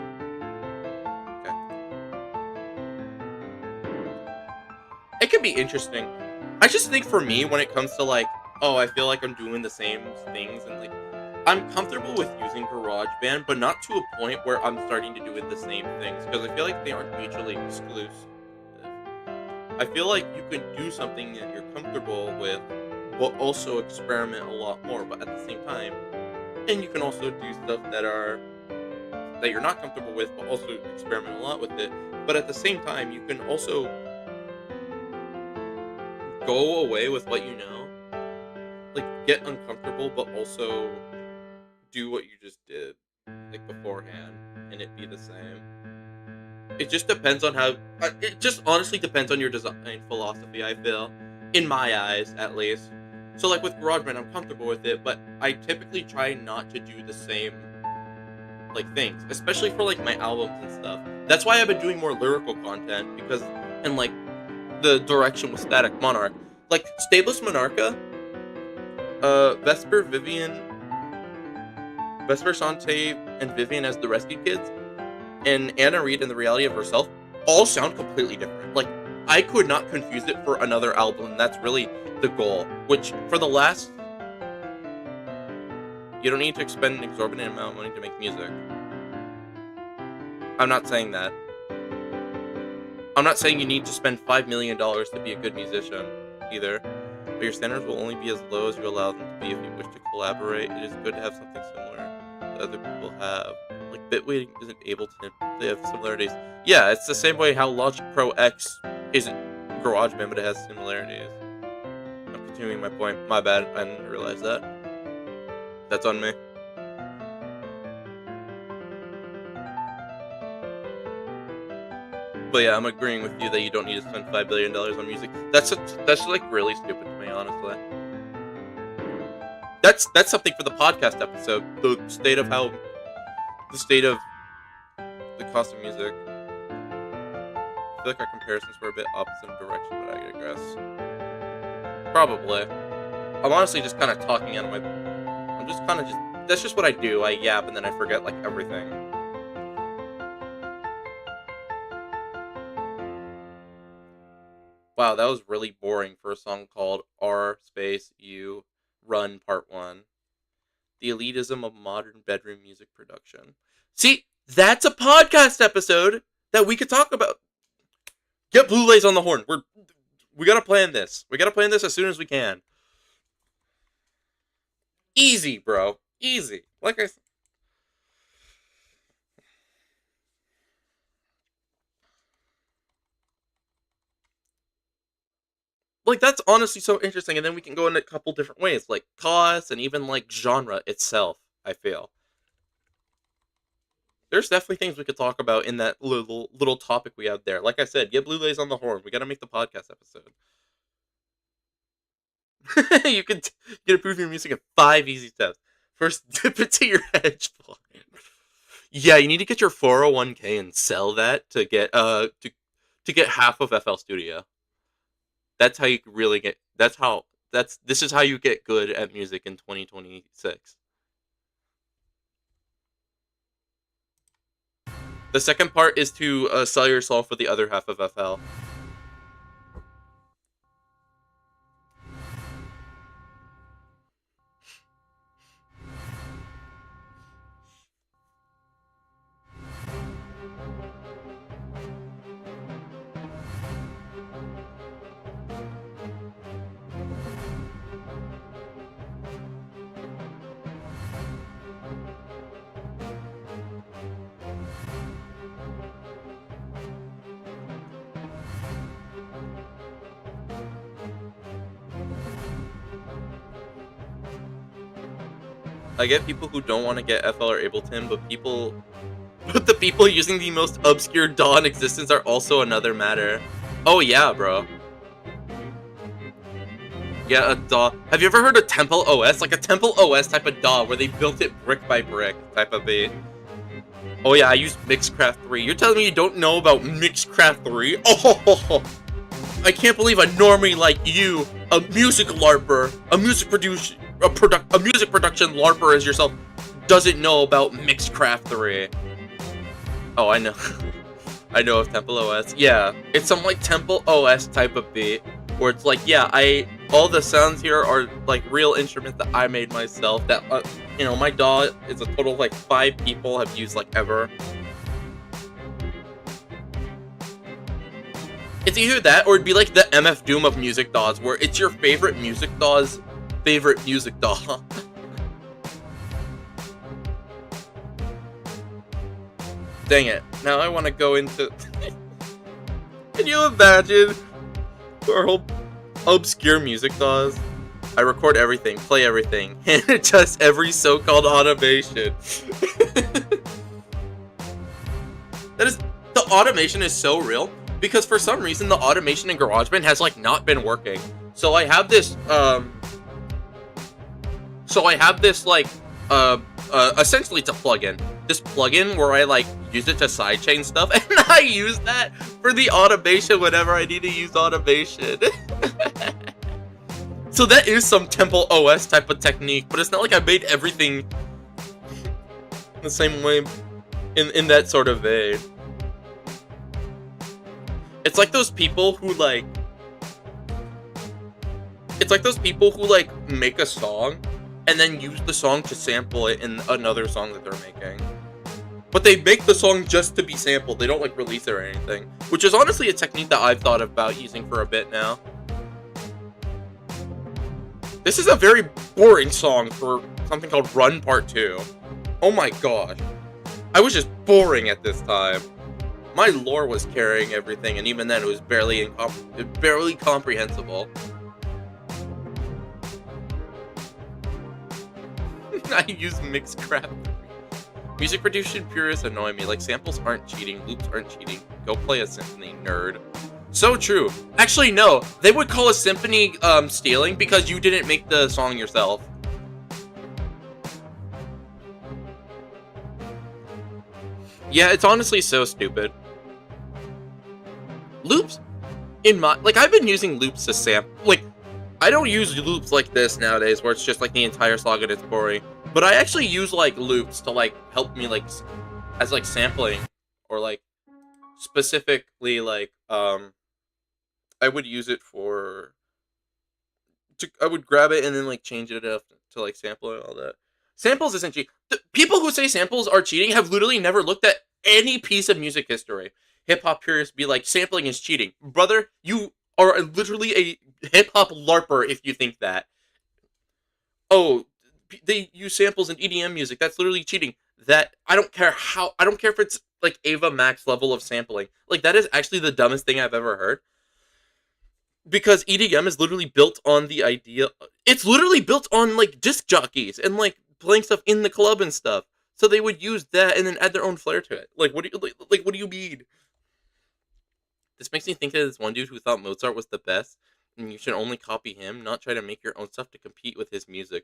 [SPEAKER 2] Okay. It could be interesting. I just think for me, when it comes to, like, oh, I feel like I'm doing the same things and, like, I'm comfortable with using GarageBand, but not to a point where I'm starting to do the same things, because I feel like they aren't mutually exclusive. I feel like you can do something that you're comfortable with, but also experiment a lot more, but at the same time, and you can also do stuff that you're not comfortable with, but also experiment a lot with it. But at the same time, you can also go away with what you know, like get uncomfortable, but also do what you just did, like beforehand, and it be the same. It just depends on how. It just honestly depends on your design philosophy. I feel, in my eyes, at least. So like with GarageBand, I'm comfortable with it, but I typically try not to do the same like things, especially for like my albums and stuff. That's why I've been doing more lyrical content because, and like the direction with Static Monarch, like Stabless Monarcha, Vesper, Vivian, Vesper, Shantae, and Vivian as the Rescue Kids, and Anna Reed and the Reality of Herself all sound completely different. Like, I could not confuse it for another album, and that's really the goal. Which, for the last... You don't need to expend an exorbitant amount of money to make music. I'm not saying that. I'm not saying you need to spend $5 million to be a good musician, either. But your standards will only be as low as you allow them to be if you wish to collaborate. It is good to have something similar that other people have. Like, Bitweight isn't able to... They have similarities. Yeah, it's the same way how Logic Pro X isn't GarageBand, but it has similarities. I'm continuing my point. My bad. I didn't realize that. That's on me. But yeah, I'm agreeing with you that you don't need to spend $5 billion on music. That's like really stupid to me, honestly. That's something for the podcast episode. The state of the cost of music. I feel like our comparisons were a bit opposite of direction, but I digress. Probably. I'm honestly just kind of talking out of my... I'm just kind of just... That's just what I do. I yap and then I forget, like, everything. Wow, that was really boring for a song called R Space U Run Part 1. The elitism of modern bedroom music production. See, that's a podcast episode that we could talk about. Get Blue Lays on the horn. We gotta plan this. We gotta plan this as soon as we can. Easy, bro. Easy. Like I said. Like, that's honestly so interesting, and then we can go in a couple different ways, like cost and even like genre itself, I feel. There's definitely things we could talk about in that little topic we have there. Like I said, get Blue Lays on the horn. We gotta make the podcast episode. You can improve your music in 5 easy steps. First, dip it to your hedge fund. Yeah, you need to get your 401k and sell that to get to get half of FL Studio. That's how you really get. This is how you get good at music in 2026. The second part is to sell yourself for the other half of FL. I get people who don't want to get FL or Ableton, but the people using the most obscure DAW in existence are also another matter. Oh yeah, bro. Yeah, a DAW. Have you ever heard of Temple OS? Like a Temple OS type of DAW where they built it brick by brick type of beat. Oh yeah, I use Mixcraft 3. You're telling me you don't know about Mixcraft 3? Oh, I can't believe a normie like you, a music LARPer, a music production LARPer as yourself, doesn't know about Mixcraft 3. Oh, I know. I know of Temple OS. Yeah, it's some like Temple OS type of beat where it's like, yeah, all the sounds here are like real instruments that I made myself. That my DAW is a total of like 5 people have used like ever. It's either that or it'd be like the MF Doom of music DAWs, where it's your favorite music DAW's favorite music DAW. Dang it. Now I want to go into... Can you imagine our whole obscure music DAWs? I record everything, play everything, and adjust every so-called automation. That is the
[SPEAKER 1] automation is so real because for some reason the automation in GarageBand has like not been working. So I have this like essentially it's a plugin. This plugin where I like use it to sidechain stuff, and I use that for the automation whenever I need to use automation. So that is some Temple OS type of technique, but it's not like I made everything the same way in that sort of vein. It's like those people who like make a song and then use the song to sample it in another song that they're making. But they make the song just to be sampled. They don't like release it or anything, which is honestly a technique that I've thought about using for a bit now. This is a very boring song for something called Run Part 2. Oh my gosh. I was just boring at this time. My lore was carrying everything, and even then it was barely comprehensible. I use Mixcraft. Music production purists annoy me. Like, samples aren't cheating, loops aren't cheating. Go play a symphony, nerd. So true. Actually, no. They would call a symphony stealing because you didn't make the song yourself. Yeah, it's honestly so stupid. Loops, I've been using loops to sample. Like, I don't use loops like this nowadays, where it's just like the entire song and it's boring. But I actually use like loops to like help me like as like sampling, or like specifically like I would use it for I would grab it and then like change it up to like sample it and all that. Samples isn't cheating. The people who say samples are cheating have literally never looked at any piece of music history. Hip hop purists be like, sampling is cheating. Brother, you are literally a hip hop LARPer if you think that. Oh, they use samples in EDM music. That's literally cheating. That I don't care if it's like Ava Max level of sampling. Like, that is actually the dumbest thing I've ever heard. Because EDM is literally built on the idea. It's literally built on like disc jockeys and like playing stuff in the club and stuff. So they would use that and then add their own flair to it. Like, what do you like? What do you mean? This makes me think of this one dude who thought Mozart was the best, and you should only copy him, not try to make your own stuff to compete with his music.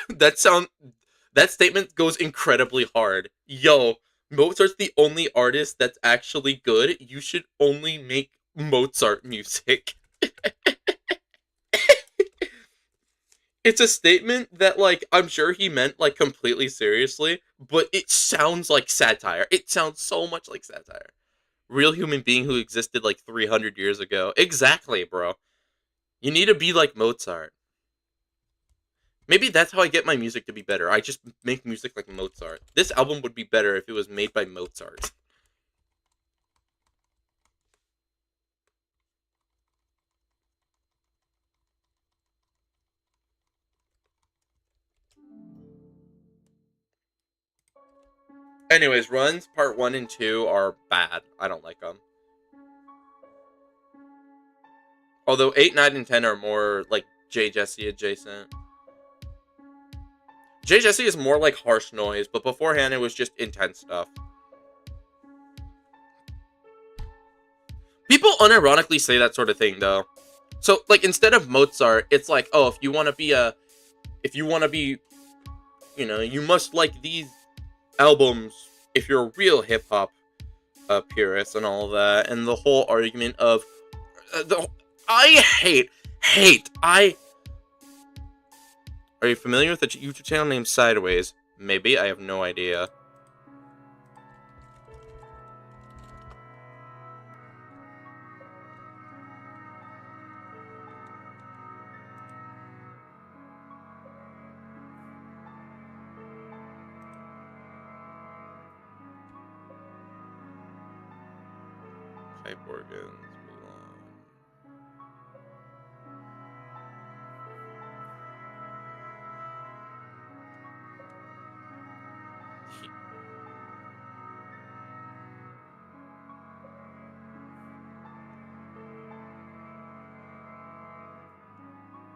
[SPEAKER 1] that sound that statement goes incredibly hard. Yo, Mozart's the only artist that's actually good. You should only make Mozart music. It's a statement that, like, I'm sure he meant, like, completely seriously, but it sounds like satire. It sounds so much like satire. Real human being who existed, like, 300 years ago. Exactly, bro. You need to be like Mozart. Maybe that's how I get my music to be better. I just make music like Mozart. This album would be better if it was made by Mozart. Anyways, runs part 1 and 2 are bad. I don't like them. Although 8, 9, and 10 are more like Jay Jesse adjacent. Jay Jesse is more like harsh noise, but beforehand it was just intense stuff. People unironically say that sort of thing though. So like, instead of Mozart, it's like, oh, if you want to be, you must like these albums if you're a real hip hop purist and all that, and the whole argument of I hate. Are you familiar with a YouTube channel named Sideways? Maybe, I have no idea. Pipe organs belong.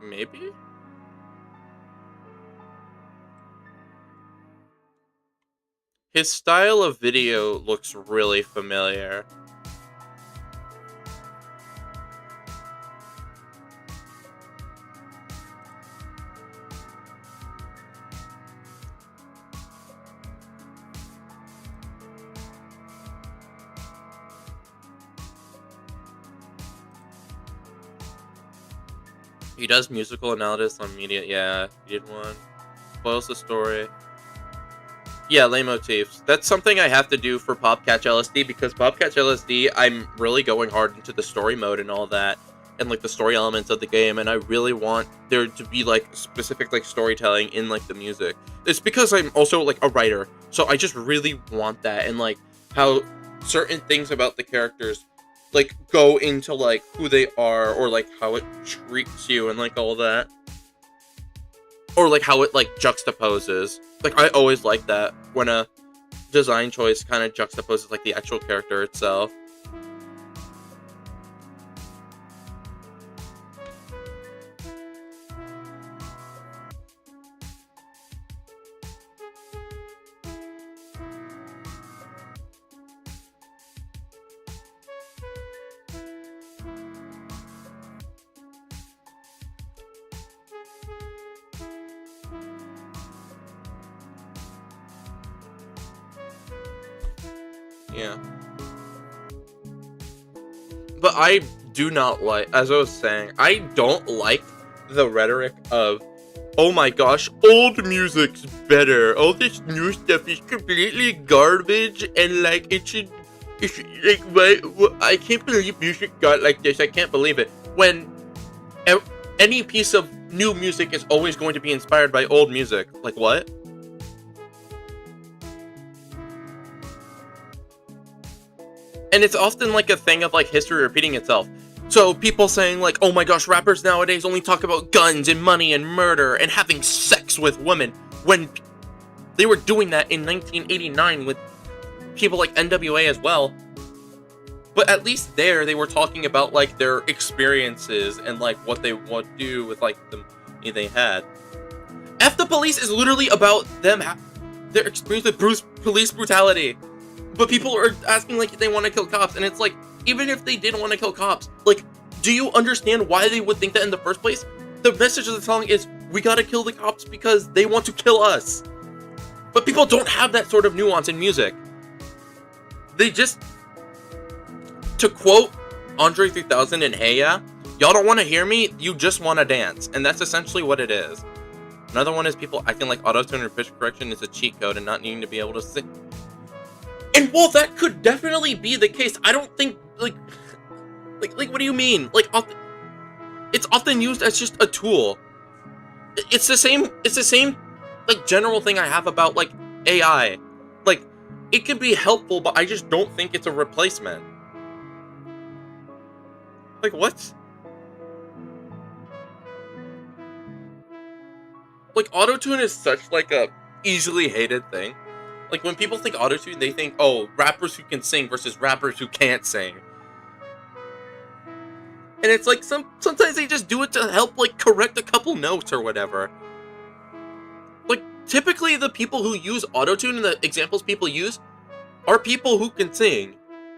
[SPEAKER 1] Maybe?
[SPEAKER 2] His style of video looks really familiar. He does musical analysis on media. Yeah, he did one. Spoils the story. Yeah, lay motifs. That's something I have to do for Popcatch LSD because Popcatch LSD, I'm really going hard into the story mode and all that, and like the story elements of the game, and I really want there to be like specific like storytelling in like the music. It's because I'm also like a writer, so I just really want that, and like how certain things about the characters like go into like who they are or like how it treats you and like all that, or like how it like juxtaposes. Like I always like that when a design choice kind of juxtaposes like the actual character itself. Yeah. But I do not like, as I was saying, I don't like the rhetoric of, oh my gosh, old music's better. All this new stuff is completely garbage, and like it should like I can't believe music got like this. I can't believe it. When e- any piece of new music is always going to be inspired by old music. Like what? And it's often like a thing of like history repeating itself. So people saying like, "Oh my gosh, rappers nowadays only talk about guns and money and murder and having sex with women," when they were doing that in 1989 with people like NWA as well. But at least there they were talking about like their experiences and like what they would do with like the money they had. F the Police is literally about them their experience with police brutality. But people are asking like if they want to kill cops, and it's like, even if they did want to kill cops, like, do you understand why they would think that in the first place? The message of the song is, we gotta kill the cops because they want to kill us. But people don't have that sort of nuance in music. They just, to quote Andre 3000 and Hey Ya, y'all don't want to hear me, you just want to dance. And that's essentially what it is. Another one is people acting like autotune or pitch correction is a cheat code and not needing to be able to sing. And while that could definitely be the case, I don't think like what do you mean? Like it's often used as just a tool. It's the same. It's the same like general thing I have about like AI. Like it can be helpful, but I just don't think it's a replacement. Like what? Like autotune is such like a easily hated thing. Like when people think autotune, they think, oh, rappers who can sing versus rappers who can't sing. And it's like sometimes they just do it to help like correct a couple notes or whatever. Like typically the people who use autotune and the examples people use are people who can sing.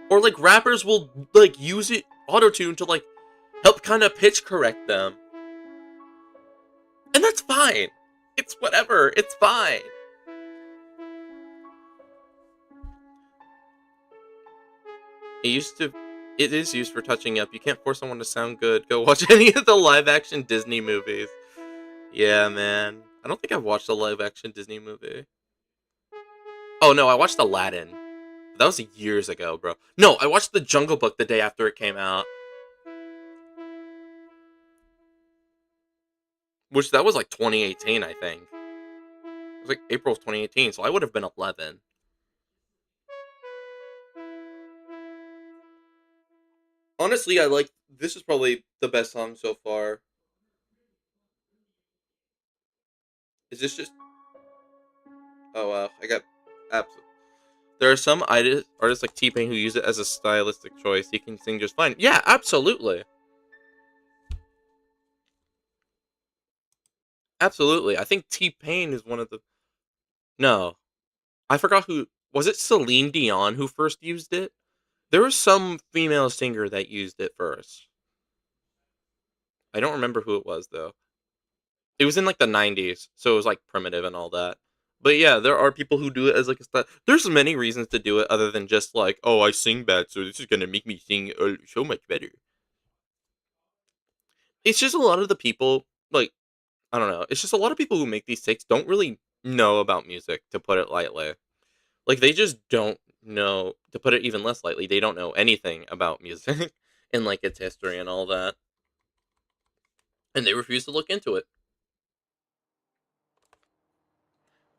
[SPEAKER 2] Or like rappers will like use it autotune to like help kind of pitch correct them. And that's fine. It's whatever. It's fine. It used to. It is used for touching up. You can't force someone to sound good. Go watch any of the live action Disney movies. Yeah, man. I don't think I've watched a live action Disney movie. Oh no, I watched Aladdin. That was years ago, bro. No, I watched The Jungle Book the day after it came out. Which that was like 2018, I think. It was like April of 2018, so I would have been 11. Honestly, I like this is probably the best song so far. Is this just oh wow, I got absolutely. There are some artists like T-Pain who use it as a stylistic choice. He can sing just fine. Yeah, absolutely. Absolutely. I think T-Pain is one of the no. I forgot who
[SPEAKER 1] Was it Celine Dion who first used it? There was some female singer that used it first. I don't remember who it was though. It was in like the 90s, so it was like primitive and all that. But yeah, there are people who do it as like a style. There's many reasons to do it other than just like, oh, I sing bad, so this is gonna make me sing so much better. It's just a lot of the people, like, I don't know. It's just a lot of people who make these takes don't really know about music, to put it lightly. Like, they just don't know, to put it even less lightly, they don't know anything about music and like its history and all that. And they refuse to look into it.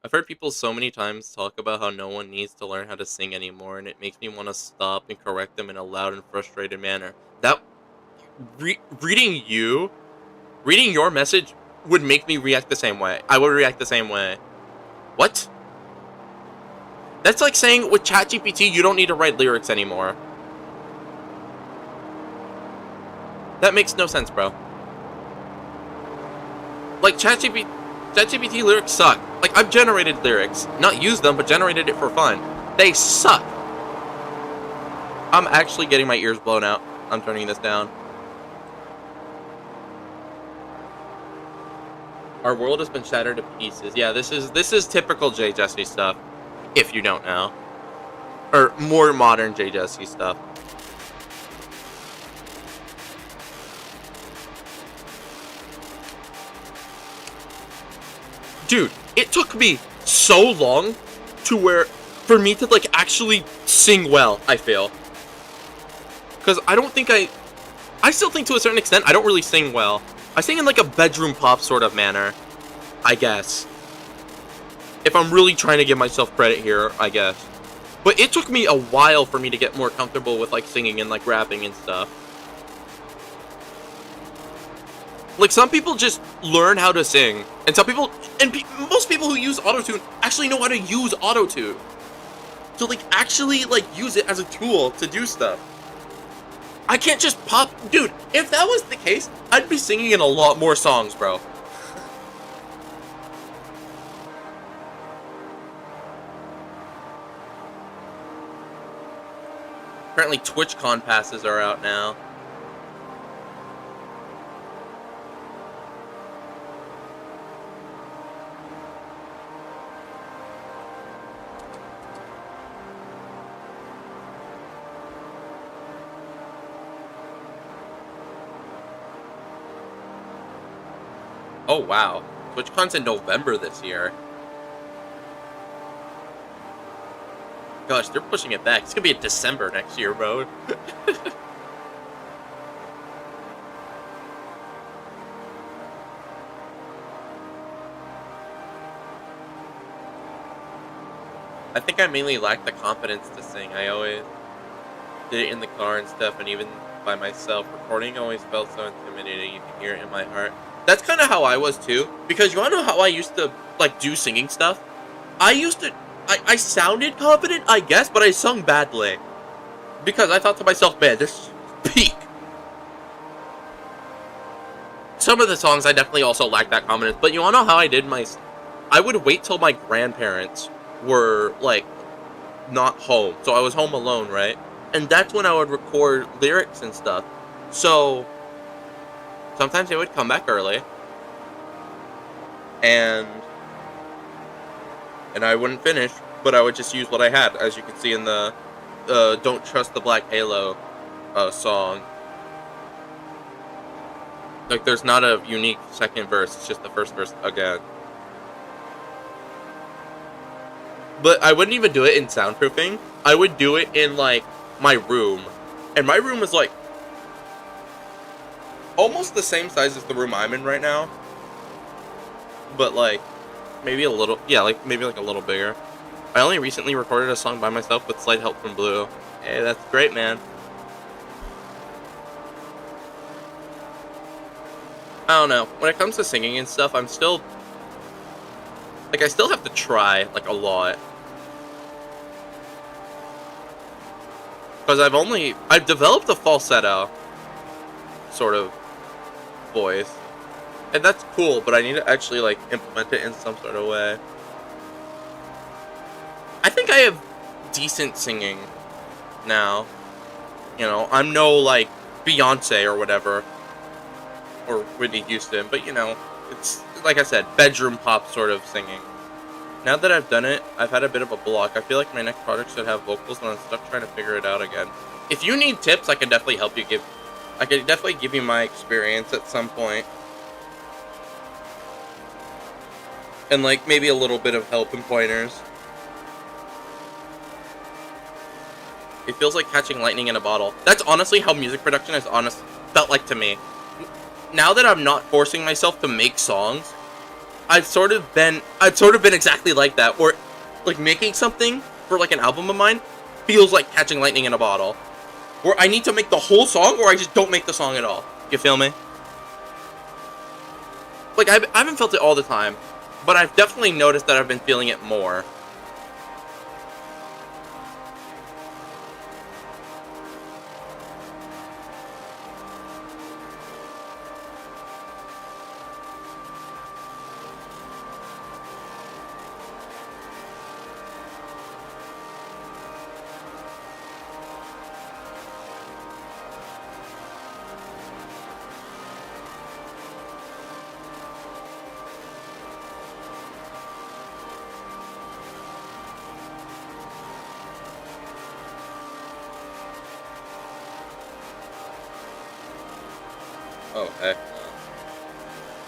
[SPEAKER 1] I've heard people so many times talk about how no one needs to learn how to sing anymore, and it makes me want to stop and correct them in a loud and frustrated manner. That reading reading your message would make me react the same way. I would react the same way. What? That's like saying with ChatGPT you don't need to write lyrics anymore. That makes no sense, bro. Like ChatGPT lyrics suck. Like, I've generated lyrics, not used them, but generated it for fun. They suck. I'm actually getting my ears blown out. I'm turning this down. Our world has been shattered to pieces. Yeah, this is typical Jay Jesse stuff, if you don't know. Or more modern Jay Jesse stuff. Dude, it took me so long for me to like actually sing well, I feel. Cause I don't think I still think to a certain extent I don't really sing well. I sing in like a bedroom pop sort of manner, I guess. If I'm really trying to give myself credit here, I guess. But it took me a while for me to get more comfortable with like singing and like rapping and stuff. Like, some people just learn how to sing, and some people, and most people who use autotune actually know how to use autotune. So, like, actually, like, use it as a tool to do stuff. I can't just pop... Dude, if that was the case, I'd be singing in a lot more songs, bro. Apparently, TwitchCon passes are out now. Oh, wow. TwitchCon's in November this year. Gosh, they're pushing it back. It's gonna be in December next year, bro. I think I mainly lack the confidence to sing. I always did it in the car and stuff, and even by myself. Recording always felt so intimidating. You can hear it in my heart. That's kind of how I was too. Because you wanna know how I used to like do singing stuff? I sounded confident, I guess, but I sung badly. Because I thought to myself, man, this is peak. Some of the songs I definitely also lacked that confidence, but you wanna know how I did I would wait till my grandparents were, like, not home. So I was home alone, right? And that's when I would record lyrics and stuff. So, sometimes they would come back early. And I wouldn't finish, but I would just use what I had, as you can see in the Don't Trust the Black Halo song. Like, there's not a unique second verse, it's just the first verse again. But I wouldn't even do it in soundproofing. I would do it in, like, my room. And my room is, like, almost the same size as the room I'm in right now. But, like, maybe a little, yeah, like, maybe, like, a little bigger. I only recently recorded a song by myself with slight help from Blue. Hey, that's great, man. I don't know. When it comes to singing and stuff, I'm still... Like, I still have to try, like, a lot. Because I've developed a falsetto sort of voice. And that's cool, but I need to actually, like, implement it in some sort of way. I think I have decent singing now. You know, I'm no like Beyonce or whatever, or Whitney Houston, but you know, it's like I said, bedroom pop sort of singing. Now that I've done it, I've had a bit of a block. I feel like my next project should have vocals, and I'm stuck trying to figure it out again. If you need tips, I can definitely help you give. I could definitely give you my experience at some point, and like maybe a little bit of help and pointers. It feels like catching lightning in a bottle. That's honestly how music production has felt like to me. Now that I'm not forcing myself to make songs, I've sort of been exactly like that, where like making something for like an album of mine feels like catching lightning in a bottle, where I need to make the whole song or I just don't make the song at all. You feel me? Like I haven't felt it all the time, but I've definitely noticed that I've been feeling it more. Oh heck no.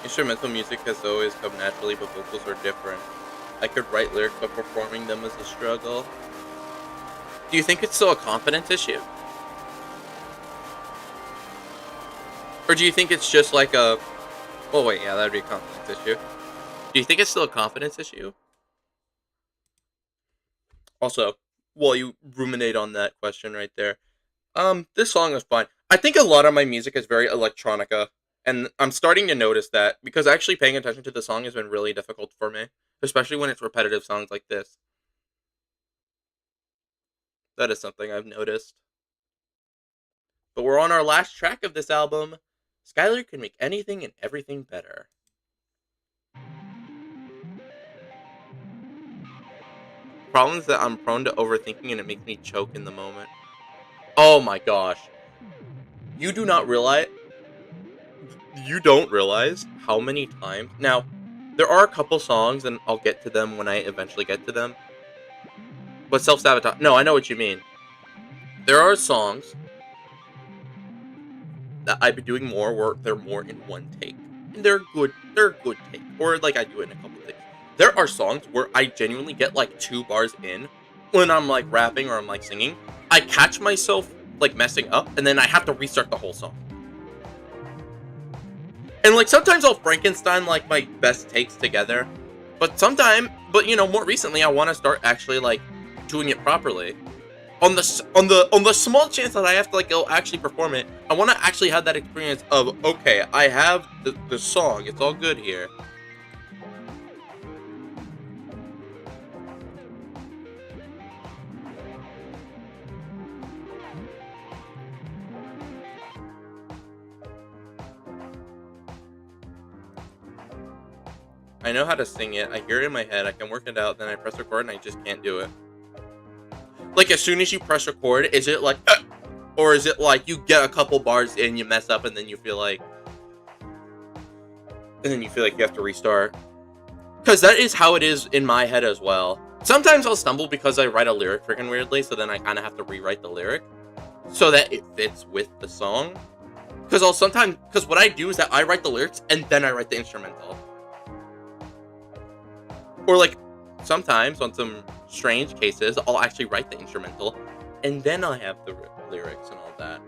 [SPEAKER 1] Instrumental music has always come naturally, but vocals are different. I could write lyrics, but performing them is a struggle. Do you think it's still a confidence issue? Or do you think it's just like a... Oh wait, yeah, that'd be a confidence issue. Do you think it's still a confidence issue? Also, while you ruminate on that question right there, this song is fine. I think a lot of my music is very electronica, and I'm starting to notice that because actually paying attention to the song has been really difficult for me, especially when it's repetitive songs like this. That is something I've noticed. But we're on our last track of this album. Skylar can make anything and everything better. Problem is that I'm prone to overthinking and it makes me choke in the moment. Oh my gosh. You do not realize... You don't realize how many times... Now, there are a couple songs, and I'll get to them when I eventually get to them. But self-sabotage... No, I know what you mean. There are songs that I've been doing more where they're more in one take. And they're a good take. Or like I do it in a couple takes. There are songs where I genuinely get like 2 bars in when I'm like rapping or I'm like singing. I catch myself like messing up and then I have to restart the whole song. And like sometimes I'll Frankenstein like my best takes together. But you know, more recently I want to start actually like doing it properly. On the small chance that I have to like go actually perform it, I want to actually have that experience of, okay, I have the song, it's all good here. I know how to sing it, I hear it in my head, I can work it out, then I press record and I just can't do it. Like, as soon as you press record, is it like, or is it like you get a couple bars in, you mess up, and then you feel like you have to restart? Because that is how it is in my head as well. Sometimes I'll stumble because I write a lyric freaking weirdly, so then I kind of have to rewrite the lyric so that it fits with the song. Because what I do is that I write the lyrics and then I write the instrumental. Or like, sometimes on some strange cases, I'll actually write the instrumental and then I have the lyrics and all that.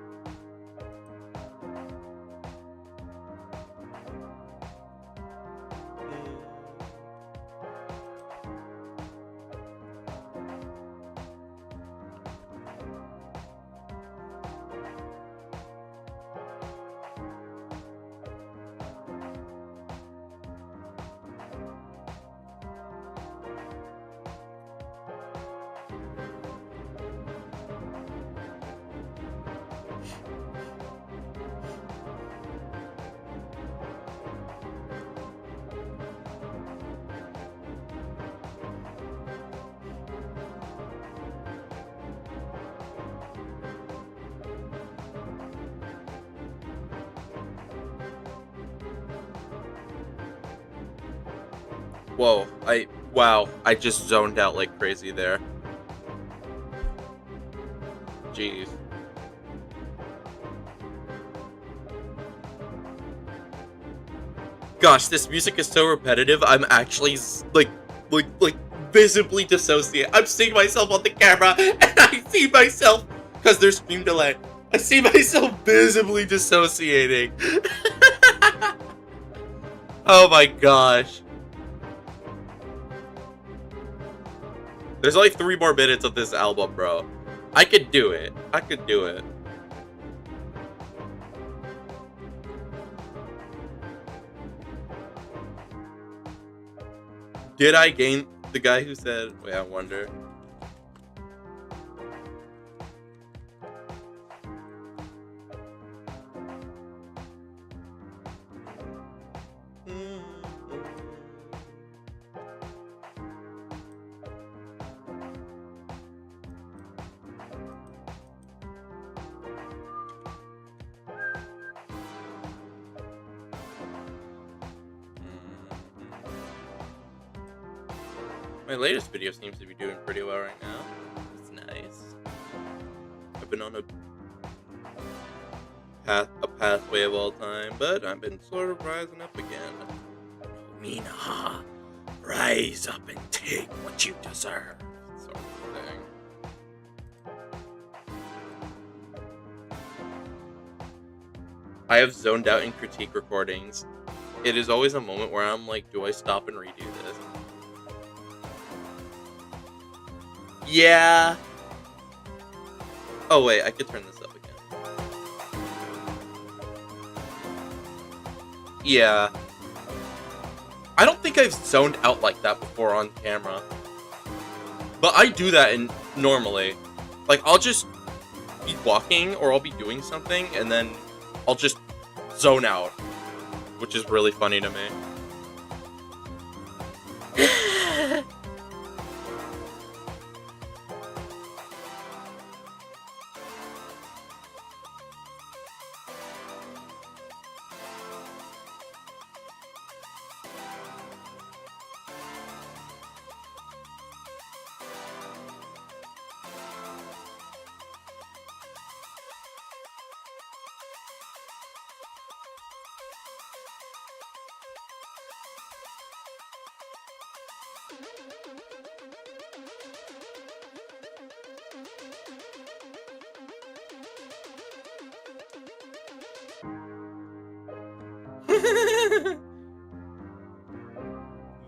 [SPEAKER 2] Whoa, wow, I just zoned out like crazy there. Jeez. Gosh, this music is so repetitive. I'm actually like visibly dissociate. I'm seeing myself on the camera, and I see myself because there's stream delay. I see myself visibly dissociating. Oh my gosh. There's only 3 more minutes of this album, bro. I could do it. I could do it. Did I gain the guy who said, wait, I wonder. My latest video seems to be doing pretty well right now. It's nice. I've been on a pathway of all time, but I've been sort of rising up again. Mina, rise up and take what you deserve. Sort of thing. I have zoned out in critique recordings. It is always a moment where I'm like, do I stop and redo this? Yeah. Oh wait, I could turn this up again. Yeah. I don't think I've zoned out like that before on camera. But I do that normally. Like, I'll just be walking or I'll be doing something and then I'll just zone out, which is really funny to me.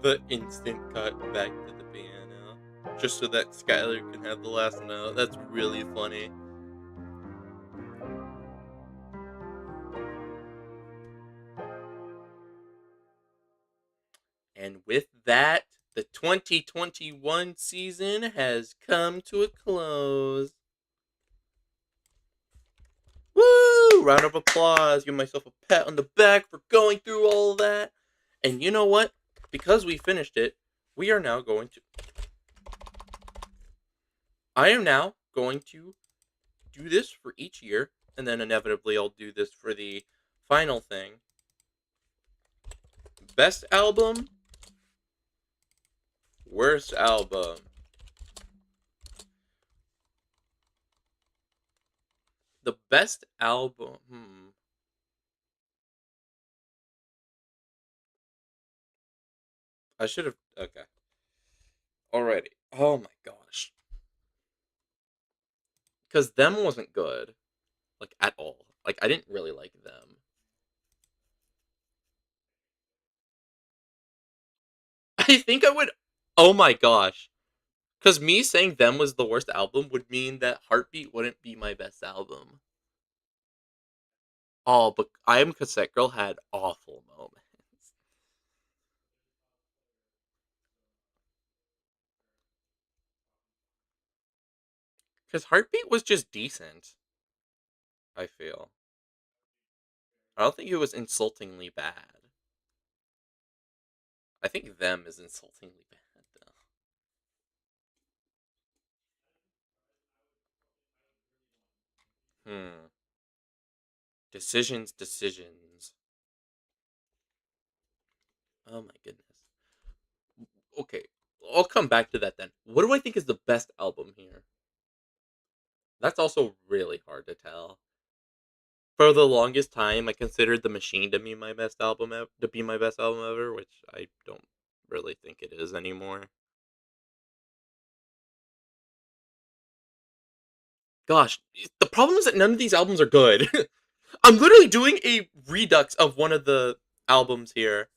[SPEAKER 2] The instant cut back to the piano. Just so that Skylar can have the last note. That's really funny. And with that, the 2021 season has come to a close. Woo! Round of applause. Give myself a pat on the back for going through all of that. And you know what? Because we finished it, we are now going to. I am now going to do this for each year, and then inevitably I'll do this for the final thing. Best album, worst album. The best album. I should have. Okay. Alrighty. Oh my gosh. Because Them wasn't good. Like, at all. Like, I didn't really like Them. I think I would. Oh my gosh. Because me saying Them was the worst album would mean that Heartbeat wouldn't be my best album. Oh, but I Am Cassette Girl had awful moments. Because Heartbeat was just decent, I feel. I don't think it was insultingly bad. I think Them is insultingly bad, though. Decisions. Oh my goodness.
[SPEAKER 1] Okay, I'll come back to that then. What do I think is the best album here? That's also really hard to tell. For the longest time, I considered The Machine to be my best album ever, which I don't really think it is anymore. Gosh, the problem is that none of these albums are good. I'm literally doing a redux of one of the albums here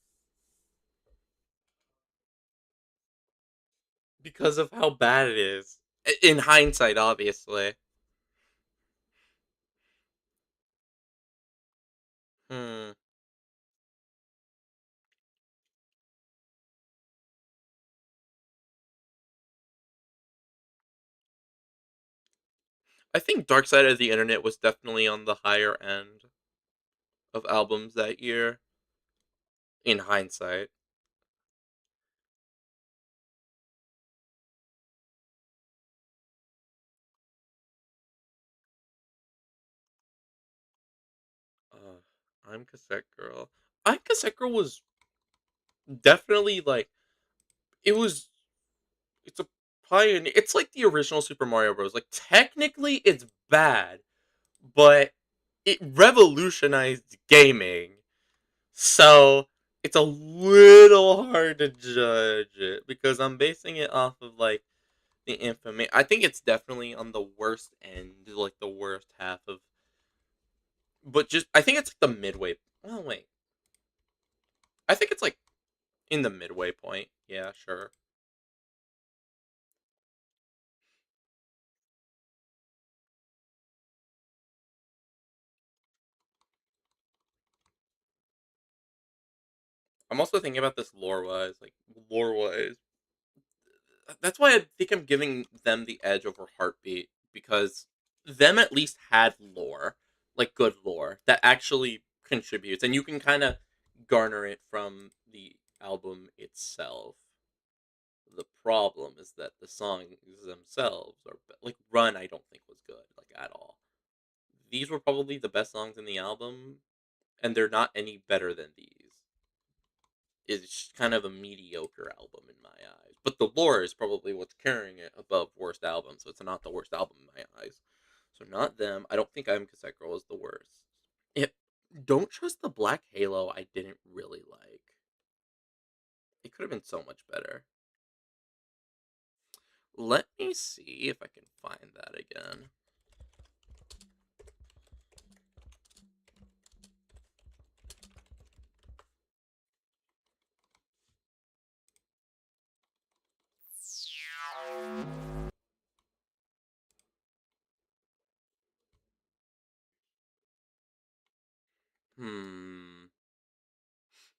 [SPEAKER 1] because of how bad it is. In hindsight, obviously. Hmm. I think Dark Side of the Internet was definitely on the higher end of albums that year. In hindsight, uh, I'm Cassette Girl. I'm Cassette Girl was definitely like it was. It's a pioneer. It's like the original Super Mario Bros. Like technically, it's bad, but it revolutionized gaming. So it's a little hard to judge it because I'm basing it off of like the infamy. I think it's definitely on the worst end, like the worst half of. But just I think it's like the midway. Oh wait, I think it's like in the midway point. Yeah, sure. I'm also thinking about this lore wise, like lore wise. That's why I think I'm giving them the edge over Heartbeat because them at least had lore, like good lore that actually contributes, and you can kind of garner it from the album itself. The problem is that the songs themselves are like Run. I don't think was good like at all. These were probably the best songs in the album, and they're not any better than these. It's kind of a mediocre album in my eyes. But the lore is probably what's carrying it above worst album, so it's not the worst album in my eyes. So not them. I don't think I'm Cassette Girl is the worst. It Don't Trust the Black Halo I didn't really like. It could have been so much better. Let me see if I can find that again. Hmm.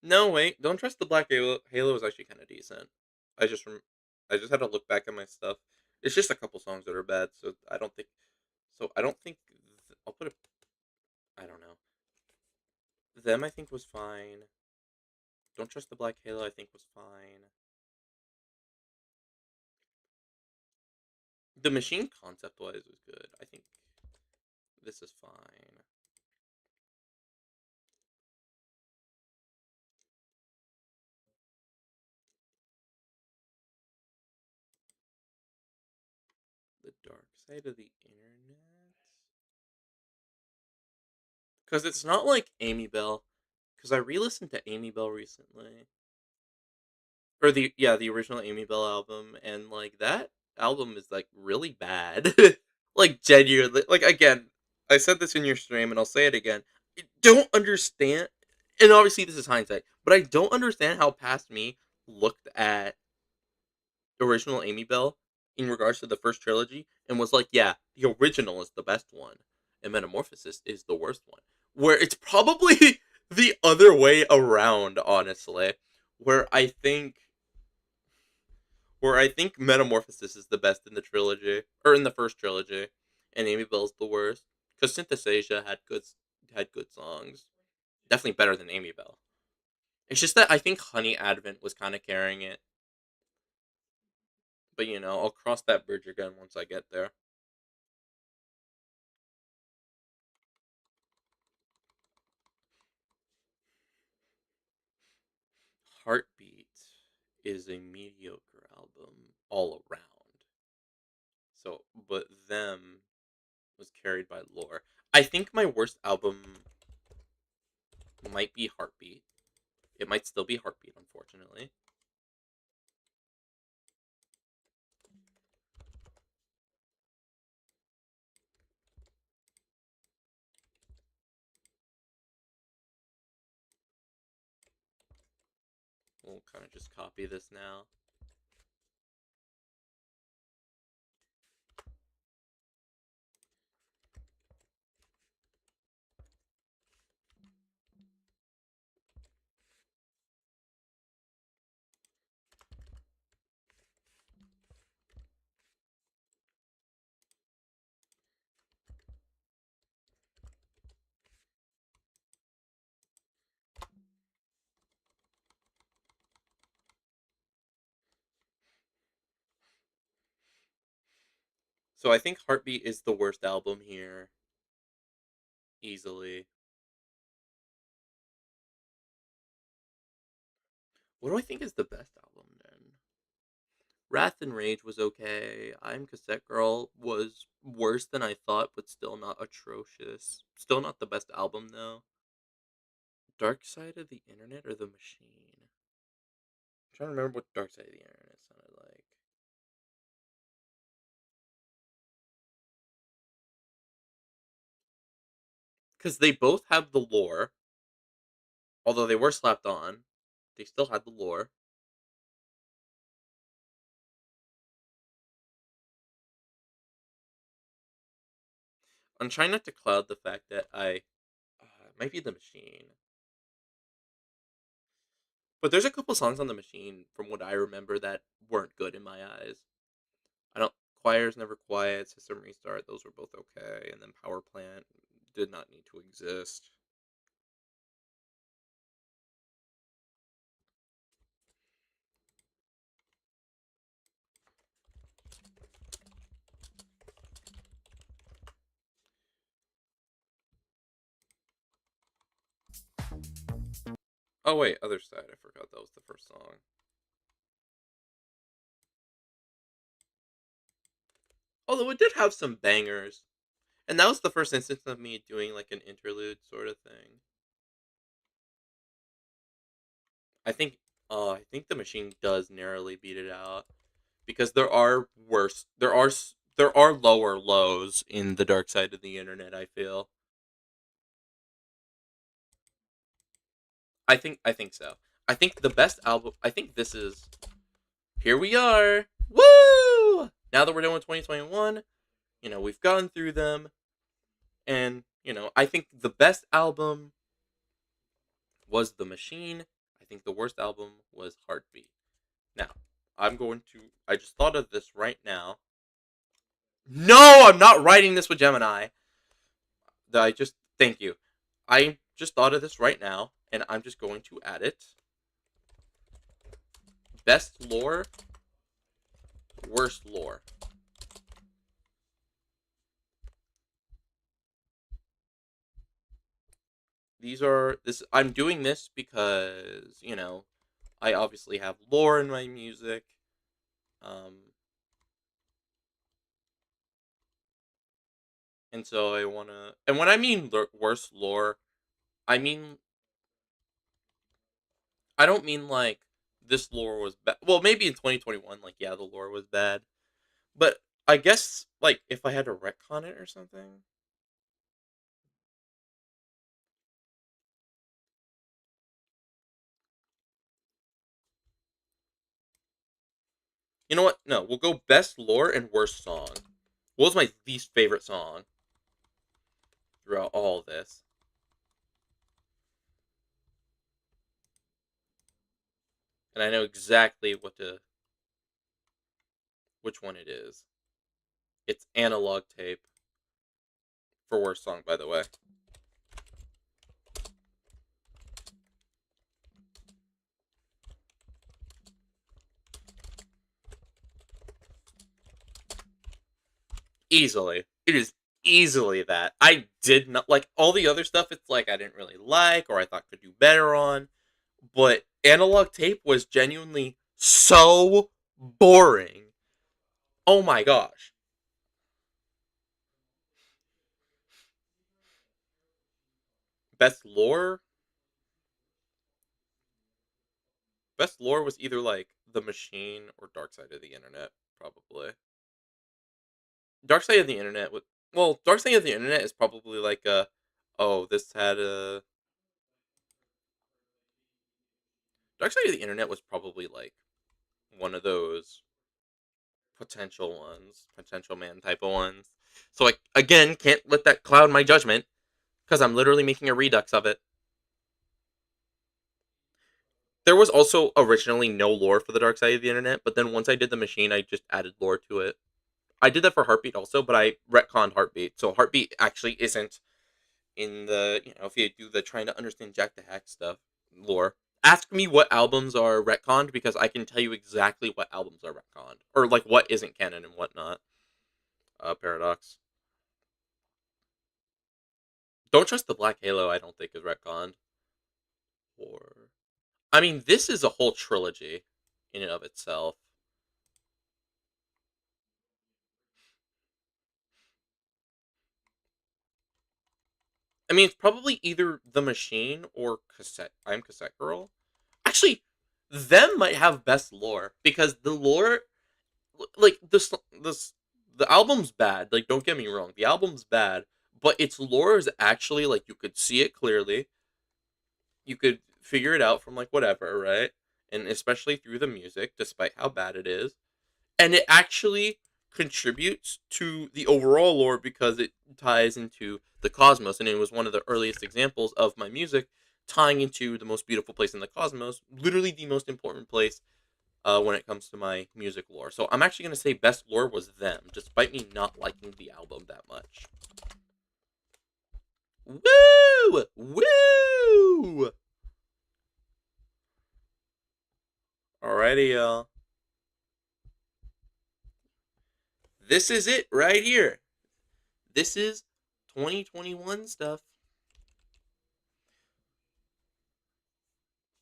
[SPEAKER 1] No, wait. Don't Trust the Black Halo. Halo is actually kind of decent. I just rem- I just had to look back at my stuff. It's just a couple songs that are bad, so I don't think. So I don't think I'll put it. I don't know. Them I think was fine. Don't Trust the Black Halo I think was fine. The Machine concept wise was good. I think this is fine. The Dark Side of the Internet, because it's not like Amy Bell. Because I re-listened to Amy Bell recently, or the original Amy Bell album, and like that album is like really bad. Like genuinely, like again, I said this in your stream, and I'll say it again. I don't understand, and obviously this is hindsight, but I don't understand how past me looked at the original Amy Bell in regards to the first trilogy and was like, yeah, the original is the best one, and Metamorphosis is the worst one. Where it's probably the other way around, honestly. Where I think where I think Metamorphosis is the best in the trilogy, or in the first trilogy, and Amy Bell's the worst. Because Synthesasia had good songs, definitely better than Amy Bell. It's just that I think Honey Advent was kind of carrying it, but I'll cross that bridge again once I get there. Heartbeat is a mediocre album all around. So, but them was carried by lore. I think my worst album might be Heartbeat. It might still be Heartbeat, unfortunately. We'll kind of just copy this now. So I think Heartbeat is the worst album here, easily. What do I think is the best album then? Wrath and Rage was okay. I'm Cassette Girl was worse than I thought, but still not atrocious. Still not the best album though. Dark Side of the Internet or The Machine? I'm trying to remember what Dark Side of the Internet sounded like. Because they both have the lore, although they were slapped on. They still had the lore. I'm trying not to cloud the fact that it might be The Machine. But there's a couple songs on The Machine, from what I remember, that weren't good in my eyes. I don't. Choir's Never Quiet, System Restart, those were both okay. And then Power Plant did not need to exist. Oh, wait, Other Side. I forgot that was the first song. Although it did have some bangers. And that was the first instance of me doing like an interlude sort of thing. I think The Machine does narrowly beat it out because there are worse there are lower lows in the Dark Side of the Internet, I feel. I think so. I think the best album I think this is Here We Are. Woo! Now that we're done with 2021, we've gone through them and, I think the best album was The Machine. I think the worst album was Heartbeat. Now, I just thought of this right now. No, I'm not writing this with Gemini. Thank you. I just thought of this right now, and I'm just going to add it. Best lore, worst lore. I'm doing this because, I obviously have lore in my music. And so and when I mean worst lore, I mean, I don't mean like this lore was bad. Well, maybe in 2021, like, yeah, the lore was bad. But I guess, like, if I had to retcon it or something. You know what? No, we'll go best lore and worst song. What was my least favorite song throughout all of this? And I know exactly which one it is. It's Analog Tape for worst song, by the way. Easily. It is easily that. I did not like all the other stuff. It's like I didn't really like or I thought could do better on. But Analog Tape was genuinely So boring. Oh my gosh. Best lore? Best lore was either like The Machine or Dark Side of the Internet, probably. Dark Side of the Internet would well, Dark Side of the Internet is probably like a oh, this had a Dark Side of the Internet was probably like one of those potential ones, potential man type of ones. So like again, can't let that cloud my judgment because I'm literally making a redux of it. There was also originally no lore for the Dark Side of the Internet, but then once I did the machine, I just added lore to it. I did that for Heartbeat also, but I retconned Heartbeat. So Heartbeat actually isn't in the, if you do the trying to understand Jack the Hack stuff lore. Ask me what albums are retconned because I can tell you exactly what albums are retconned or like what isn't canon and whatnot. Paradox. Don't Trust the Black Halo. I don't think is retconned. Or I mean, this is a whole trilogy in and of itself. I mean, it's probably either The Machine or Cassette. I'm Cassette Girl. Actually, them might have best lore because the lore, like this, the album's bad. Like, don't get me wrong, the album's bad, but its lore is actually like you could see it clearly. You could figure it out from like whatever, right? And especially through the music, despite how bad it is, and it actually contributes to the overall lore because it ties into the cosmos, and it was one of the earliest examples of my music tying into the most beautiful place in the cosmos, literally the most important place when it comes to my music lore. So I'm actually going to say best lore was them, despite me not liking the album that much. Woo! Woo! Alrighty, y'all. This is it right here. This is 2021 stuff.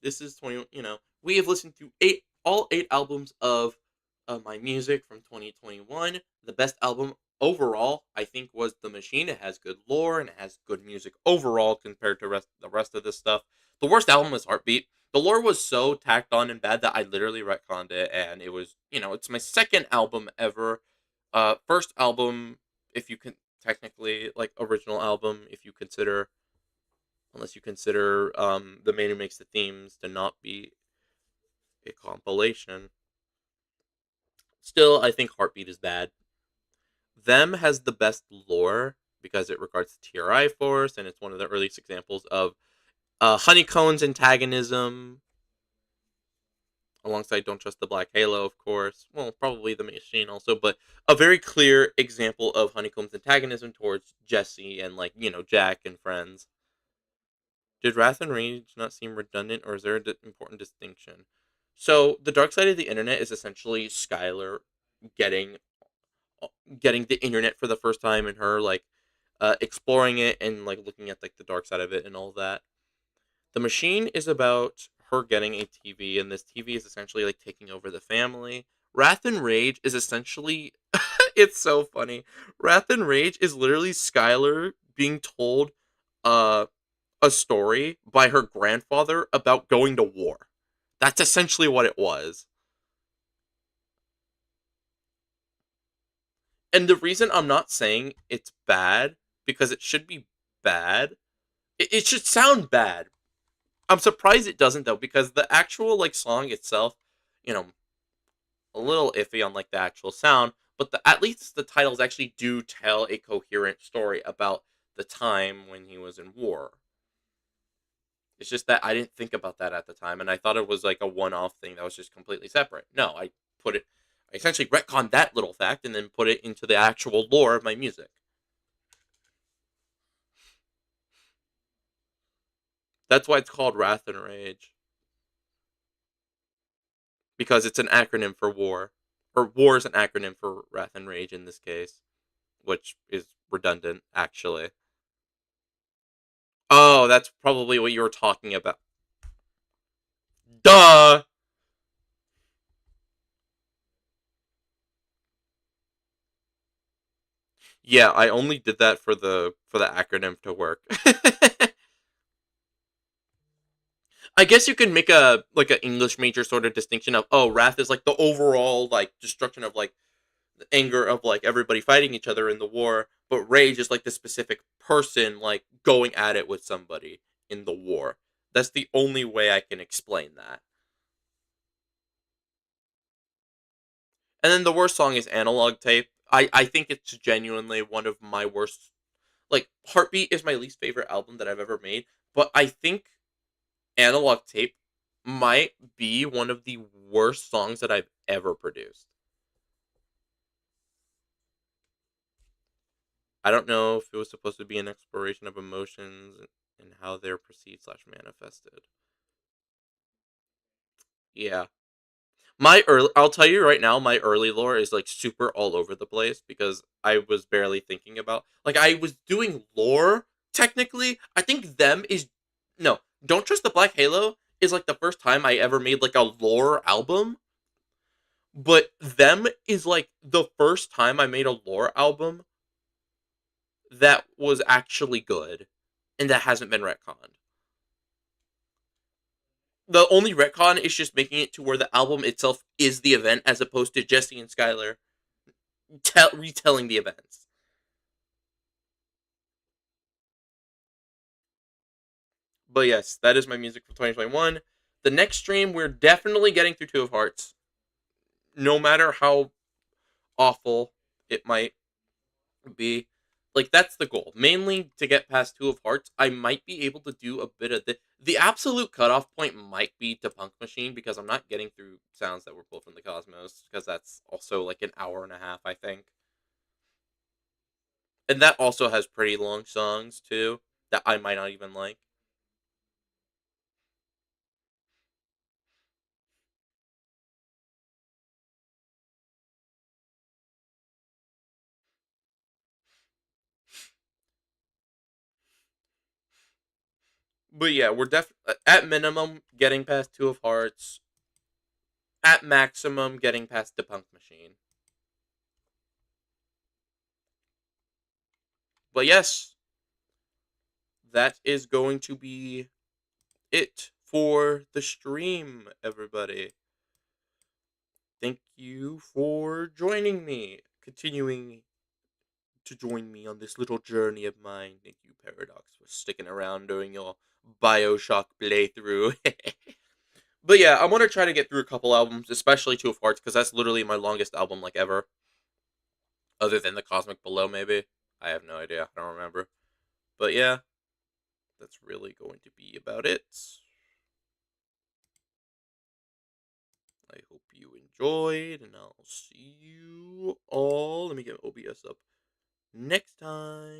[SPEAKER 1] This is 20. We have listened to all eight albums of my music from 2021. The best album overall, I think, was The Machine. It has good lore and it has good music overall compared to the rest of this stuff. The worst album was Heartbeat. The lore was so tacked on and bad that I literally retconned it, and it was, it's my second album ever. First album, if you can technically like original album, if you consider unless you consider the man who makes the themes to not be a compilation. Still, I think Heartbeat is bad. Them has the best lore because it regards the TRI Force, and it's one of the earliest examples of Honeycomb's antagonism, alongside Don't Trust the Black Halo, of course. Well, probably the Machine also, but a very clear example of Honeycomb's antagonism towards Jesse and, like, Jack and friends. Did Wrath and Rage not seem redundant, or is there an important distinction? So, the dark side of the internet is essentially Skylar getting getting the internet for the first time and her like exploring it and like looking at like the dark side of it and all that. The machine is about her getting a TV, and this TV is essentially like taking over the family. Wrath and Rage is essentially it's so funny. Wrath and Rage is literally Skylar being told uh a story by her grandfather about going to war. That's essentially what it was. And the reason I'm not saying it's bad because it should be bad. It should sound bad. I'm surprised it doesn't though because the actual like song itself, you know, a little iffy on like the actual sound, but at least the titles actually do tell a coherent story about the time when he was in war. It's just that I didn't think about that at the time, and I thought it was like a one-off thing that was just completely separate. No, put it, I essentially retconned that little fact and then put it into the actual lore of my music. That's why it's called Wrath and Rage because it's an acronym for war, or war is an acronym for Wrath and Rage in this case, which is redundant actually. Oh, that's probably what you were talking about. Duh. Yeah, I only did that for the acronym to work. I guess you could make a like an English major sort of distinction of, oh, wrath is like the overall like destruction of like the anger of like everybody fighting each other in the war, but rage is like the specific person like going at it with somebody in the war. That's the only way I can explain that. And then the worst song is Analog Tape. I think it's genuinely one of my worst. Like Heartbeat is my least favorite album that I've ever made, but I think Analog Tape might be one of the worst songs that I've ever produced. I don't know if it was supposed to be an exploration of emotions and how they're perceived slash manifested. Yeah. I'll tell you right now, my early lore is like super all over the place because I was barely thinking about like I was doing lore technically. I think them is no, Don't Trust the Black Halo is like the first time I ever made like a lore album, but them is like the first time I made a lore album that was actually good and that hasn't been retconned. The only retcon is just making it to where the album itself is the event as opposed to Jesse and Skylar retelling the events. But yes, that is my music for 2021. The next stream, we're definitely getting through Two of Hearts, no matter how awful it might be. Like that's the goal, mainly to get past Two of Hearts. I might be able to do a bit of the absolute cutoff point might be to Punk Machine because I'm not getting through sounds that were pulled from the Cosmos because that's also like an hour and a half, I think. And that also has pretty long songs too that I might not even like. But yeah, we're at minimum getting past Two of Hearts. At maximum, getting past the Punk Machine. But yes, that is going to be it for the stream, everybody. Thank you for joining me, continuing to join me on this little journey of mine. Thank you, Paradox, for sticking around during your Bioshock playthrough. But yeah, I want to try to get through a couple albums, especially Two of Hearts, because that's literally my longest album like ever, other than the Cosmic Below. Maybe I have no idea. I don't remember. But yeah, that's really going to be about it. I hope you enjoyed, and I'll see you all. Let me get OBS up next time.